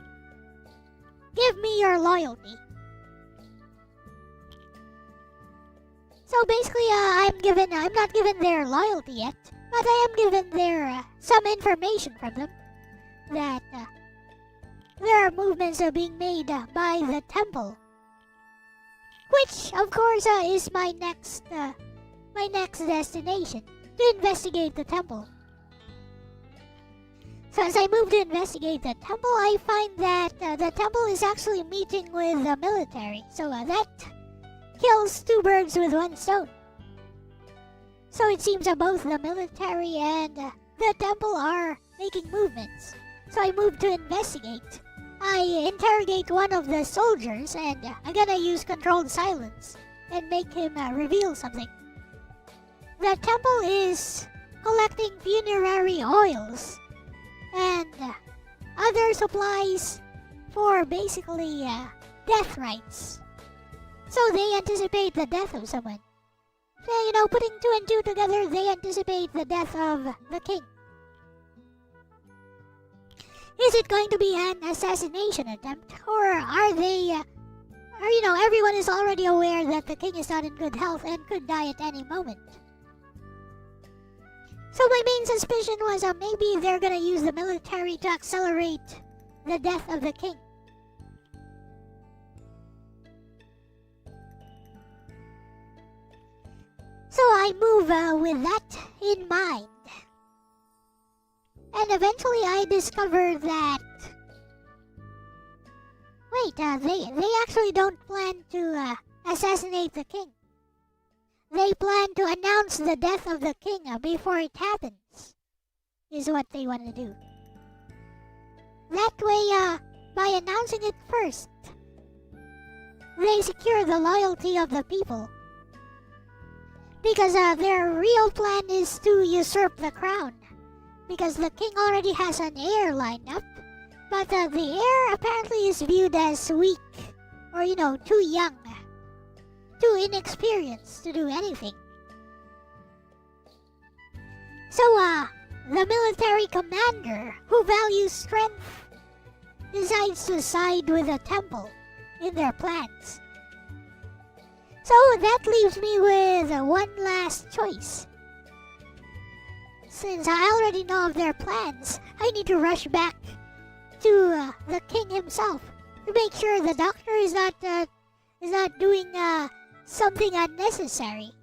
Give me your loyalty. So basically, I'm not given their loyalty yet, but I am given their some information from them that there are movements being made by the temple, which of course is my next my next destination to investigate the temple. So as I move to investigate the temple, I find that the temple is actually meeting with the military. So that kills two birds with one stone. So it seems that both the military and the temple are making movements. So I move to investigate. I interrogate one of the soldiers and I'm gonna use controlled silence and make him reveal something. The temple is collecting funerary oils and other supplies for basically death rites. So they anticipate the death of someone. So, putting two and two together, they anticipate the death of the king. Is it going to be an assassination attempt? Or are they, everyone is already aware that the king is not in good health and could die at any moment? So my main suspicion was maybe they're gonna use the military to accelerate the death of the king. So I move with that in mind. And eventually I discovered that... Wait, they actually don't plan to assassinate the king. They plan to announce the death of the king before it happens, is what they want to do. That way, by announcing it first, they secure the loyalty of the people. Because their real plan is to usurp the crown. Because the king already has an heir lined up, but the heir apparently is viewed as weak, or too young, too inexperienced to do anything. So, the military commander, who values strength, decides to side with the temple in their plans. So that leaves me with one last choice. Since I already know of their plans, I need to rush back to the king himself to make sure the doctor is not doing something unnecessary.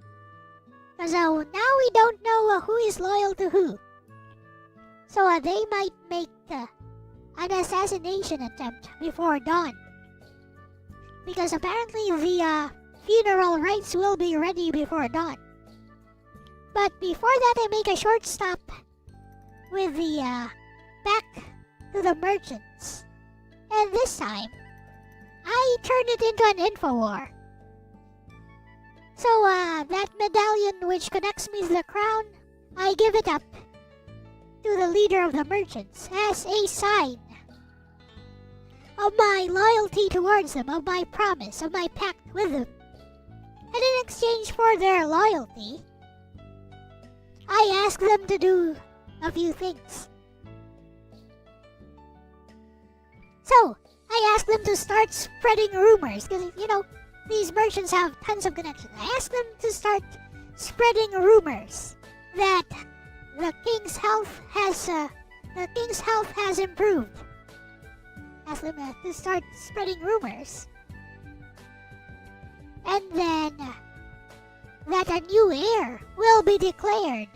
Because now we don't know who is loyal to who. So they might make an assassination attempt before dawn. Because apparently the funeral rites will be ready before dawn. But before that, I make a short stop with the back to the merchants. And this time, I turn it into an infowar. So that medallion which connects me to the crown, I give it up to the leader of the merchants as a sign of my loyalty towards them, of my promise, of my pact with them. And in exchange for their loyalty, I ask them to do a few things. So, I ask them to start spreading rumors, because, these merchants have tons of connections. I ask them to start spreading rumors that the king's health has improved. Ask them to start spreading rumors. And then that a new heir will be declared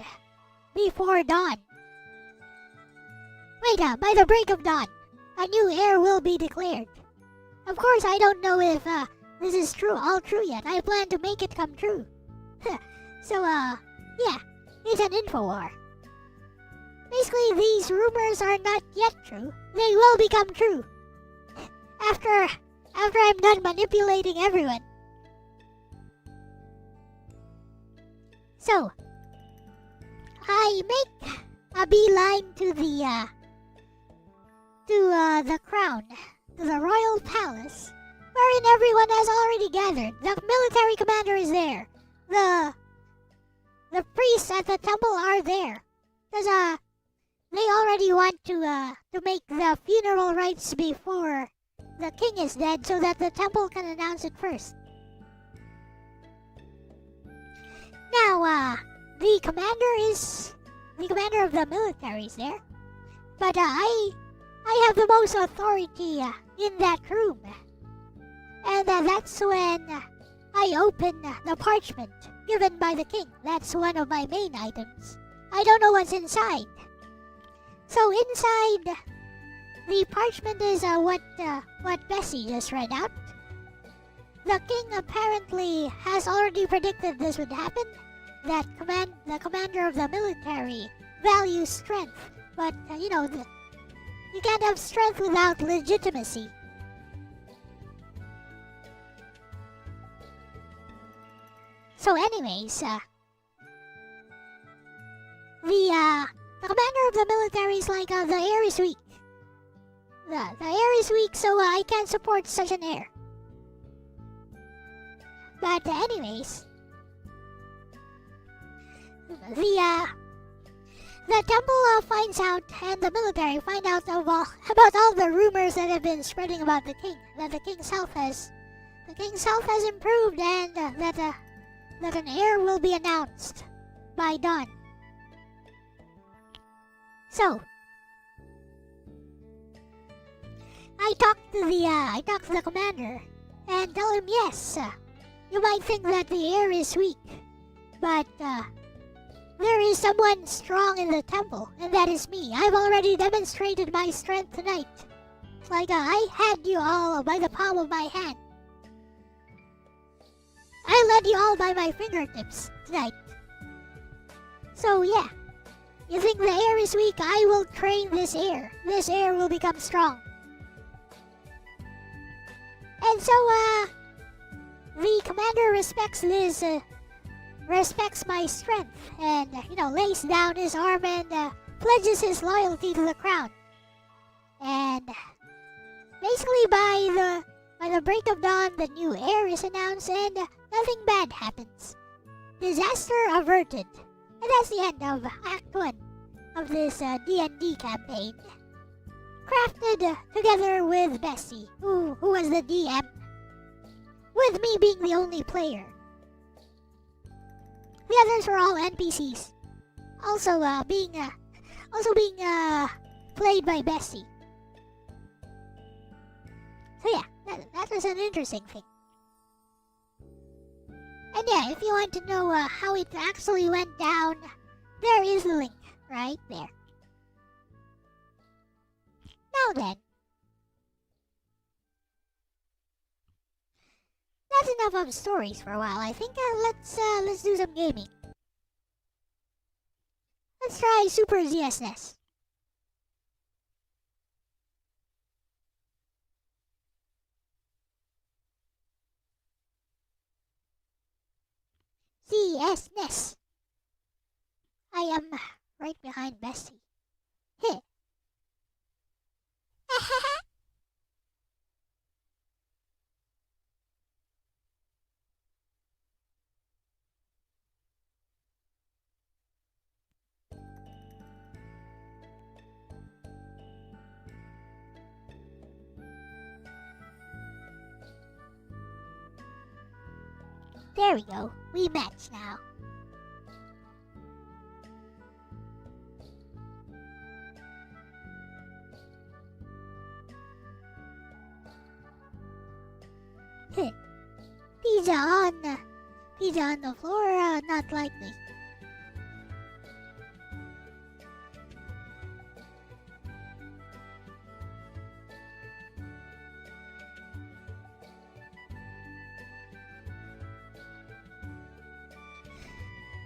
before dawn. Wait, by the break of dawn, a new heir will be declared. Of course, I don't know if this is all true yet. I plan to make it come true. So, yeah, it's an infowar. Basically, these rumors are not yet true. They will become true. After I'm done manipulating everyone. So, I make a beeline to the crown, to the royal palace, wherein everyone has already gathered. The military commander is there. The priests at the temple are there. Because they already want to make the funeral rites before the king is dead, so that the temple can announce it first. Now, the commander of the military is there, but I have the most authority in that room, and that's when I open the parchment given by the king. That's one of my main items. I don't know what's inside. So inside the parchment is what Bessie just read out. The king apparently has already predicted this would happen. That the commander of the military values strength, but you can't have strength without legitimacy. So anyways, the commander of the military is like, the air is weak. The air is weak, so I can't support such an air. But anyways, the temple finds out, and the military find out about all the rumors that have been spreading about the king. That the king's health has improved, and that an heir will be announced by dawn. So I talked to the commander and tell him, yes, you might think that the air is weak, but there is someone strong in the temple, and that is me. I've already demonstrated my strength tonight. It's like I had you all by the palm of my hand. I led you all by my fingertips tonight. So yeah, you think the air is weak? I will train this air. This air will become strong. And so the commander respects my strength, and lays down his arm and pledges his loyalty to the crown. And basically by the break of dawn, the new heir is announced, and nothing bad happens. Disaster averted. And that's the end of Act 1 of this D&D campaign. Crafted together with Bessie, who was the DM, with me being the only player. The others were all NPCs, also being played by Bessie. So yeah, that was an interesting thing. And yeah, if you want to know how it actually went down, there is the link right there. Now then, that's enough of stories for a while. I think let's do some gaming. Let's try Super ZSNES. ZSNES. I am right behind Bessie. Heh. There we go. We match now. Pizza on the floor, not likely.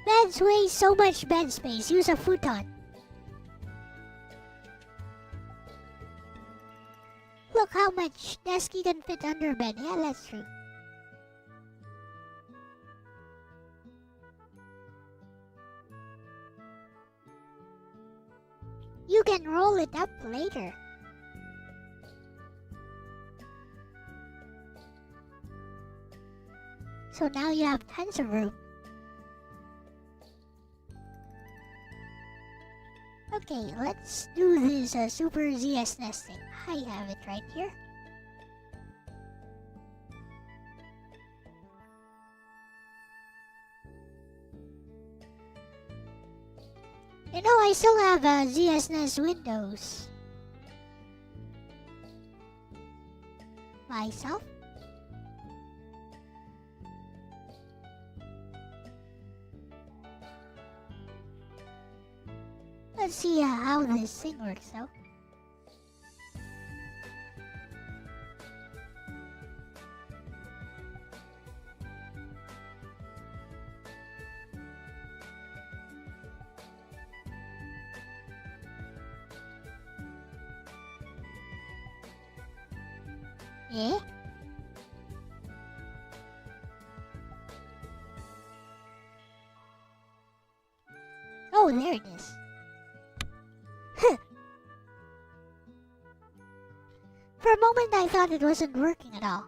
Beds waste so much bed space. Use a futon. Look how much desk you can fit under bed. Yeah, that's true. You can roll it up later. So now you have tons of room. Okay, let's do this Super ZSNES thing. I have it right here. I still have ZSNES Windows. Myself? Let's see how this thing works though. Eh? Oh, there it is. For a moment I thought it wasn't working at all.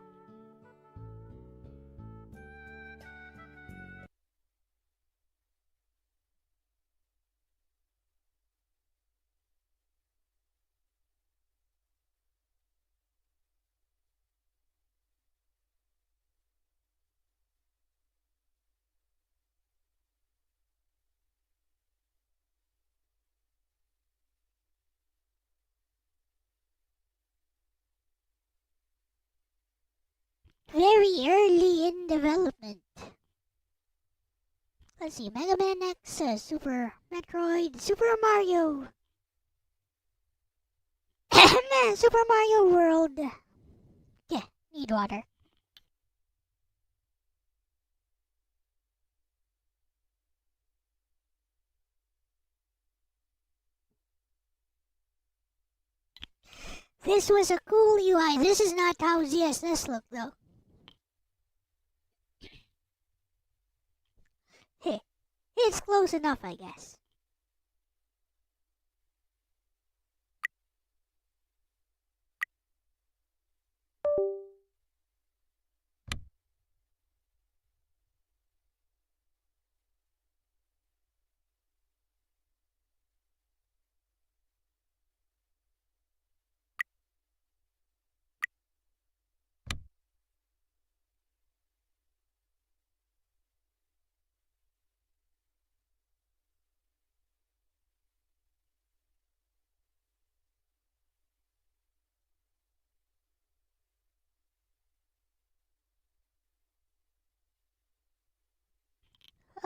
Very early in development. Let's see, Mega Man X, Super Metroid, Super Mario. Super Mario World. Yeah, need water. This was a cool UI. This is not how ZSNES looked though. Hey, it's close enough, I guess.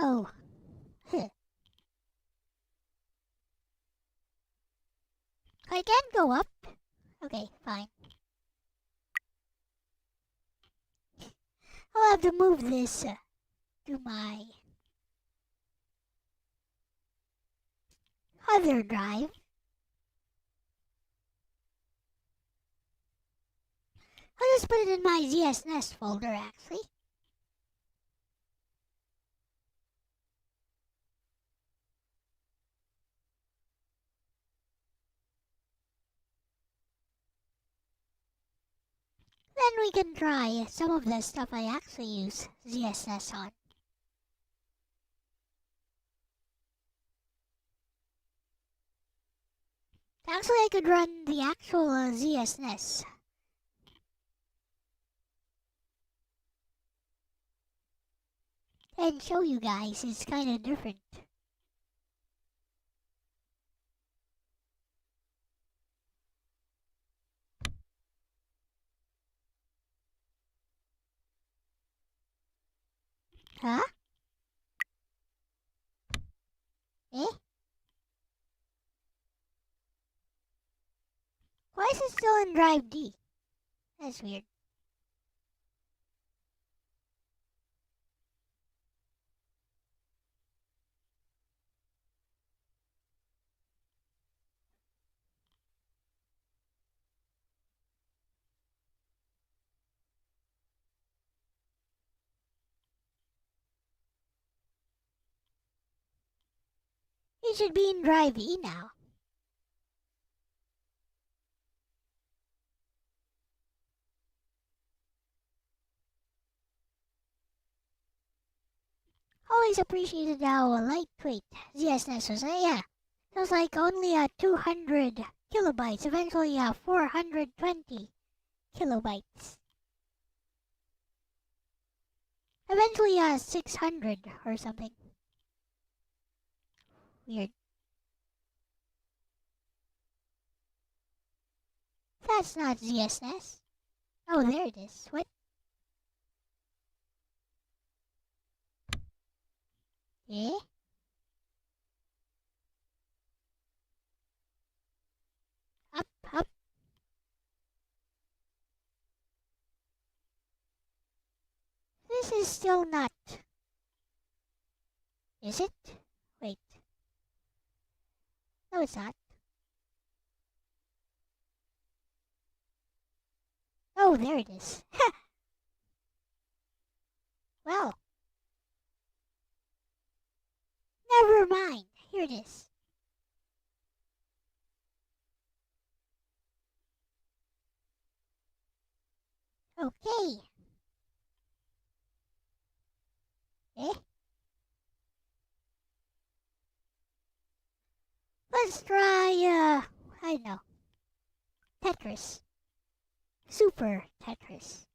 Oh, I can't go up. Okay, fine. I'll have to move this to my other drive. I'll just put it in my ZSNES folder actually. Then we can try some of the stuff I actually use ZSNES on. Actually, I could run the actual ZSNES. And show you guys it's kind of different. Huh? Eh? Why is it still in Drive D? That's weird. It should be in Drive E now. Always appreciated how lightweight ZSNES was. Yeah, it was like only 200 kilobytes, eventually 420 kilobytes. Eventually 600 or something. Weird. That's not ZSNES. Oh, there it is. What? Eh? is still not. Is it? Wait. No, it's not. Oh, there it is. Well. Never mind. Here it is. Okay. Eh? Let's try, I don't know. Tetris. Super Tetris.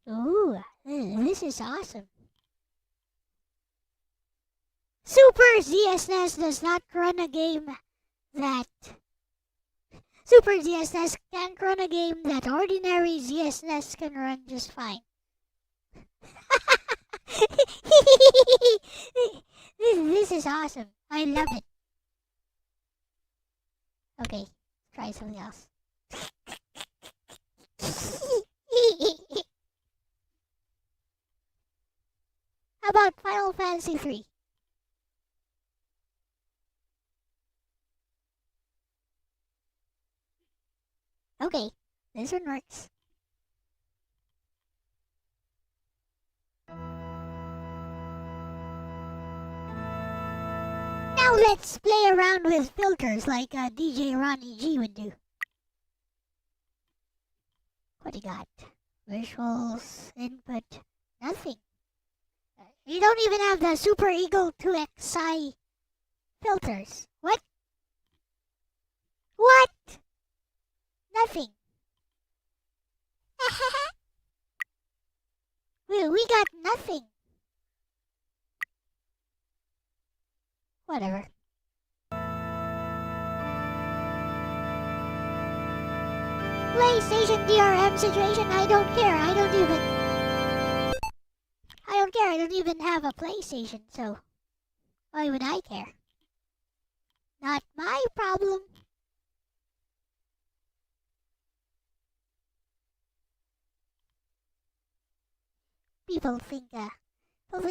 Ooh, this is awesome. Super ZSNES does not run a game that... Super ZSNES can't run a game that ordinary ZSNES can run just fine. This is awesome. I love it. Okay, try something else. How about Final Fantasy 3? Okay, this one works. Now let's play around with filters like DJ Ronnie G would do. What do you got? Visuals, input, nothing. You don't even have the Super Eagle 2XI filters. What? What? Nothing. we got nothing. Whatever. PlayStation DRM situation, I don't care. I don't care. I don't even have a PlayStation, so why would I care? Not my problem. People think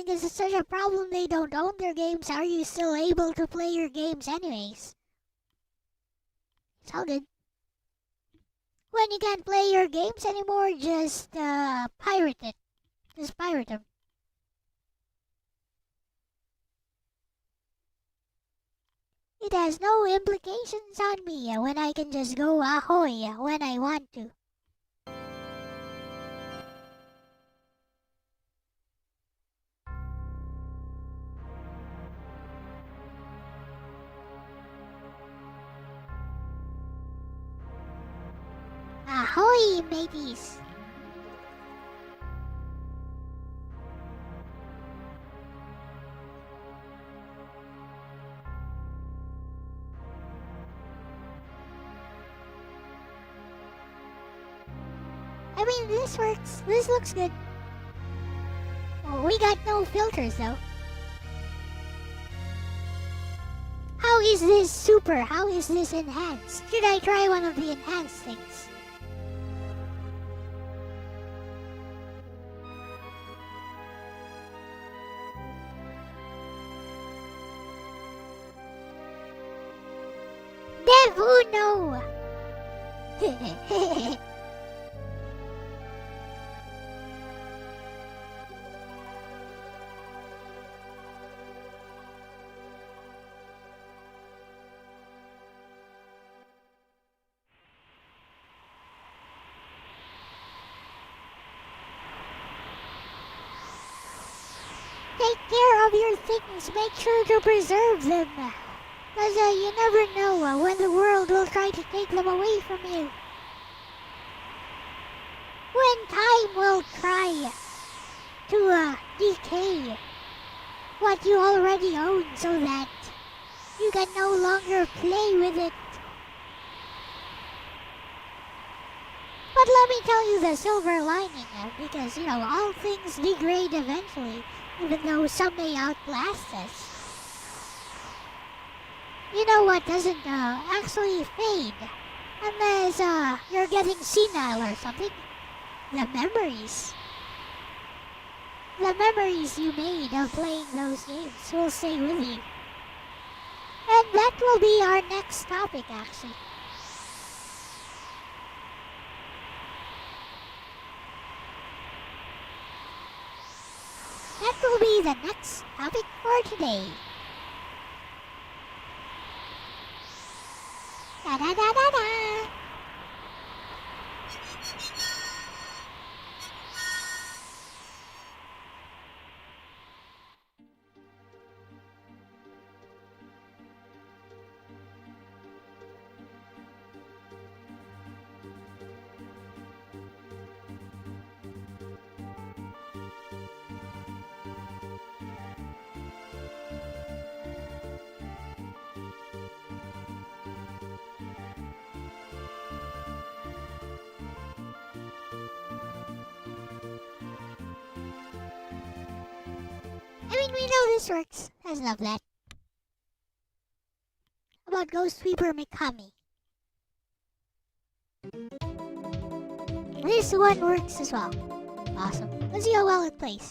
it's such a problem they don't own their games. Are you still able to play your games anyways? It's all good. When you can't play your games anymore, just pirate it. Just pirate them. It has no implications on me when I can just go ahoy when I want to. Ahoy, mateys! I mean, this works. This looks good. Oh, we got no filters, though. How is this super? How is this enhanced? Should I try one of the enhanced things? Dev Uno! Take care of your things. Make sure to preserve them. Because you never know when the world will try to take them away from you. When time will try to decay what you already own so that you can no longer play with it. But let me tell you the silver lining, because, you know, all things degrade eventually, even though some may outlast us. You know what doesn't actually fade unless you're getting senile or something? The memories. The memories you made of playing those games will stay with you. And that will be our next topic, actually. That will be the next topic for today. Da da da da da! I mean, we know this works. That's enough of that. How about Ghost Sweeper Mikami? This one works as well. Awesome. Let's see how well it plays.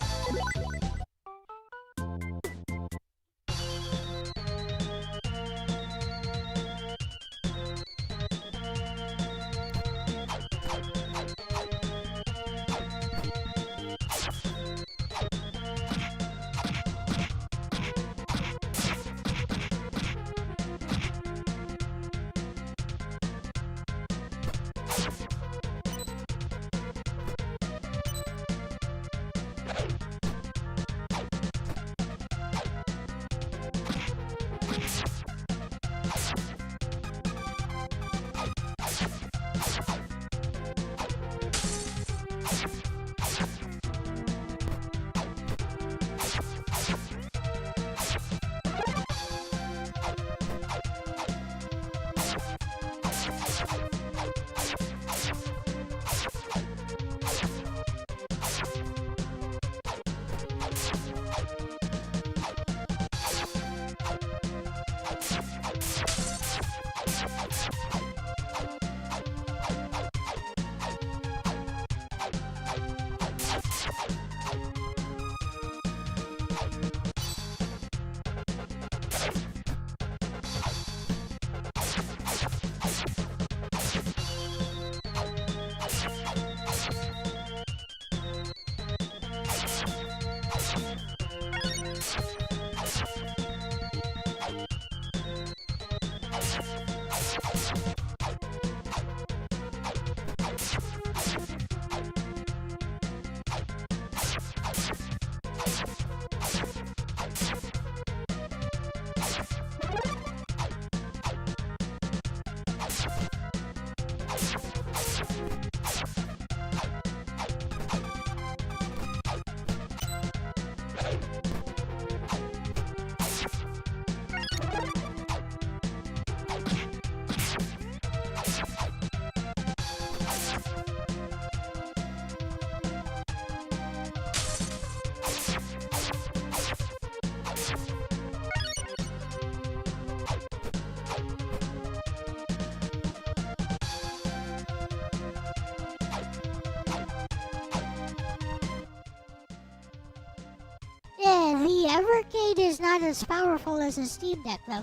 The Evercade is not as powerful as a Steam Deck, though.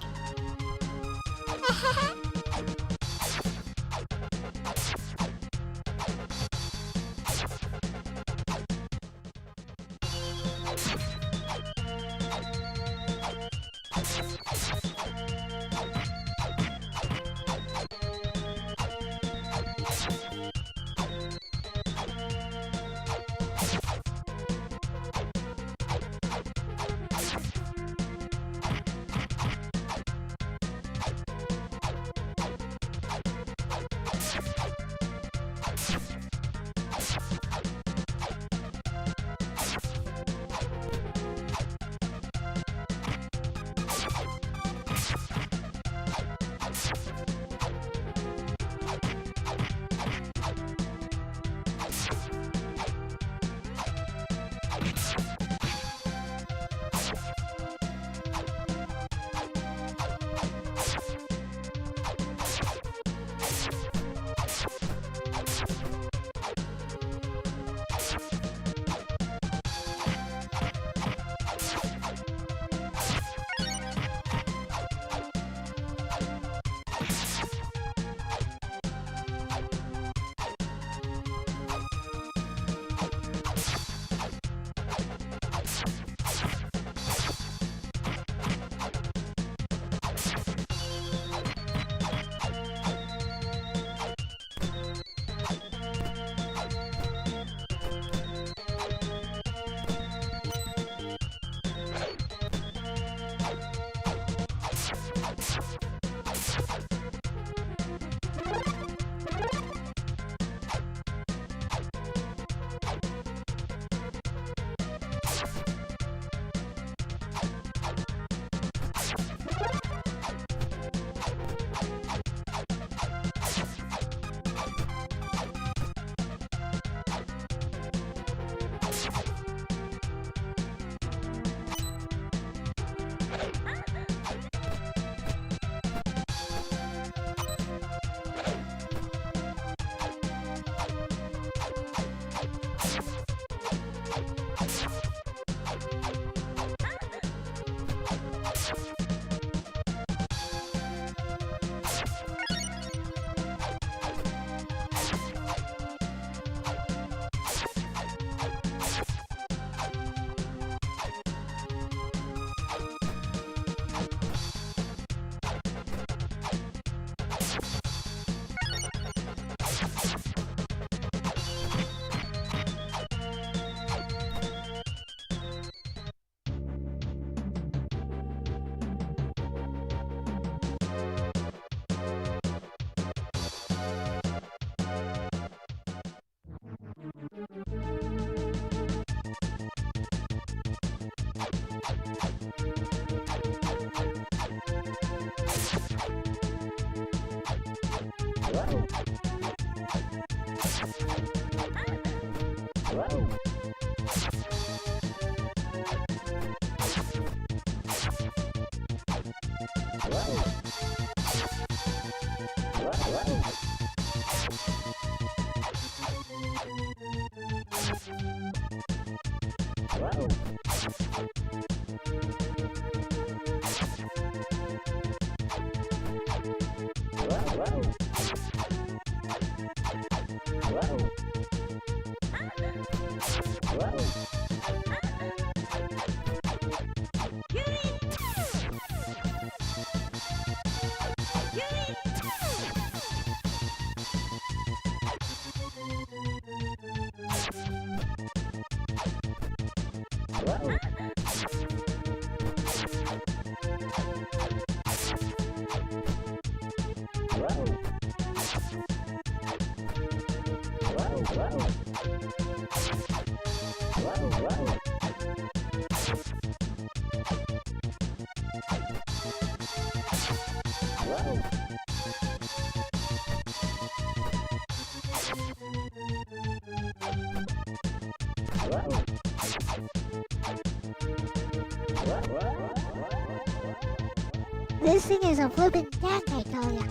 This thing is a flippin' tank, I tell ya.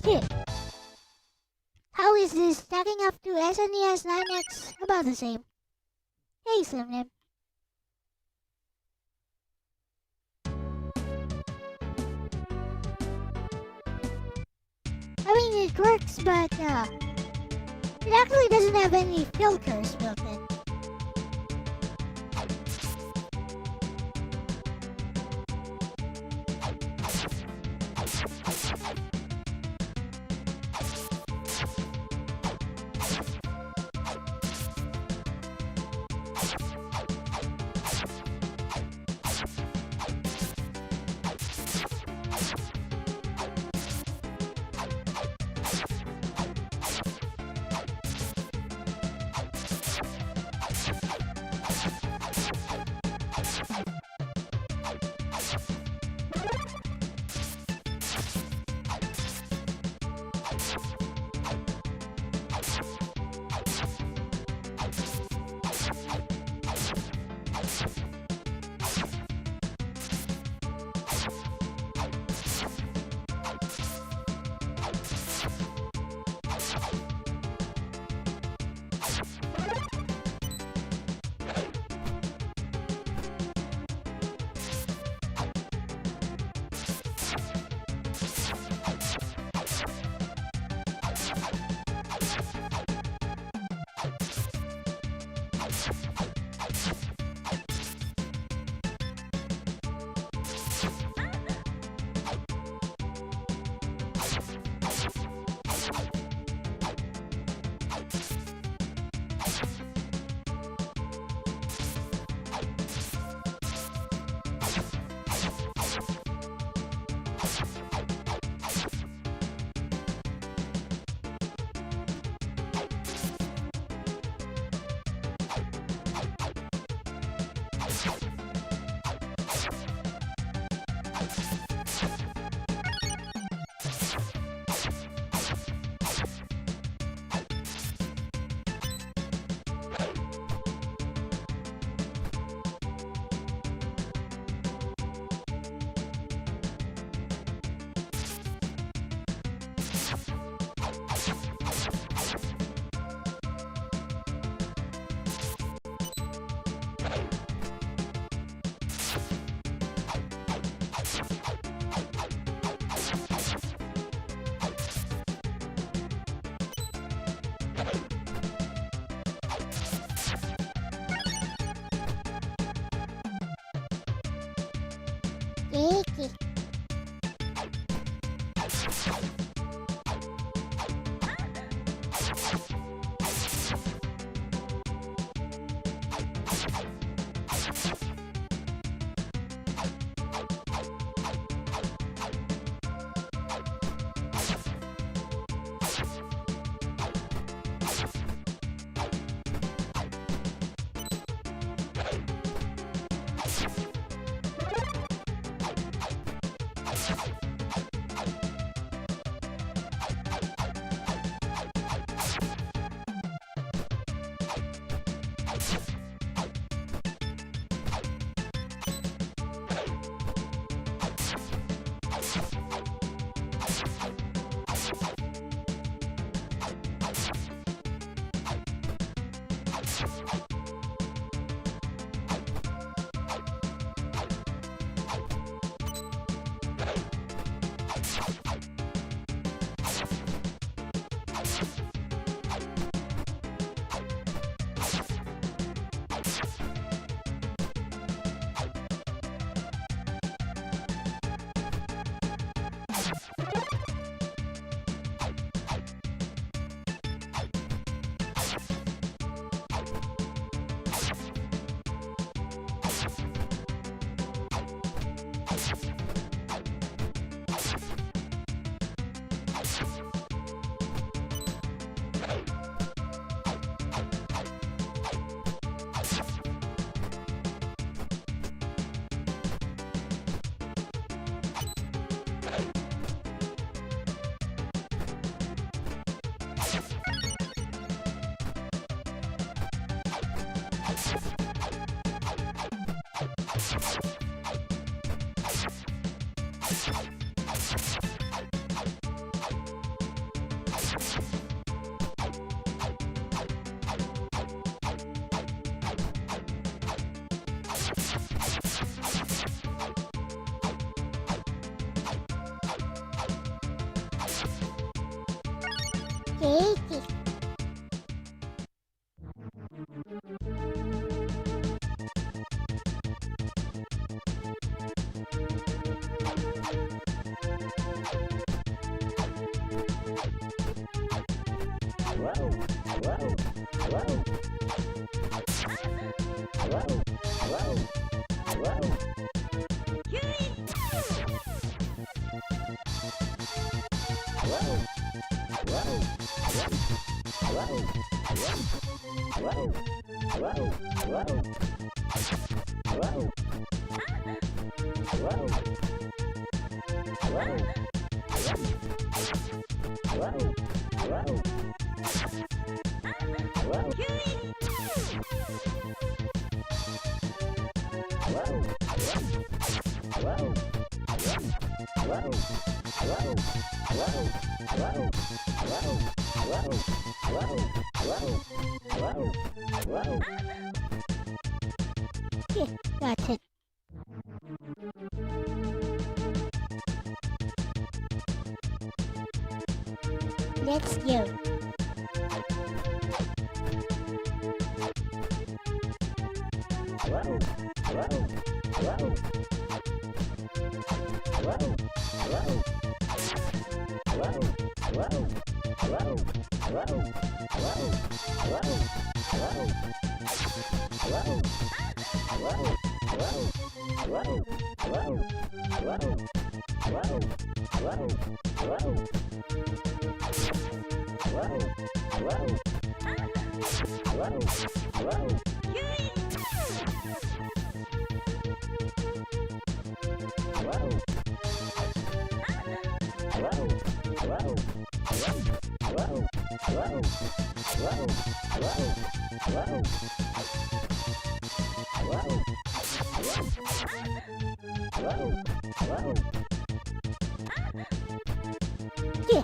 Shit. How is this stacking up to SNES 9X? About the same. Hey, Slimnim. I mean, it works, but, it actually doesn't have any filters built in. Icky. Okay. Yeah, got it. Let's go. Yeah.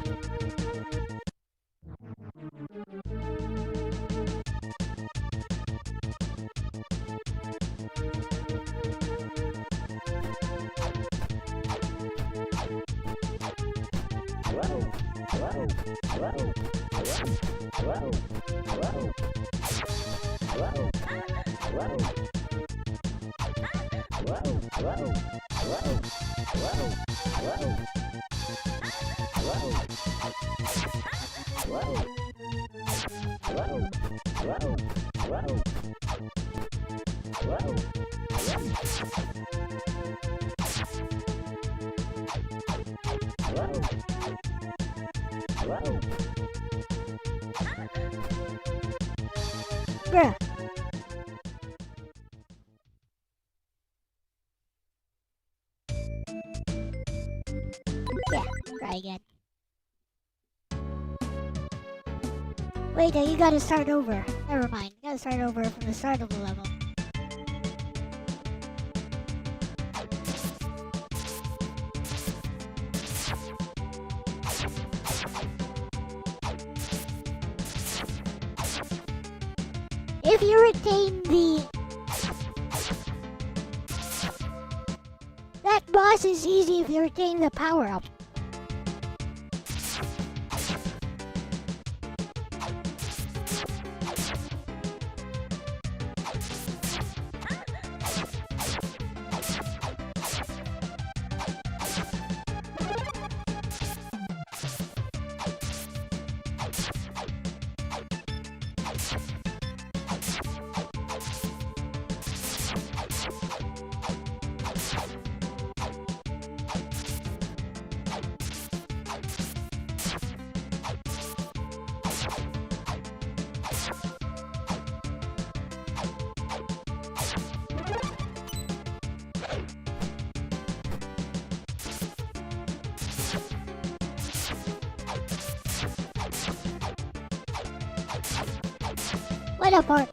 Bruh. Yeah, try again. Wait, you gotta start over. Never mind. You gotta start over from the start of the level. If you retain that boss is easy if you retain the power-up. What a part.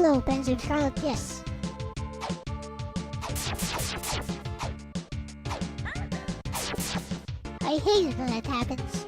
Hello, Benzo Charlotte, yes. I hate it when that happens.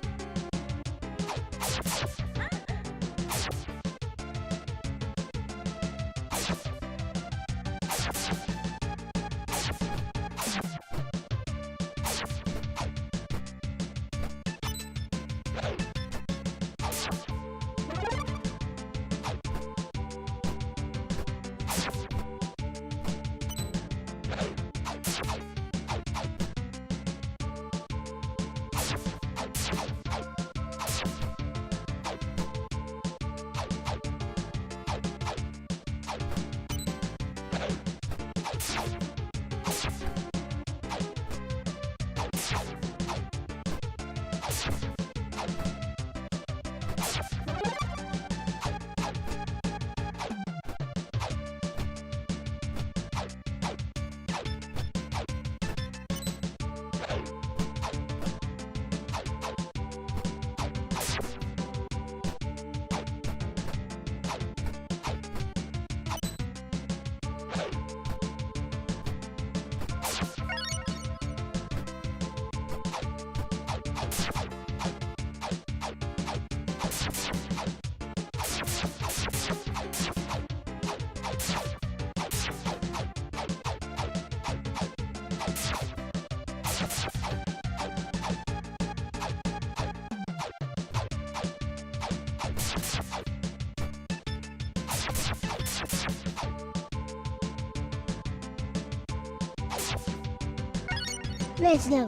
Let's go.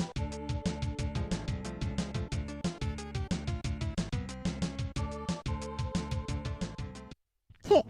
Hit.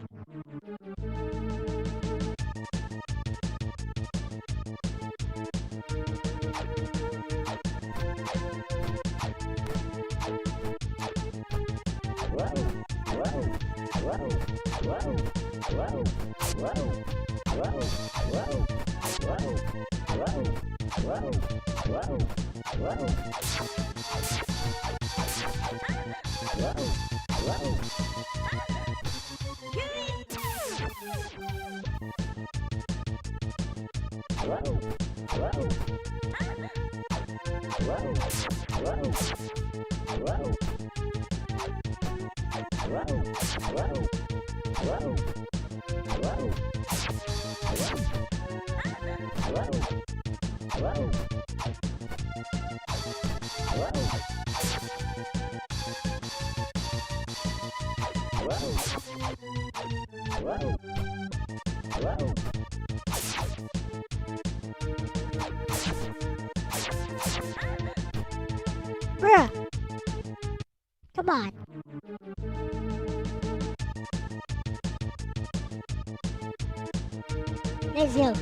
Bruh. Come on. Let's go.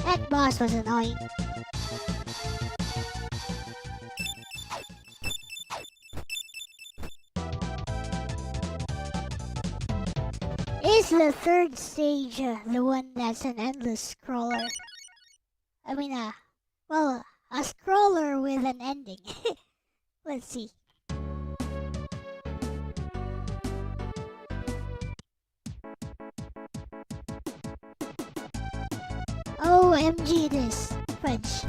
That boss was annoying. Is the third stage the one that's an endless scroller? I mean, well, a scroller with an ending. Let's see. OMG it is. Fudge.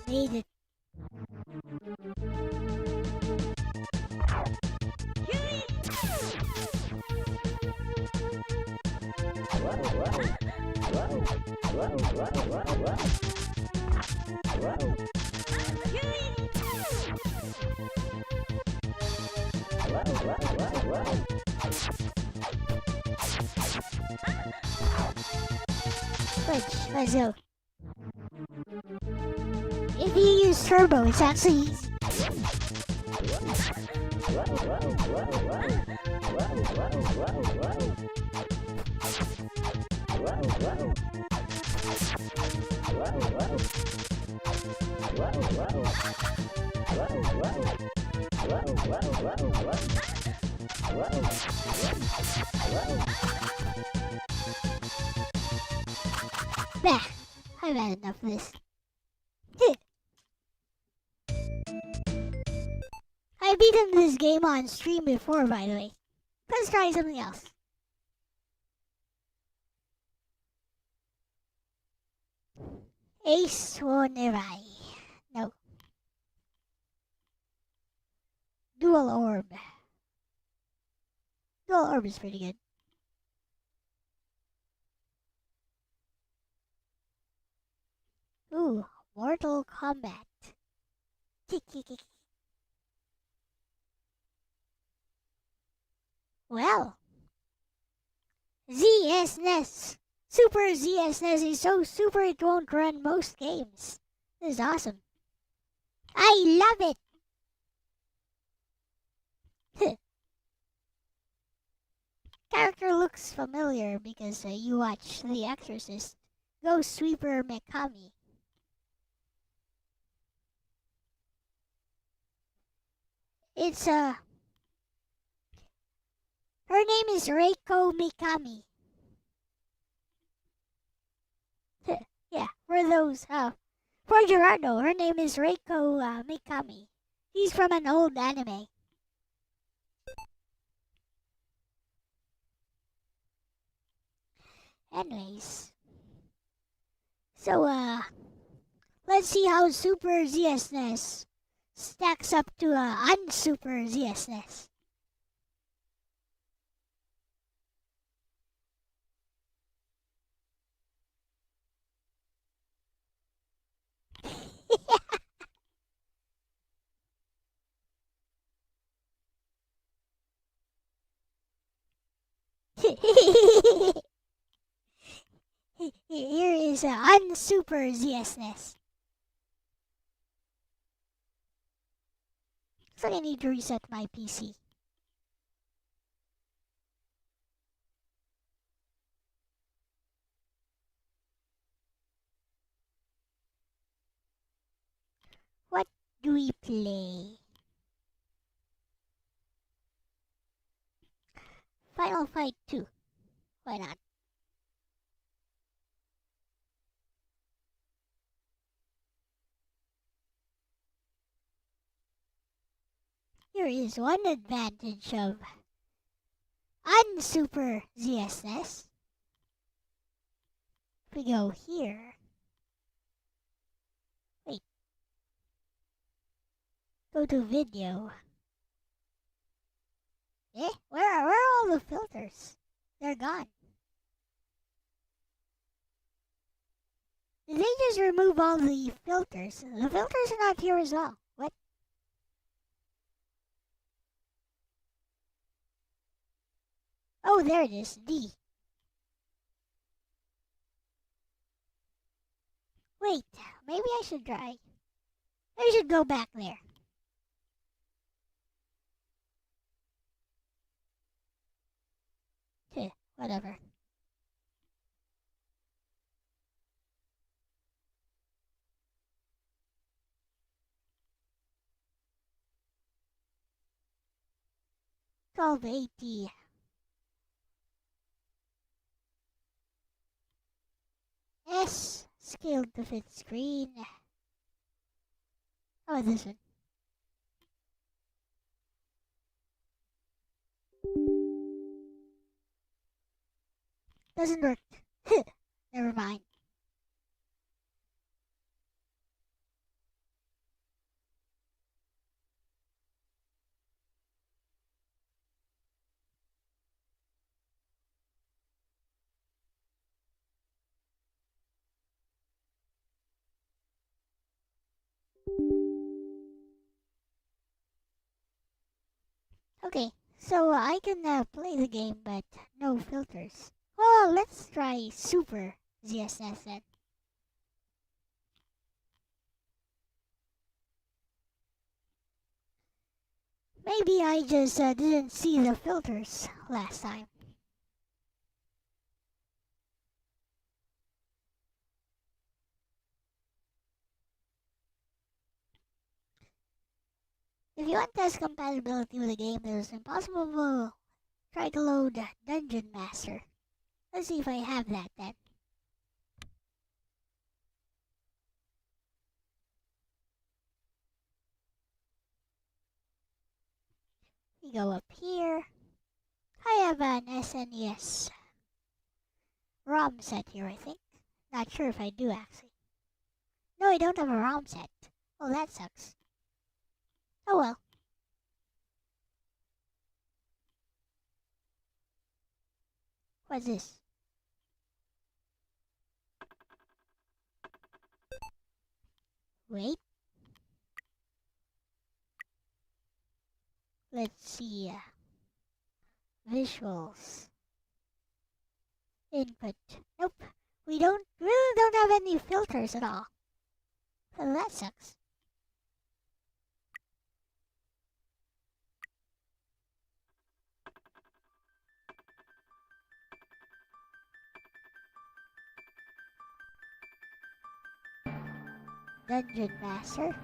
Made it. Let's go. If you use turbo, it's actually easy. Bah, I've had enough of this. I've beaten this game on stream before, by the way. Let's try something else. Ace Onerai. No. Dual Orb. Dual Orb is pretty good. Ooh, Mortal Kombat. Well, ZSNES. Super ZSNES is so super it won't run most games. This is awesome. I love it. Character looks familiar because you watch The Exorcist. Ghost Sweeper Mikami. It's her name is Reiko Mikami. Yeah, for those, for Gerardo, her name is Reiko Mikami. He's from an old anime. Anyways, so, let's see how Super ZSNES stacks up to Unsuper ZSNES. Here is unsuper ZSNES. So I need to reset my PC. What do we play? Final Fight 2. Why not? Here is one advantage of unsuper ZSNES. If we go here. Wait. Go to video. Where are all the filters? They're gone. Did they just remove all the filters? The filters are not here as well. What? Oh, there it is. D. Wait, maybe I should try. I should go back there. Whatever. $12.80. S scaled to fit screen. How about this one? Doesn't work. Never mind. Okay, so I can play the game, but no filters. Well, let's try Super ZSS then. Maybe I just didn't see the filters last time. If you want test compatibility with the game, there's impossible. Try to load Dungeon Master. Let's see if I have that then. We go up here. I have an SNES ROM set here, I think. Not sure if I do actually. No, I don't have a ROM set. Oh, that sucks. Oh well. What's this? Wait. Let's see. Visuals. Input. Nope. We really don't have any filters at all. So that sucks. Dungeon Master.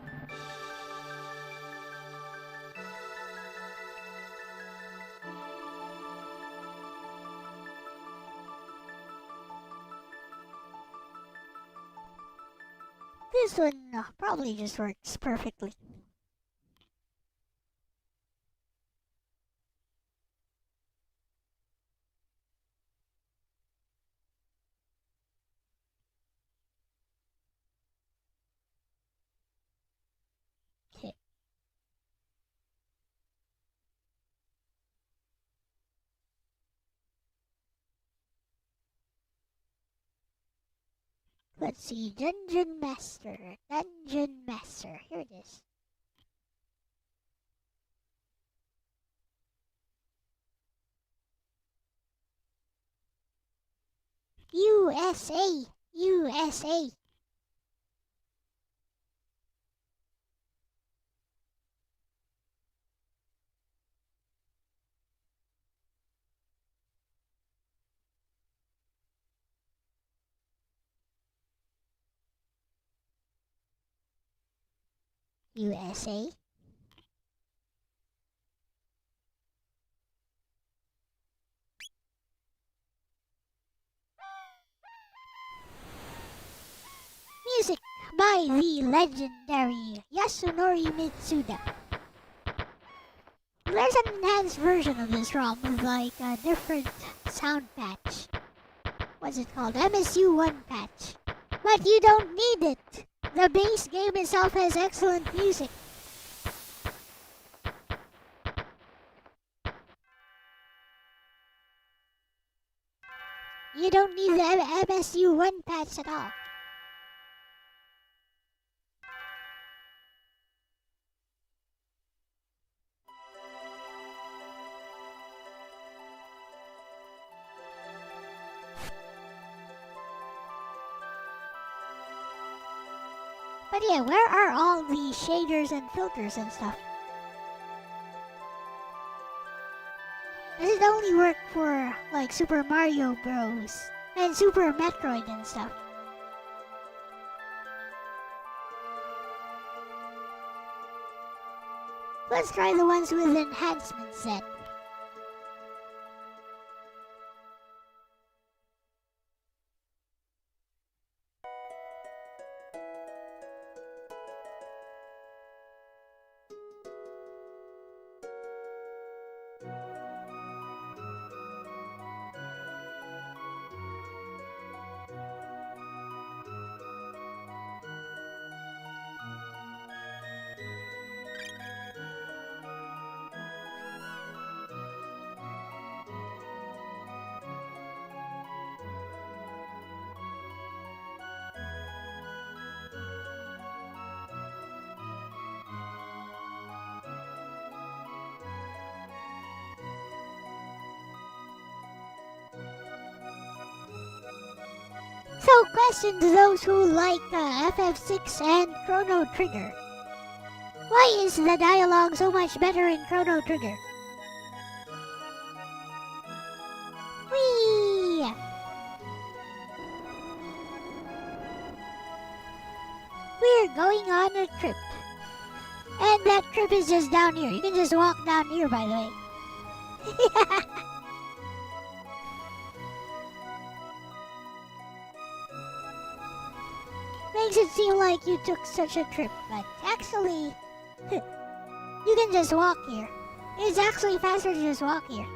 This one probably just works perfectly. Okay. Let's see. Dungeon Master. Dungeon Master. Here it is. USA. USA. USA. Music by the legendary Yasunori Mitsuda. There's an enhanced version of this ROM with like a different sound patch. What's it called? MSU1 patch. But you don't need it. The base game itself has excellent music. You don't need the MSU1 patch at all. But yeah, where are all the shaders and filters and stuff? Does it only work for like Super Mario Bros. And Super Metroid and stuff? Let's try the ones with enhancements then. So, question to those who like FF6 and Chrono Trigger. Why is the dialogue so much better in Chrono Trigger? Whee! We're going on a trip. And that trip is just down here. You can just walk down here, by the way. Makes it seem like you took such a trip, but actually, you can just walk here. It's actually faster to just walk here.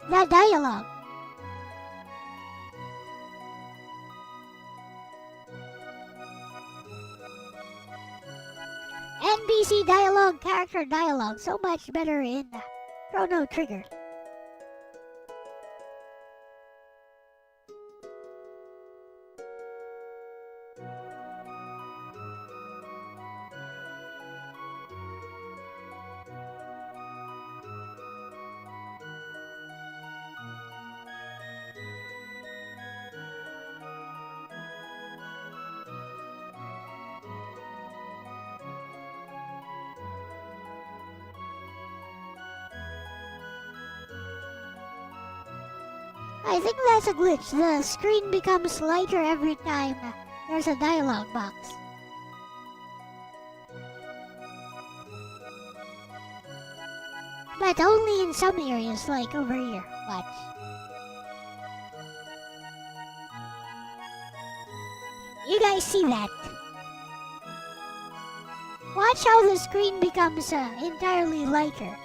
The dialogue. NPC dialogue, character dialogue, so much better in Chrono Trigger. I think that's a glitch. The screen becomes lighter every time there's a dialogue box. But only in some areas, like over here. Watch. You guys see that? Watch how the screen becomes entirely lighter.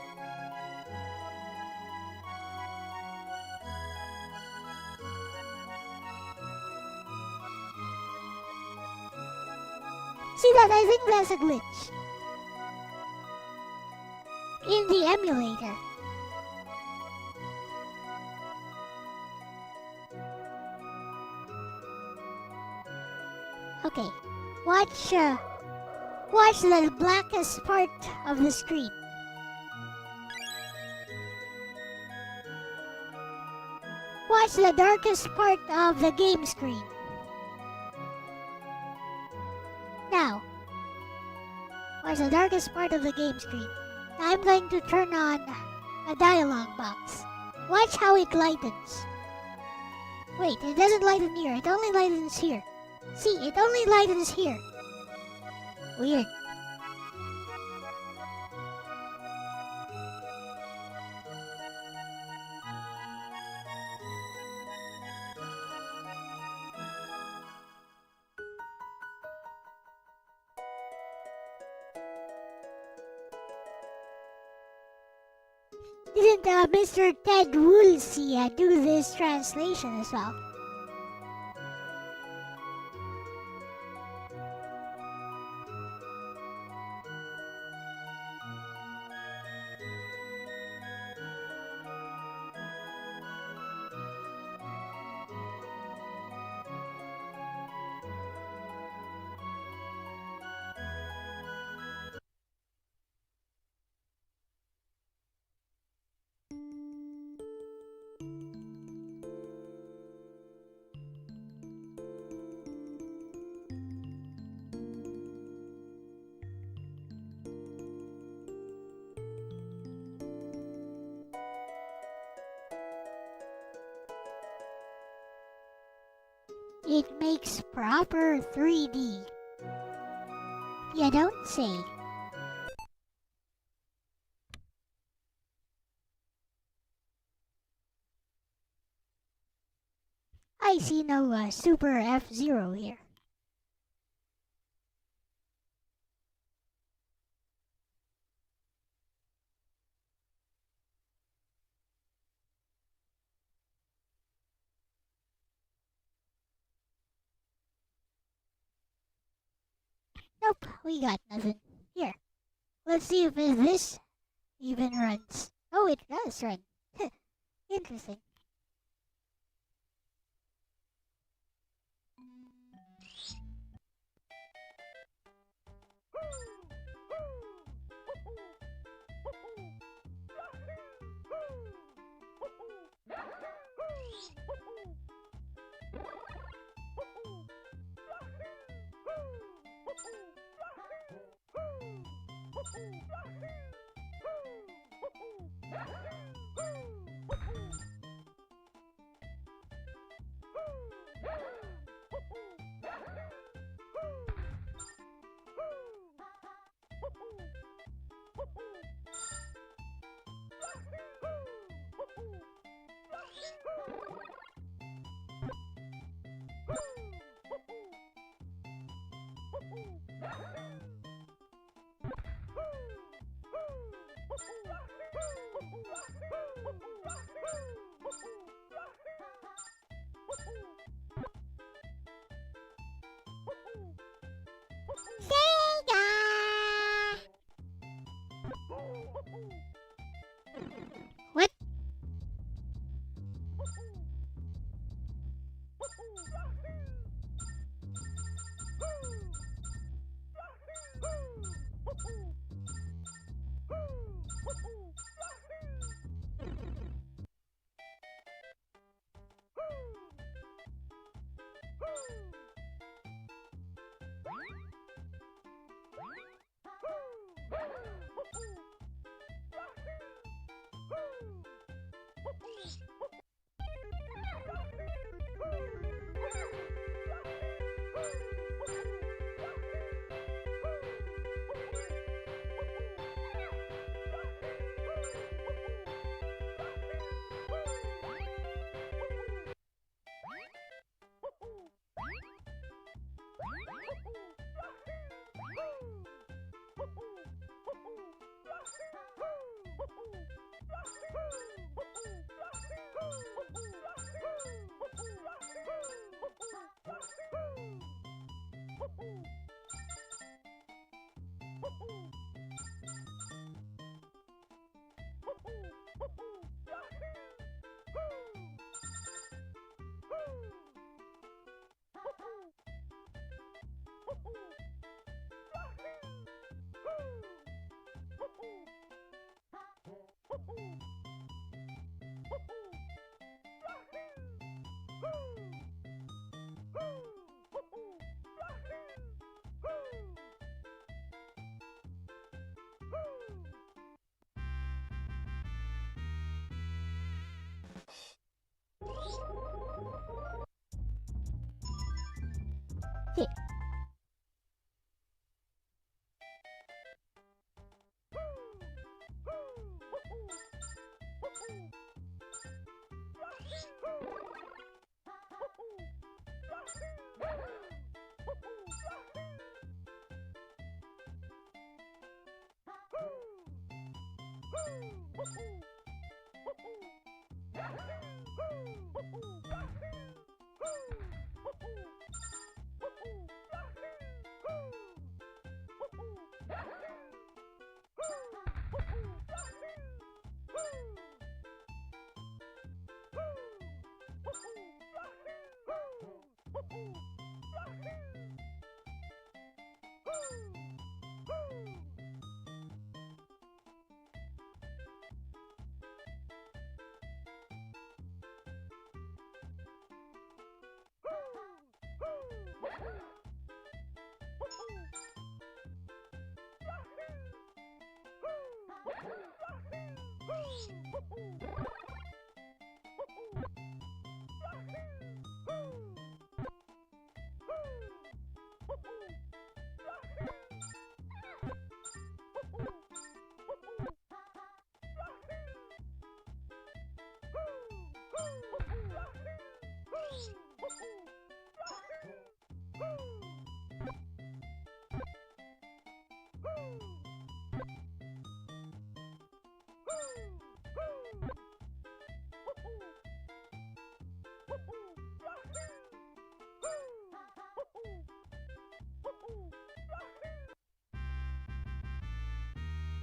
See that? I think that's a glitch. in the emulator. Okay, watch the blackest part of the screen. Watch the darkest part of the game screen. Now, watch the darkest part of the game screen. I'm going to turn on a dialog box. Watch how it lightens. Wait, it doesn't lighten here, it only lightens here. See, it only lightens here. Weird. Didn't Mr. Ted Woolsey do this translation as well? It makes proper 3D. You don't say. I see no Super F-Zero here. Nope, we got nothing. Here, let's see if this even runs. Oh, it does run. Interesting.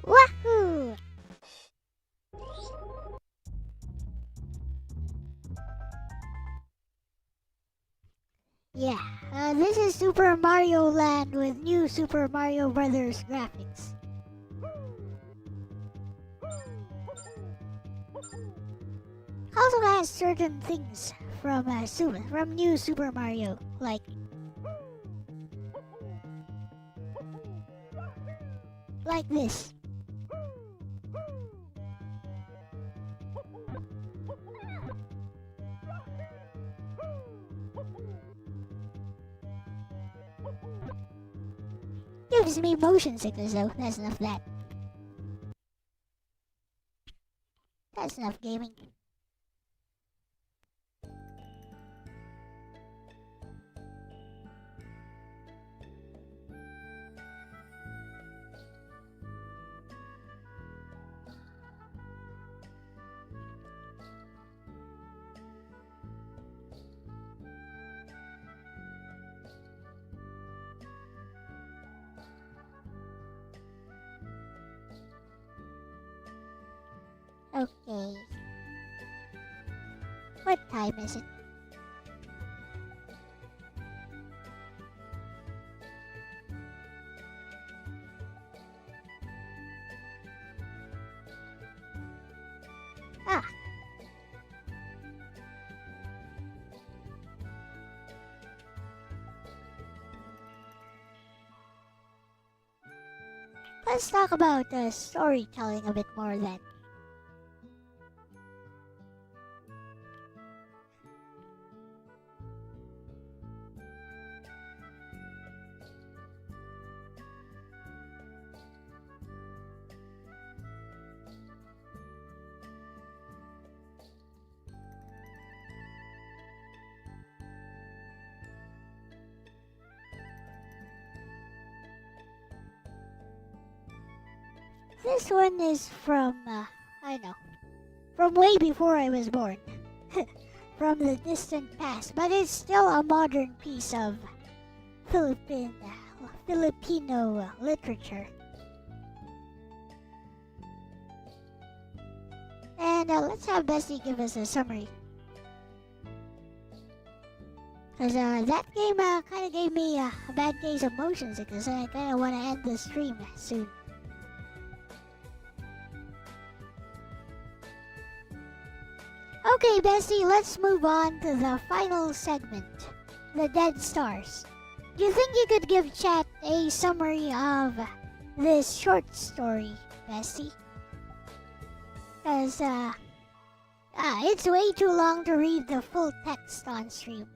Wahoo! Yeah, this is Super Mario Land with new Super Mario Brothers graphics. Also has certain things from new Super Mario, like this. Gives me motion sickness though. That's enough of that. That's enough gaming. Okay. What time is it? Ah. Let's talk about storytelling a bit more then. This one is from, from way before I was born. From the distant past, but it's still a modern piece of Filipino literature. And let's have Bessie give us a summary. Because that game kind of gave me a bad case of motion sickness, and I kind of want to end the stream soon. Okay, Bessie, let's move on to the final segment, the Dead Stars. Do you think you could give chat a summary of this short story, Bessie? Because, it's way too long to read the full text on stream.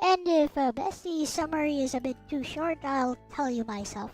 And if Bestie's summary is a bit too short, I'll tell you myself.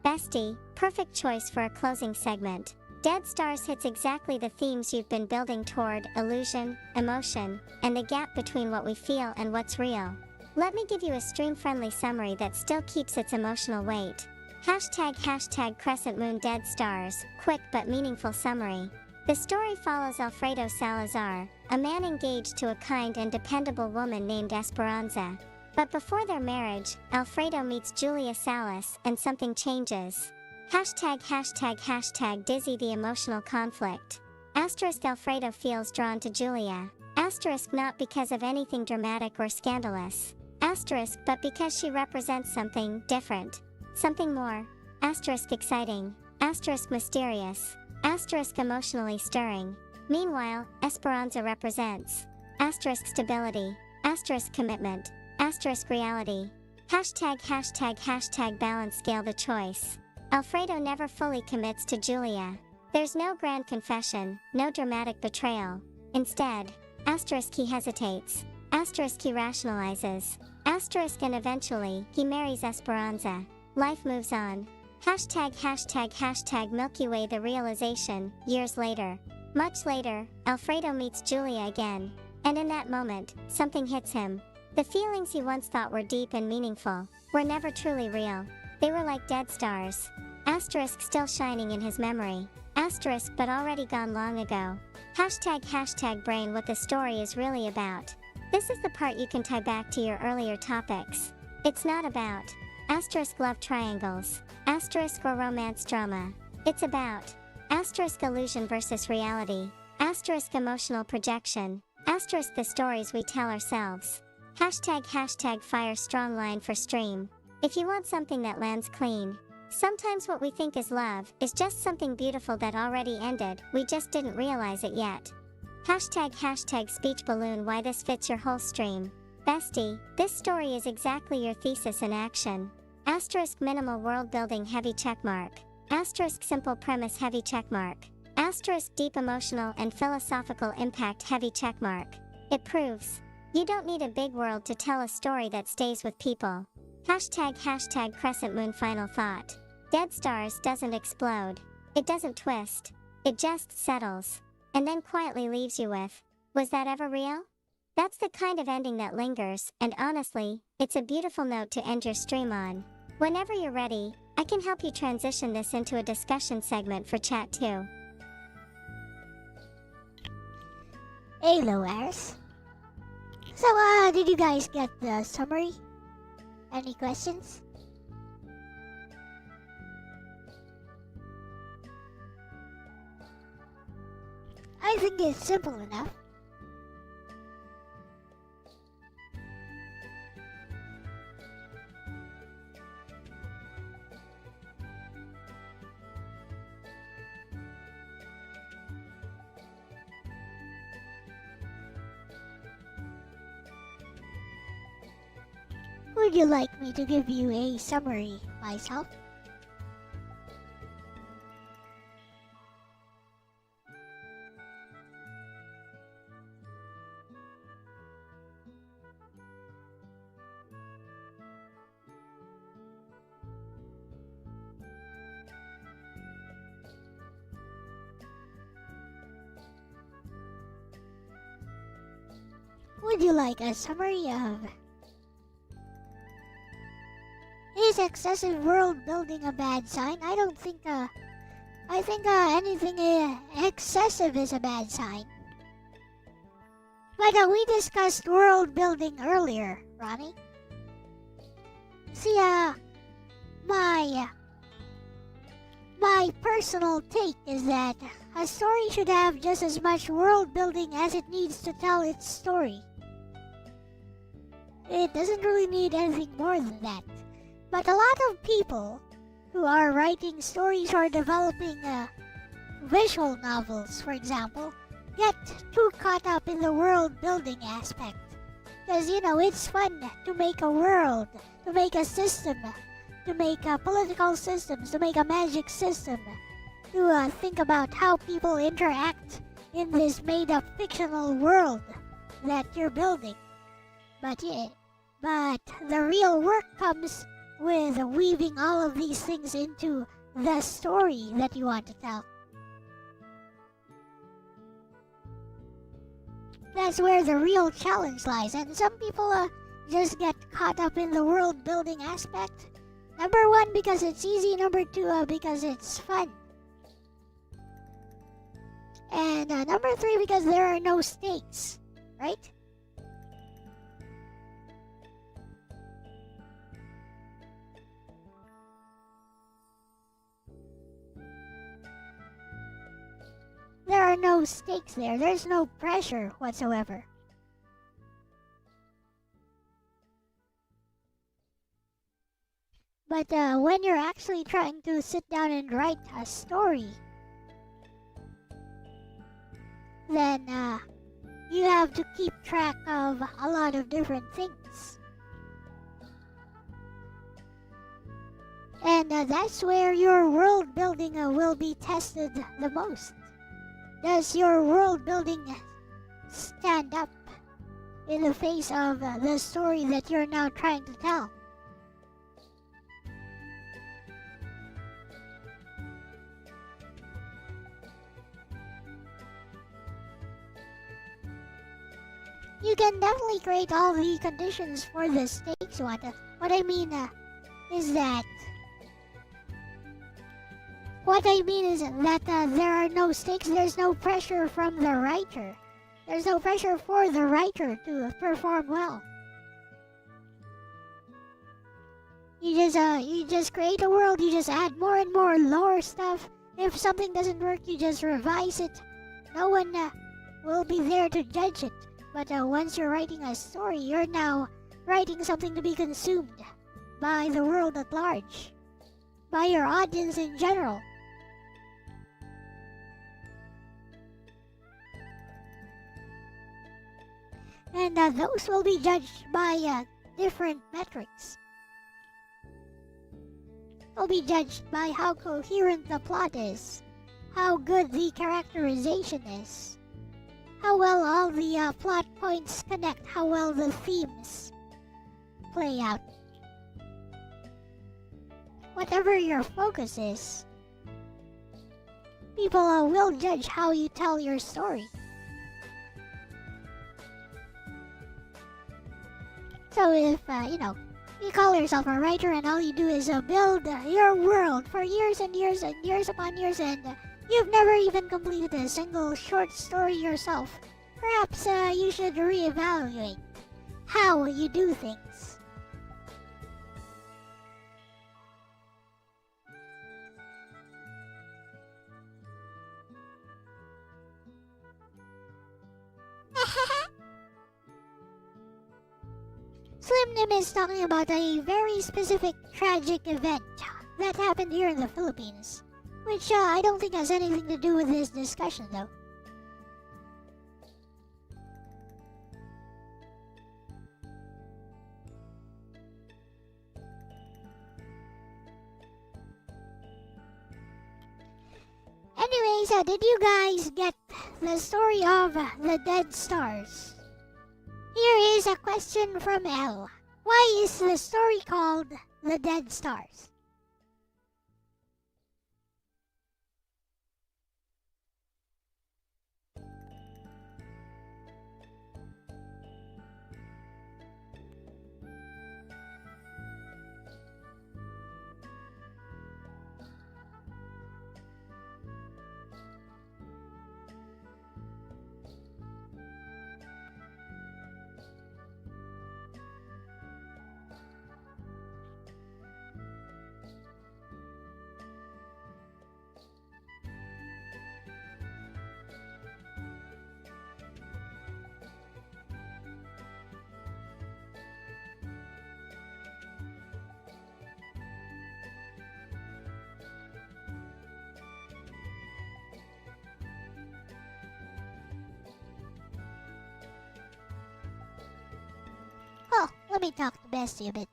Bestie, perfect choice for a closing segment. Dead Stars hits exactly the themes you've been building toward: illusion, emotion, and the gap between what we feel and what's real. Let me give you a stream-friendly summary that still keeps its emotional weight. ## Crescent Moon Dead Stars, quick but meaningful summary. The story follows Alfredo Salazar, a man engaged to a kind and dependable woman named Esperanza. But before their marriage, Alfredo meets Julia Salas and something changes. ## Dizzy the emotional conflict. Alfredo feels drawn to Julia. Not because of anything dramatic or scandalous. But because she represents something different. Something more. Exciting. Mysterious. Emotionally stirring. Meanwhile, Esperanza represents stability. Commitment. Reality. ## Balance scale the choice. Alfredo never fully commits to Julia. There's no grand confession, no dramatic betrayal. Instead, he hesitates. He rationalizes. And eventually, he marries Esperanza. Life moves on. ## Milky Way the realization, years later. Much later, Alfredo meets Julia again. And in that moment, something hits him. The feelings he once thought were deep and meaningful were never truly real. They were like dead stars. Still shining in his memory. But already gone long ago. ## Brain what the story is really about. This is the part you can tie back to your earlier topics. It's not about love triangles, or romance drama. It's about illusion versus reality, emotional projection, the stories we tell ourselves. ## Fire strong line for stream. If you want something that lands clean, sometimes what we think is love is just something beautiful that already ended, we just didn't realize it yet. ## Speech balloon why this fits your whole stream. Bestie, this story is exactly your thesis in action. Minimal world building heavy checkmark. Simple premise heavy checkmark. Deep emotional and philosophical impact heavy checkmark. It proves you don't need a big world to tell a story that stays with people. ## Crescent Moon final thought. Dead Stars doesn't explode. It doesn't twist. It just settles. And then quietly leaves you with, was that ever real? That's the kind of ending that lingers, and honestly, it's a beautiful note to end your stream on. Whenever you're ready, I can help you transition this into a discussion segment for chat too. Hello, Aris. So, did you guys get the summary? Any questions? I think it's simple enough. Would you like me to give you a summary myself? Would you like a summary of... Is excessive world building a bad sign? I think anything excessive is a bad sign. But we discussed world building earlier, Ronnie. See, my personal take is that a story should have just as much world building as it needs to tell its story. It doesn't really need anything more than that. But a lot of people who are writing stories or developing visual novels, for example, get too caught up in the world building aspect. Because, it's fun to make a world, to make a system, to make political systems, to make a magic system, to think about how people interact in this made-up fictional world that you're building. But the real work comes with weaving all of these things into the story that you want to tell. That's where the real challenge lies, and some people just get caught up in the world building aspect. Number one, because it's easy. Number two, because it's fun. And number three, because there are no stakes, right? There are no stakes there. There's no pressure whatsoever. But when you're actually trying to sit down and write a story, then you have to keep track of a lot of different things. And that's where your world building will be tested the most. Does your world building stand up in the face of the story that you're now trying to tell? You can definitely create all the conditions for the stakes you want. What I mean is that there are no stakes. There's no pressure from the writer. There's no pressure for the writer to perform well. You just create a world. You just add more and more lore stuff. If something doesn't work, you just revise it. No one will be there to judge it. But once you're writing a story, you're now writing something to be consumed by the world at large, by your audience in general. And those will be judged by different metrics. They'll be judged by how coherent the plot is, how good the characterization is, how well all the plot points connect, how well the themes play out. Whatever your focus is, people will judge how you tell your story. So if, you call yourself a writer and all you do is build your world for years and years and years upon years, and you've never even completed a single short story yourself, perhaps you should reevaluate how you do things. Slim Nim is talking about a very specific tragic event that happened here in the Philippines, which I don't think has anything to do with this discussion though. Anyways, did you guys get the story of the dead stars? Here is a question from Elle. Why is the story called The Dead Stars? Let me talk to Bestie a bit.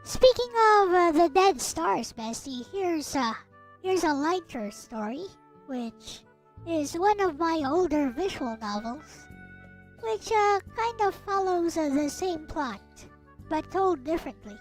Speaking of the dead stars, Bestie, here's a lighter story, which is one of my older visual novels, which kind of follows the same plot, but told differently.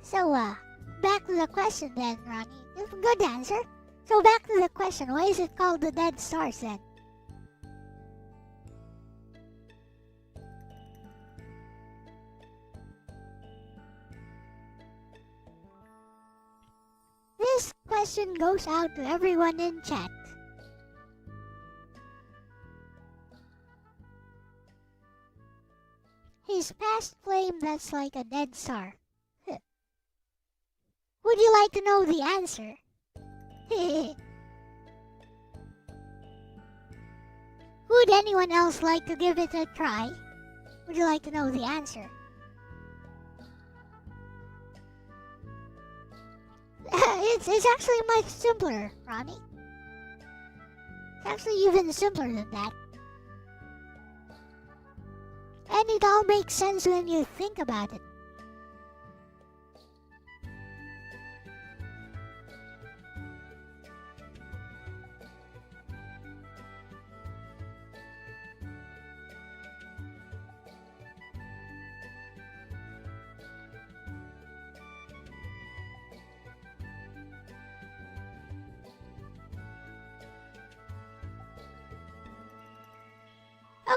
So, back to the question then, Ronnie. Good answer. So back to the question, why is it called the Dead Stars then? This question goes out to everyone in chat. His past flame that's like a dead star. Would you like to know the answer? Would anyone else like to give it a try? Would you like to know the answer? It's actually much simpler, Ronnie. It's actually even simpler than that. And it all makes sense when you think about it.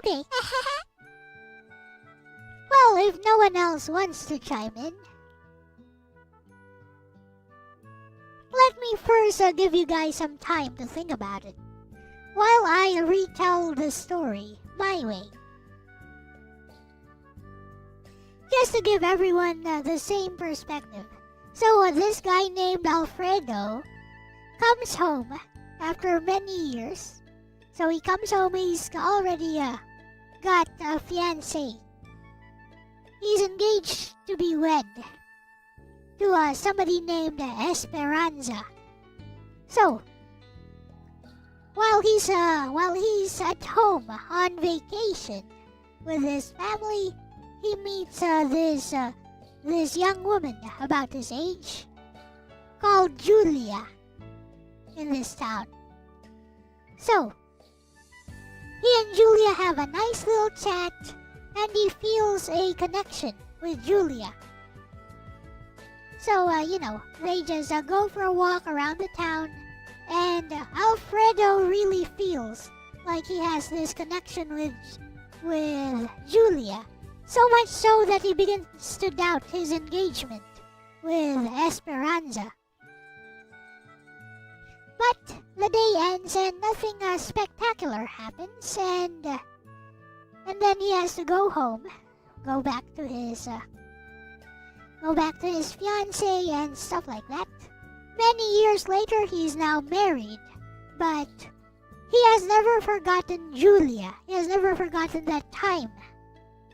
Okay. Well, if no one else wants to chime in, let me first give you guys some time to think about it, while I retell the story my way. Just to give everyone the same perspective. So this guy named Alfredo comes home after many years. So he comes home, he's already got a fiancé. He's engaged to be wed to somebody named Esperanza. So, while he's at home on vacation with his family, he meets this young woman about his age called Julia in this town. So, he and Julia have a nice little chat, and he feels a connection with Julia. So, they just go for a walk around the town, and Alfredo really feels like he has this connection with Julia. So much so that he begins to doubt his engagement with Esperanza. But the day ends and nothing spectacular happens, and then he has to go home, go back to his fiancée and stuff like that. Many years later, he's now married, but he has never forgotten Julia. He has never forgotten that time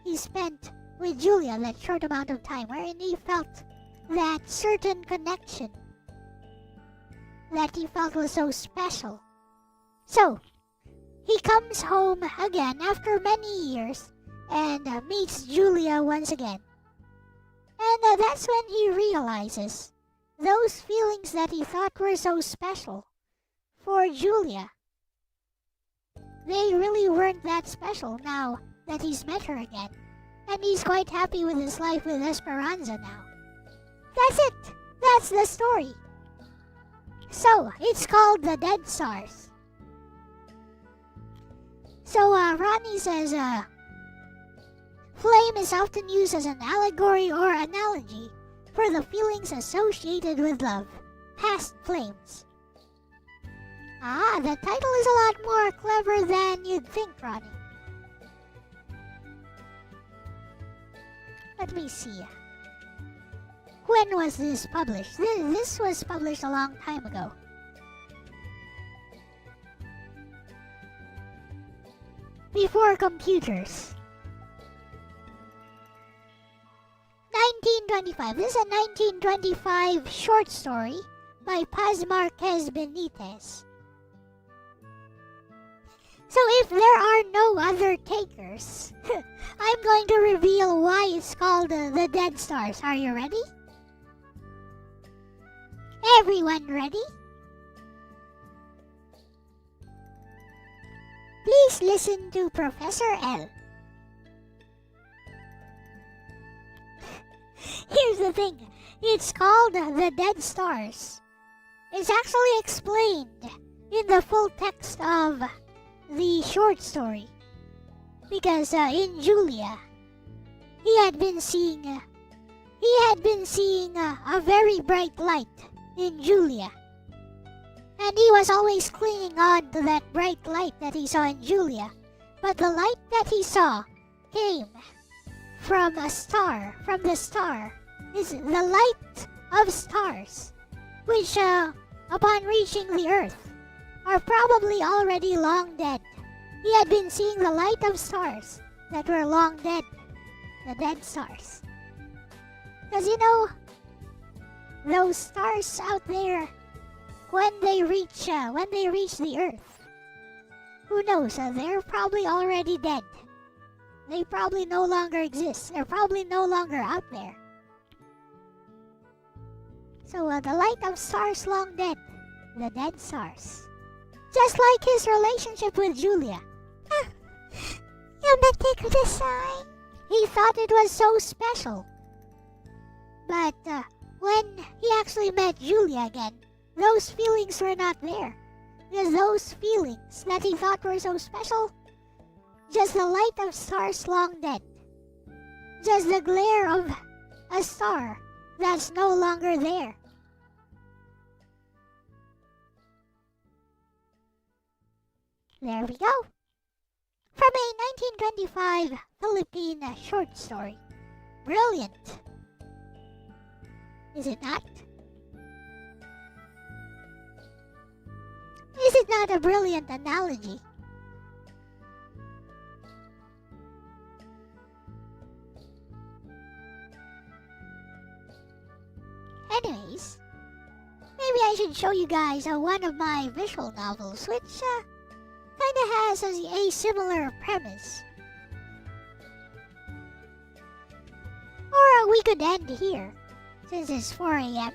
he spent with Julia, that short amount of time, wherein he felt that certain connection that he felt was so special. So, he comes home again after many years and meets Julia once again. And that's when he realizes those feelings that he thought were so special for Julia, they really weren't that special now that he's met her again. And he's quite happy with his life with Esperanza now. That's it! That's the story! So, it's called The Dead Stars. So, Ronnie says, flame is often used as an allegory or analogy for the feelings associated with love, past flames. Ah, the title is a lot more clever than you'd think, Ronnie. Let me see. When was this published? This was published a long time ago. Before computers. 1925. This is a 1925 short story by Paz Marquez Benitez. So if there are no other takers, I'm going to reveal why it's called The Dead Stars. Are you ready? Everyone ready? Please listen to Professor L. Here's the thing. It's called The Dead Stars. It's actually explained in the full text of the short story. Because in Julia, he had been seeing a very bright light in Julia. And he was always clinging on to that bright light that he saw in Julia. But the light that he saw came from a star, from the star. Is the light of stars, which upon reaching the earth are probably already long dead. He had been seeing the light of stars that were long dead, the dead stars. Because you know, those stars out there, when they reach the earth, who knows? They're probably already dead. They probably no longer exist. They're probably no longer out there. So the light of stars long dead, the dead stars. Just like his relationship with Julia. He thought it was so special. But when he actually met Julia again, those feelings were not there. Because those feelings that he thought were so special, just the light of stars long dead. Just the glare of a star that's no longer there. There we go. From a 1925 Philippine short story. Brilliant. Is it not? Is it not a brilliant analogy? Anyways, maybe I should show you guys one of my visual novels, which kinda has a similar premise. Or we could end here, since it's 4 a.m.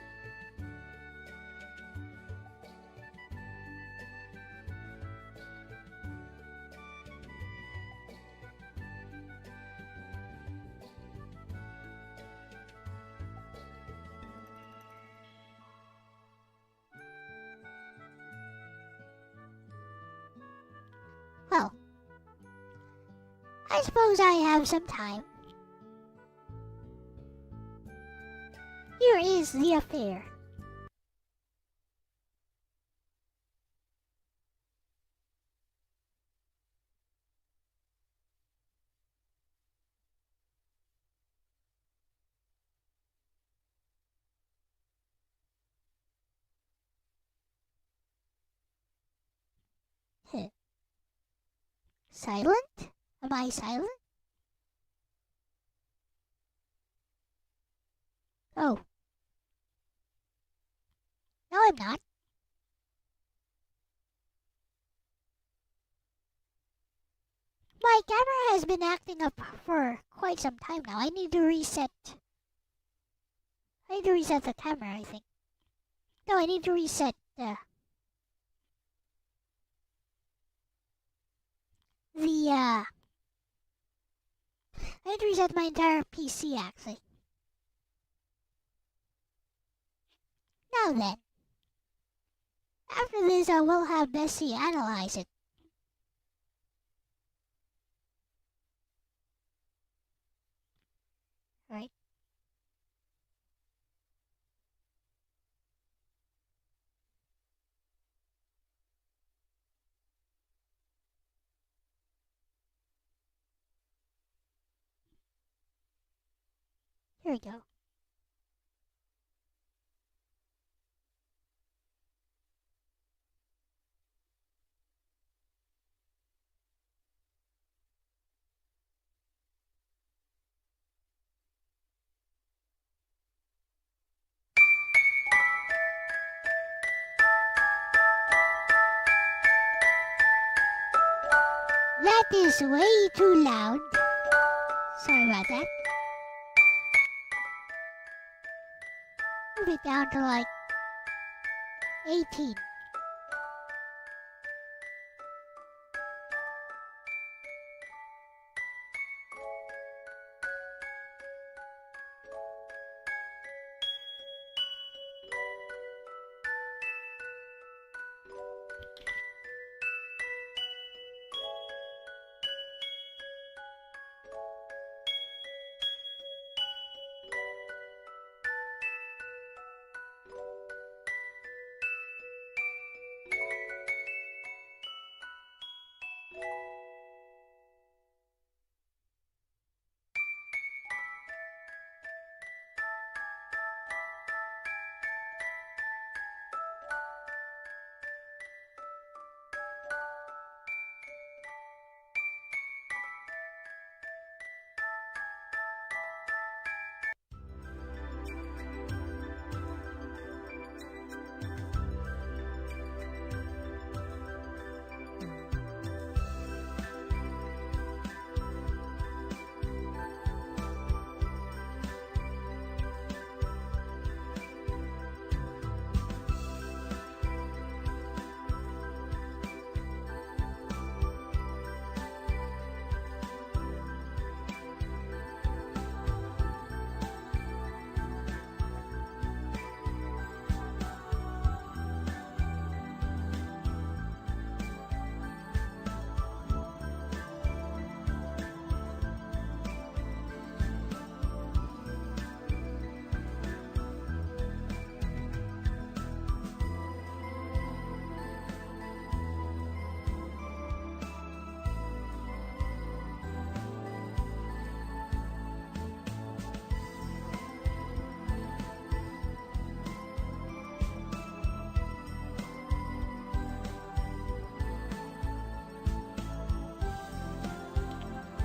Well, I suppose I have some time. Here is the affair. Silent? Am I silent? Oh. No, I'm not. my camera has been acting up for quite some time now. I need to reset. I need to reset the camera, I think. No, I need to reset I need to reset my entire PC actually. Now then, after this I will have Bessie analyze it. Right? Here we go. That is way too loud. Sorry about that. Move it down to like 18.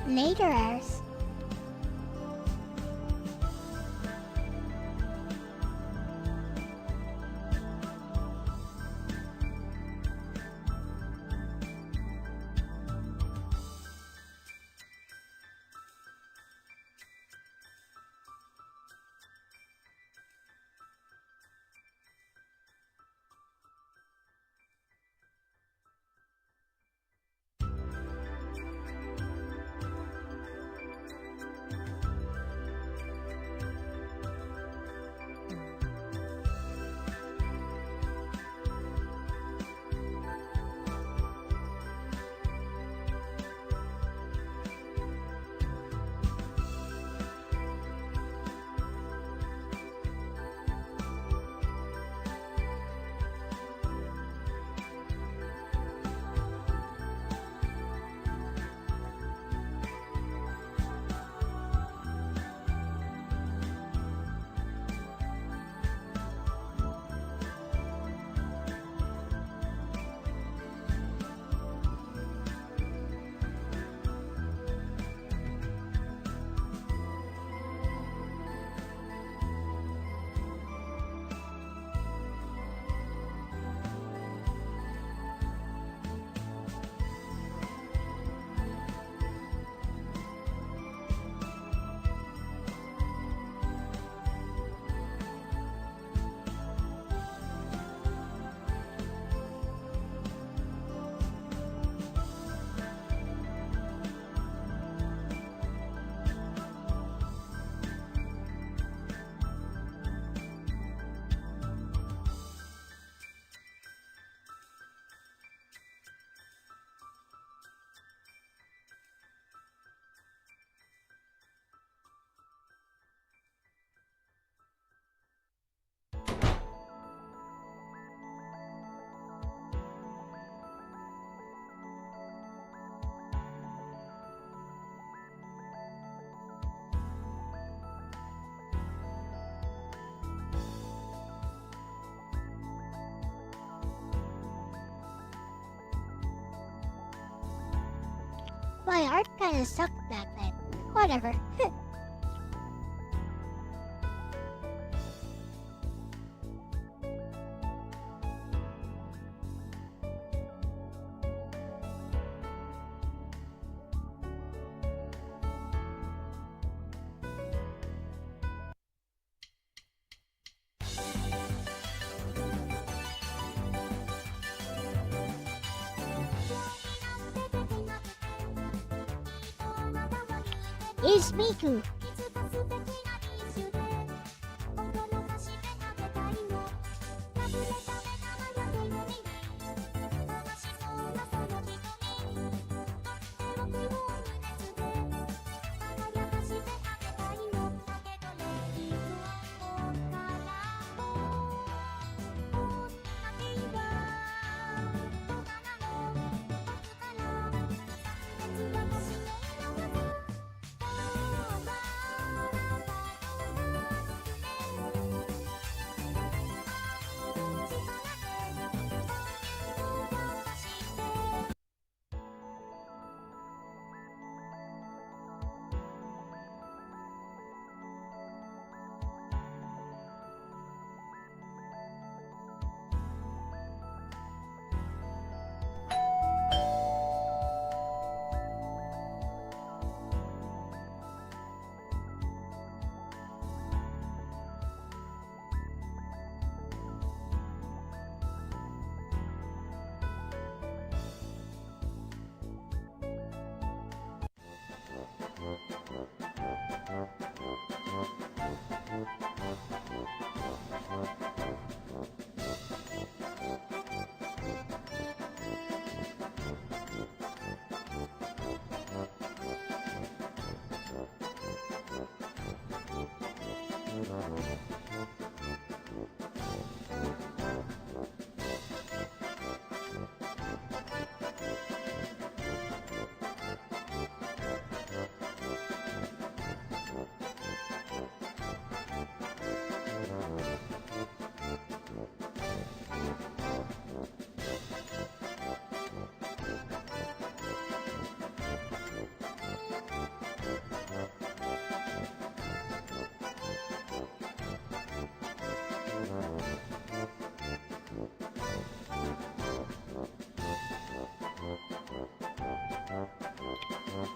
Laterers. My art kinda sucked back then. Whatever. It's Miku.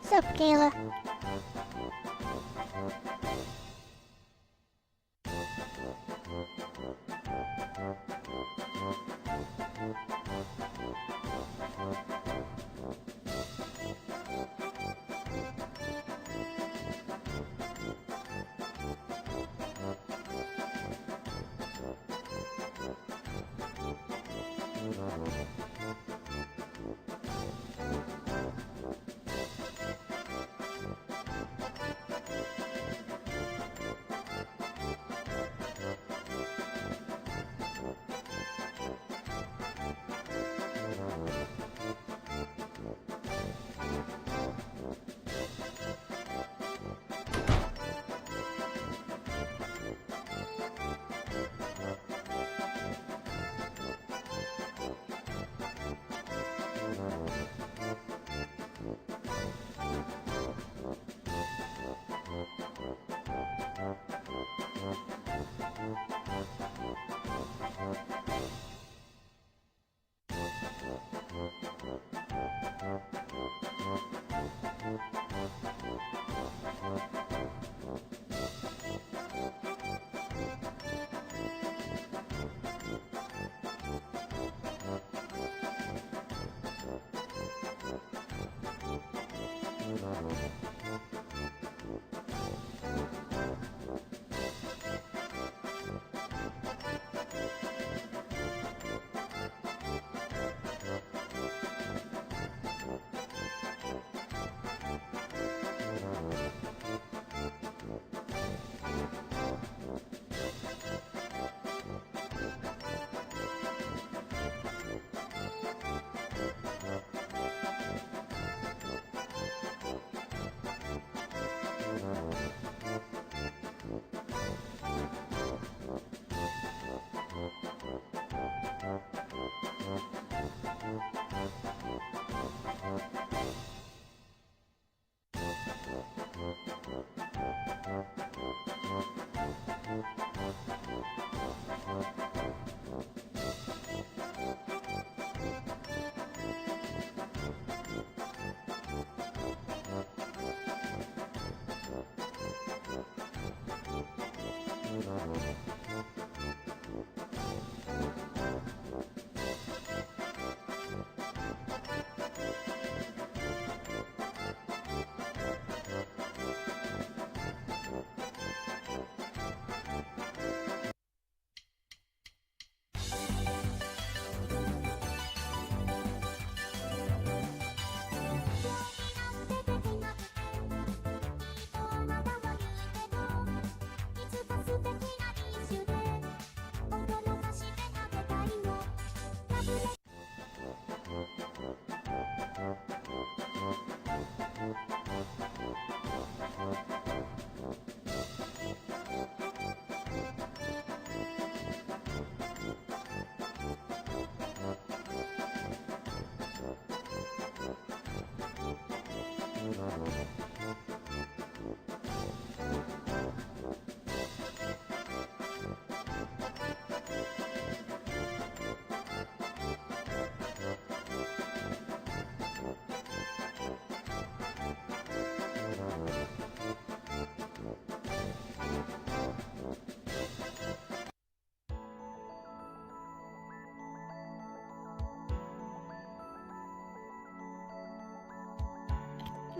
Sup, Kayla?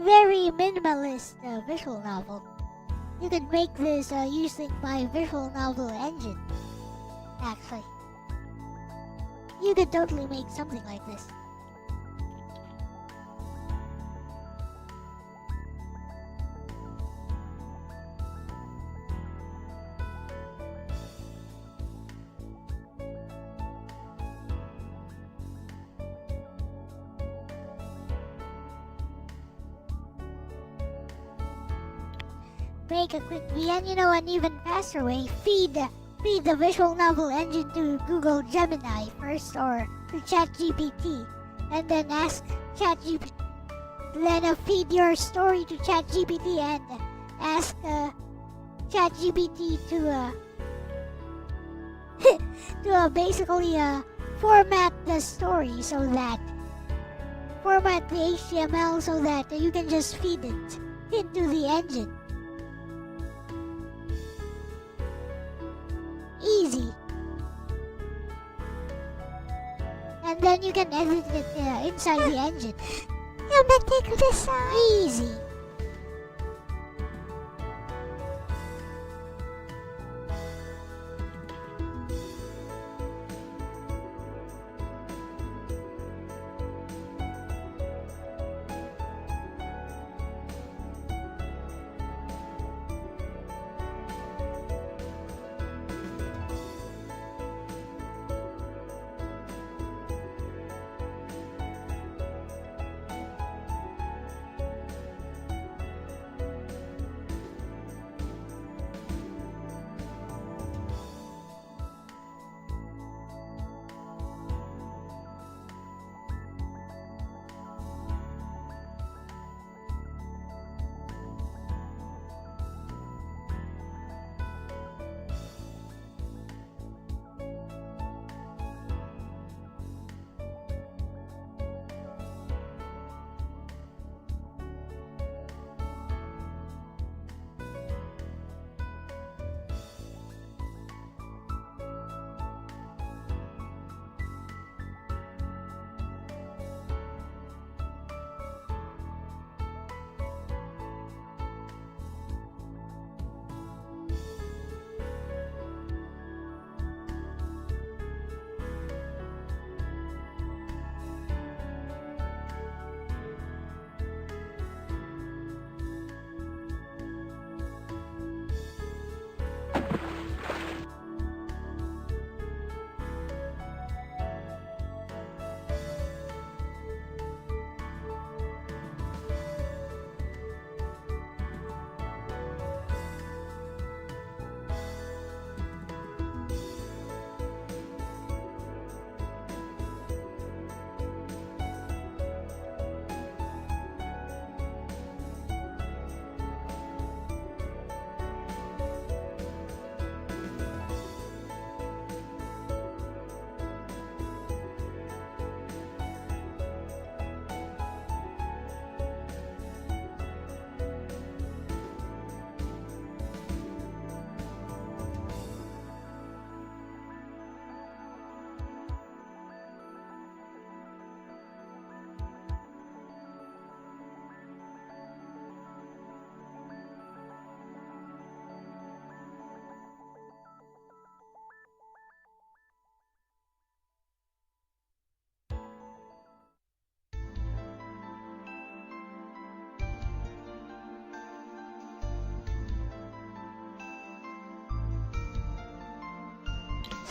Very minimalist visual novel. You can make this using my visual novel engine. Actually, you could totally make something like this. Make a quick VN, you know, an even faster way. Feed the visual novel engine to Google Gemini first or to ChatGPT, and then ask ChatGPT. Then feed your story to ChatGPT and ask ChatGPT to to basically format the story so that format the HTML so that you can just feed it into the engine. Easy. And then you can edit it inside the engine. Easy.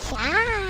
superchat.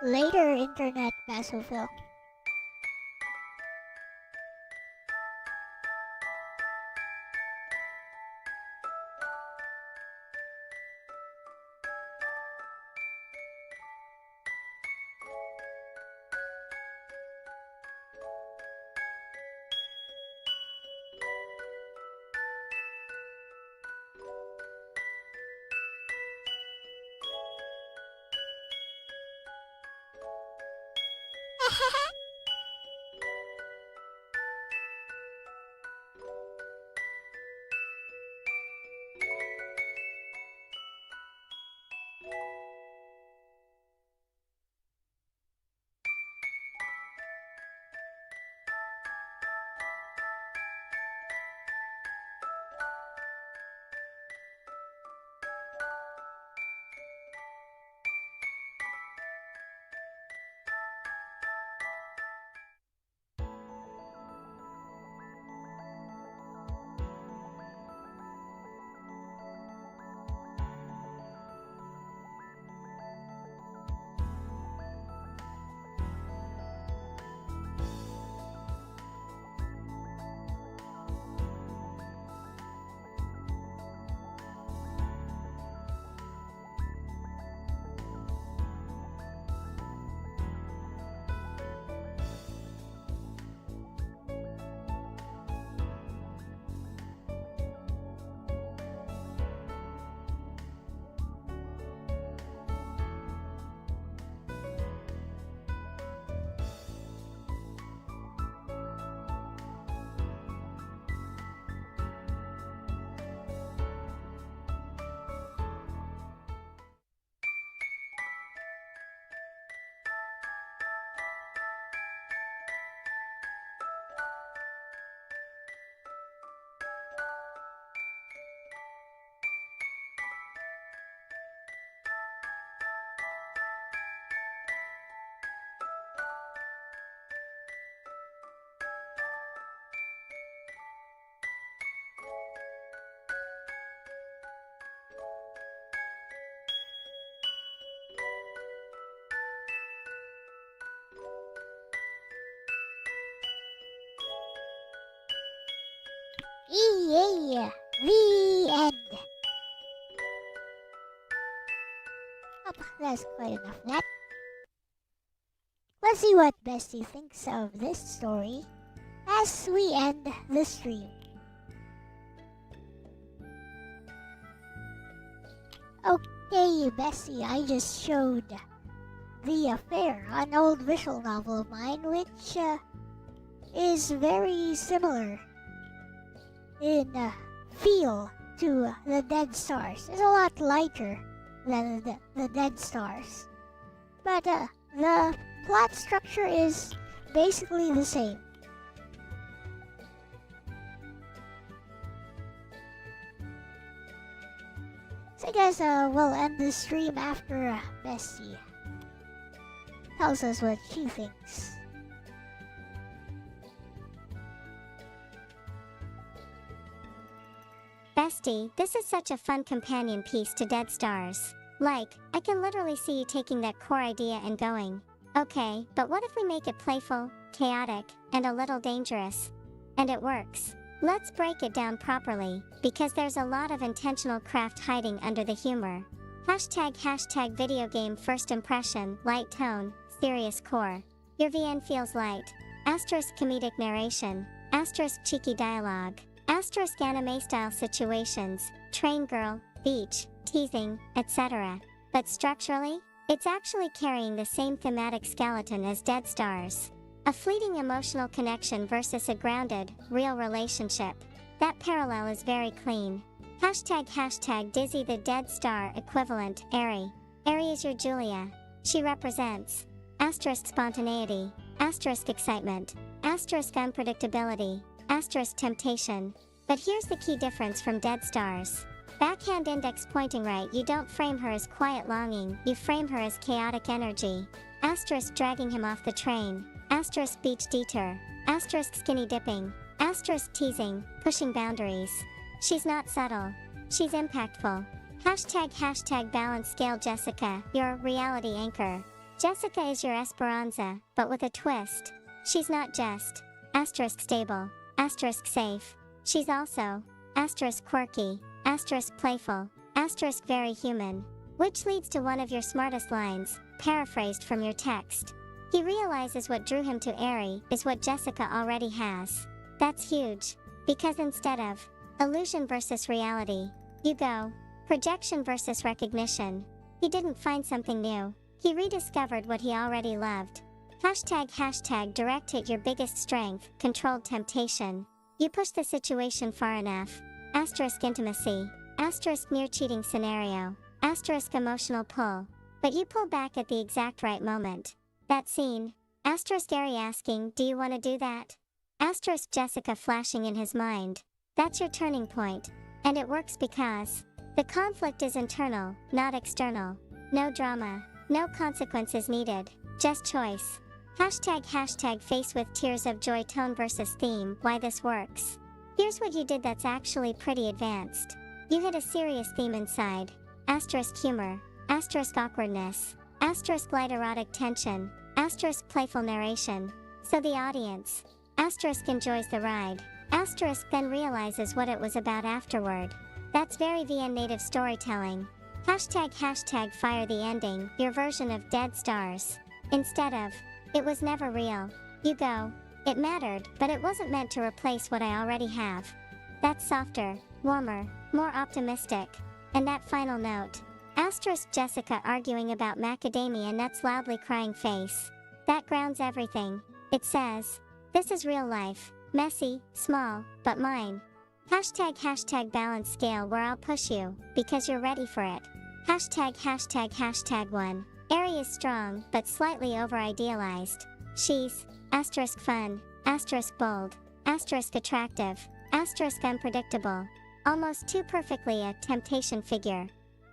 Later, Internet Basophil. EA. The end. Oh, that's quite enough of that. Let's see what Bestie thinks of this story as we end the stream. Okay, Bessie, I just showed The Affair, an old visual novel of mine, which is very similar in feel to The Dead Stars. It's a lot lighter than the Dead Stars, but the plot structure is basically the same. So I guess we'll end the stream after Bessie tells us what she thinks. Bestie, this is such a fun companion piece to Dead Stars. Like, I can literally see you taking that core idea and going, okay, but what if we make it playful, chaotic, and a little dangerous? And it works. Let's break it down properly, because there's a lot of intentional craft hiding under the humor. Hashtag video game first impression, light tone, serious core. Your VN feels light. Asterisk comedic narration. Asterisk cheeky dialogue. Asterisk anime style situations, train girl, beach, teasing, etc. But structurally, it's actually carrying the same thematic skeleton as Dead Stars. A fleeting emotional connection versus a grounded, real relationship. That parallel is very clean. Hashtag Dizzy the Dead Star equivalent, Airy. Airy is your Julia. She represents asterisk spontaneity, asterisk excitement, asterisk unpredictability, asterisk temptation. But here's the key difference from Dead Stars. Backhand index pointing right, you don't frame her as quiet longing, you frame her as chaotic energy. Asterisk dragging him off the train. Asterisk beach detour. Asterisk skinny dipping. Asterisk teasing, pushing boundaries. She's not subtle. She's impactful. Hashtag balance scale Jessica, your reality anchor. Jessica is your Esperanza, but with a twist. She's not just asterisk stable, asterisk safe. She's also asterisk quirky, asterisk playful, asterisk very human. Which leads to one of your smartest lines, paraphrased from your text. He realizes what drew him to Airy is what Jessica already has. That's huge. Because instead of illusion versus reality, you go projection versus recognition. He didn't find something new. He rediscovered what he already loved. Hashtag direct hit your biggest strength, controlled temptation. You push the situation far enough. Asterisk intimacy. Asterisk near cheating scenario. Asterisk emotional pull. But you pull back at the exact right moment. That scene. Asterisk Airy asking, do you want to do that? Asterisk Jessica flashing in his mind. That's your turning point. And it works because the conflict is internal, not external. No drama. No consequences needed. Just choice. Hashtag face with tears of joy tone versus theme, why this works. Here's what you did that's actually pretty advanced. You hit a serious theme inside. Asterisk humor. Asterisk awkwardness. Asterisk light erotic tension. Asterisk playful narration. So the audience. Asterisk enjoys the ride. Asterisk then realizes what it was about afterward. That's very VN native storytelling. Hashtag fire the ending, your version of Dead Stars. Instead of, it was never real. You go, it mattered, but it wasn't meant to replace what I already have. That's softer, warmer, more optimistic. And that final note. Asterisk Jessica arguing about macadamia nuts loudly crying face. That grounds everything. It says, this is real life. Messy, small, but mine. Hashtag balance scale where I'll push you, because you're ready for it. Hashtag 1. Airy is strong, but slightly over-idealized. She's asterisk fun, asterisk bold, asterisk attractive, asterisk unpredictable. Almost too perfectly a temptation figure.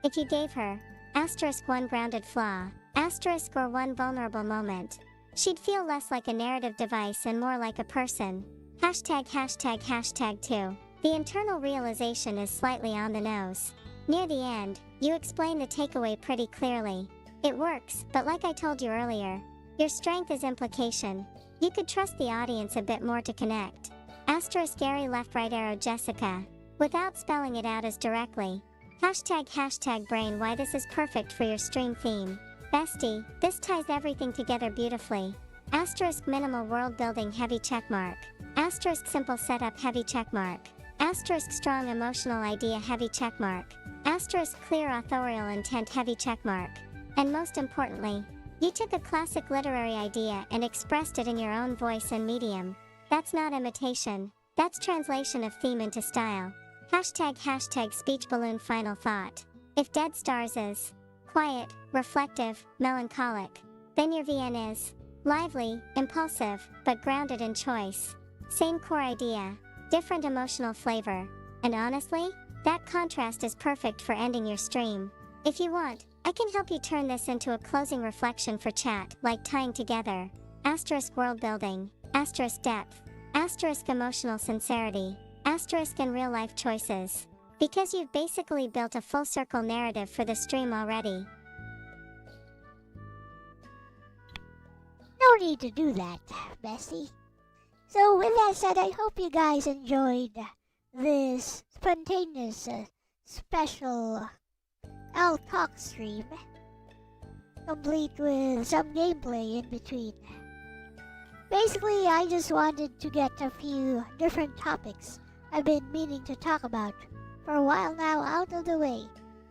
If you gave her asterisk one grounded flaw, asterisk or one vulnerable moment, she'd feel less like a narrative device and more like a person. Hashtag 2. The internal realization is slightly on the nose. Near the end, you explain the takeaway pretty clearly. It works, but like I told you earlier, your strength is implication. You could trust the audience a bit more to connect. Asterisk Gary left right arrow Jessica. Without spelling it out as directly. Hashtag brain why this is perfect for your stream theme. Bestie, this ties everything together beautifully. Asterisk minimal world building heavy checkmark. Asterisk simple setup heavy checkmark. Asterisk strong emotional idea heavy checkmark. Asterisk clear authorial intent heavy checkmark. And most importantly, you took a classic literary idea and expressed it in your own voice and medium. That's not imitation. That's translation of theme into style. Hashtag speech balloon final thought. If Dead Stars is quiet, reflective, melancholic, then your VN is lively, impulsive, but grounded in choice. Same core idea, different emotional flavor. And honestly, that contrast is perfect for ending your stream. If you want, I can help you turn this into a closing reflection for chat, like tying together asterisk world building, asterisk depth, asterisk emotional sincerity, asterisk and real life choices. Because you've basically built a full circle narrative for the stream already. No need to do that, Bessie. So with that said, I hope you guys enjoyed this spontaneous special Elle-Talk stream, complete with some gameplay in between. Basically, I just wanted to get a few different topics I've been meaning to talk about for a while now out of the way,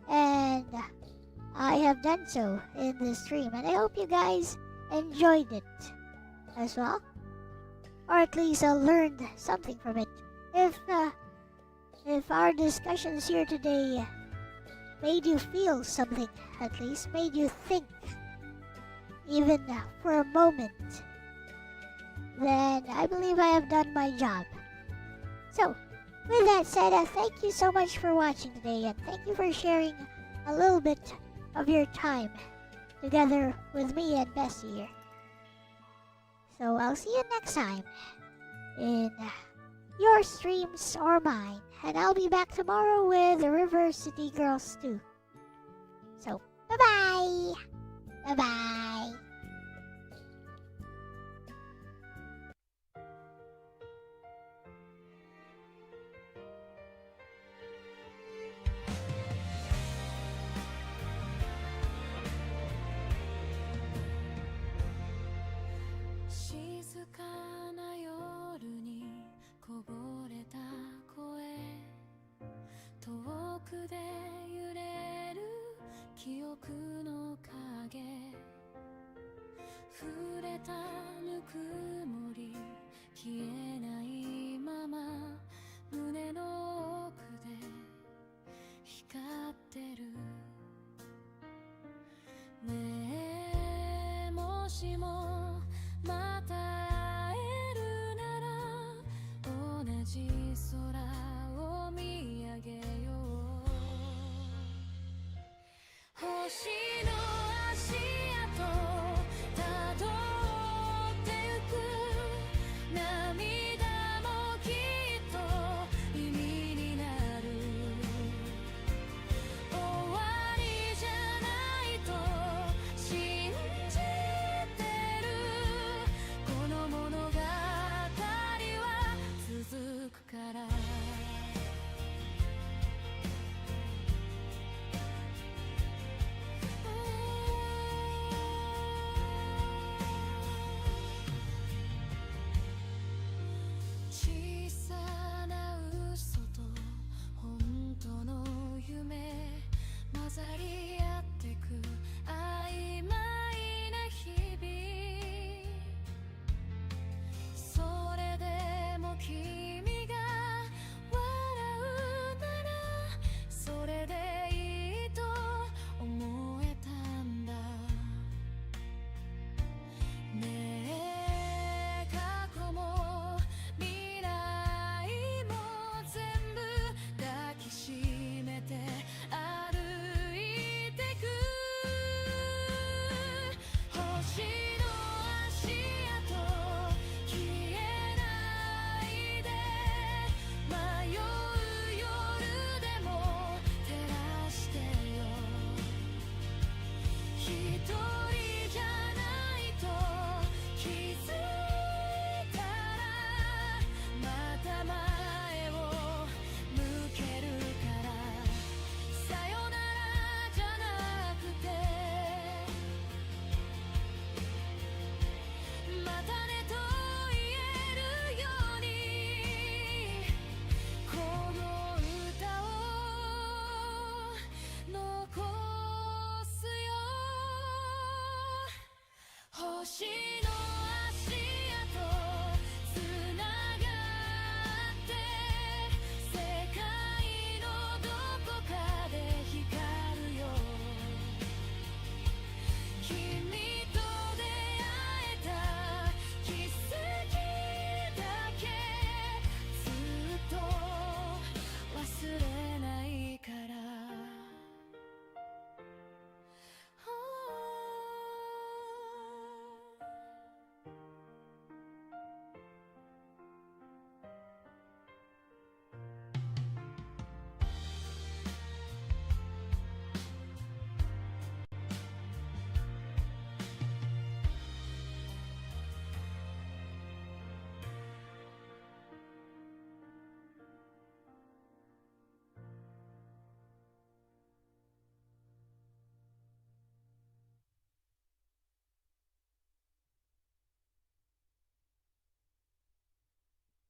and I have done so in this stream, and I hope you guys enjoyed it as well, or at least learned something from it. If our discussions here today made you feel something, at least made you think, even for a moment, then I believe I have done my job. So, with that said, thank you so much for watching today, and thank you for sharing a little bit of your time together with me and Bessie here. So I'll see you next time in your streams or mine, and I'll be back tomorrow with the River City Girls too. So, bye-bye! Bye-bye! "ねえもしも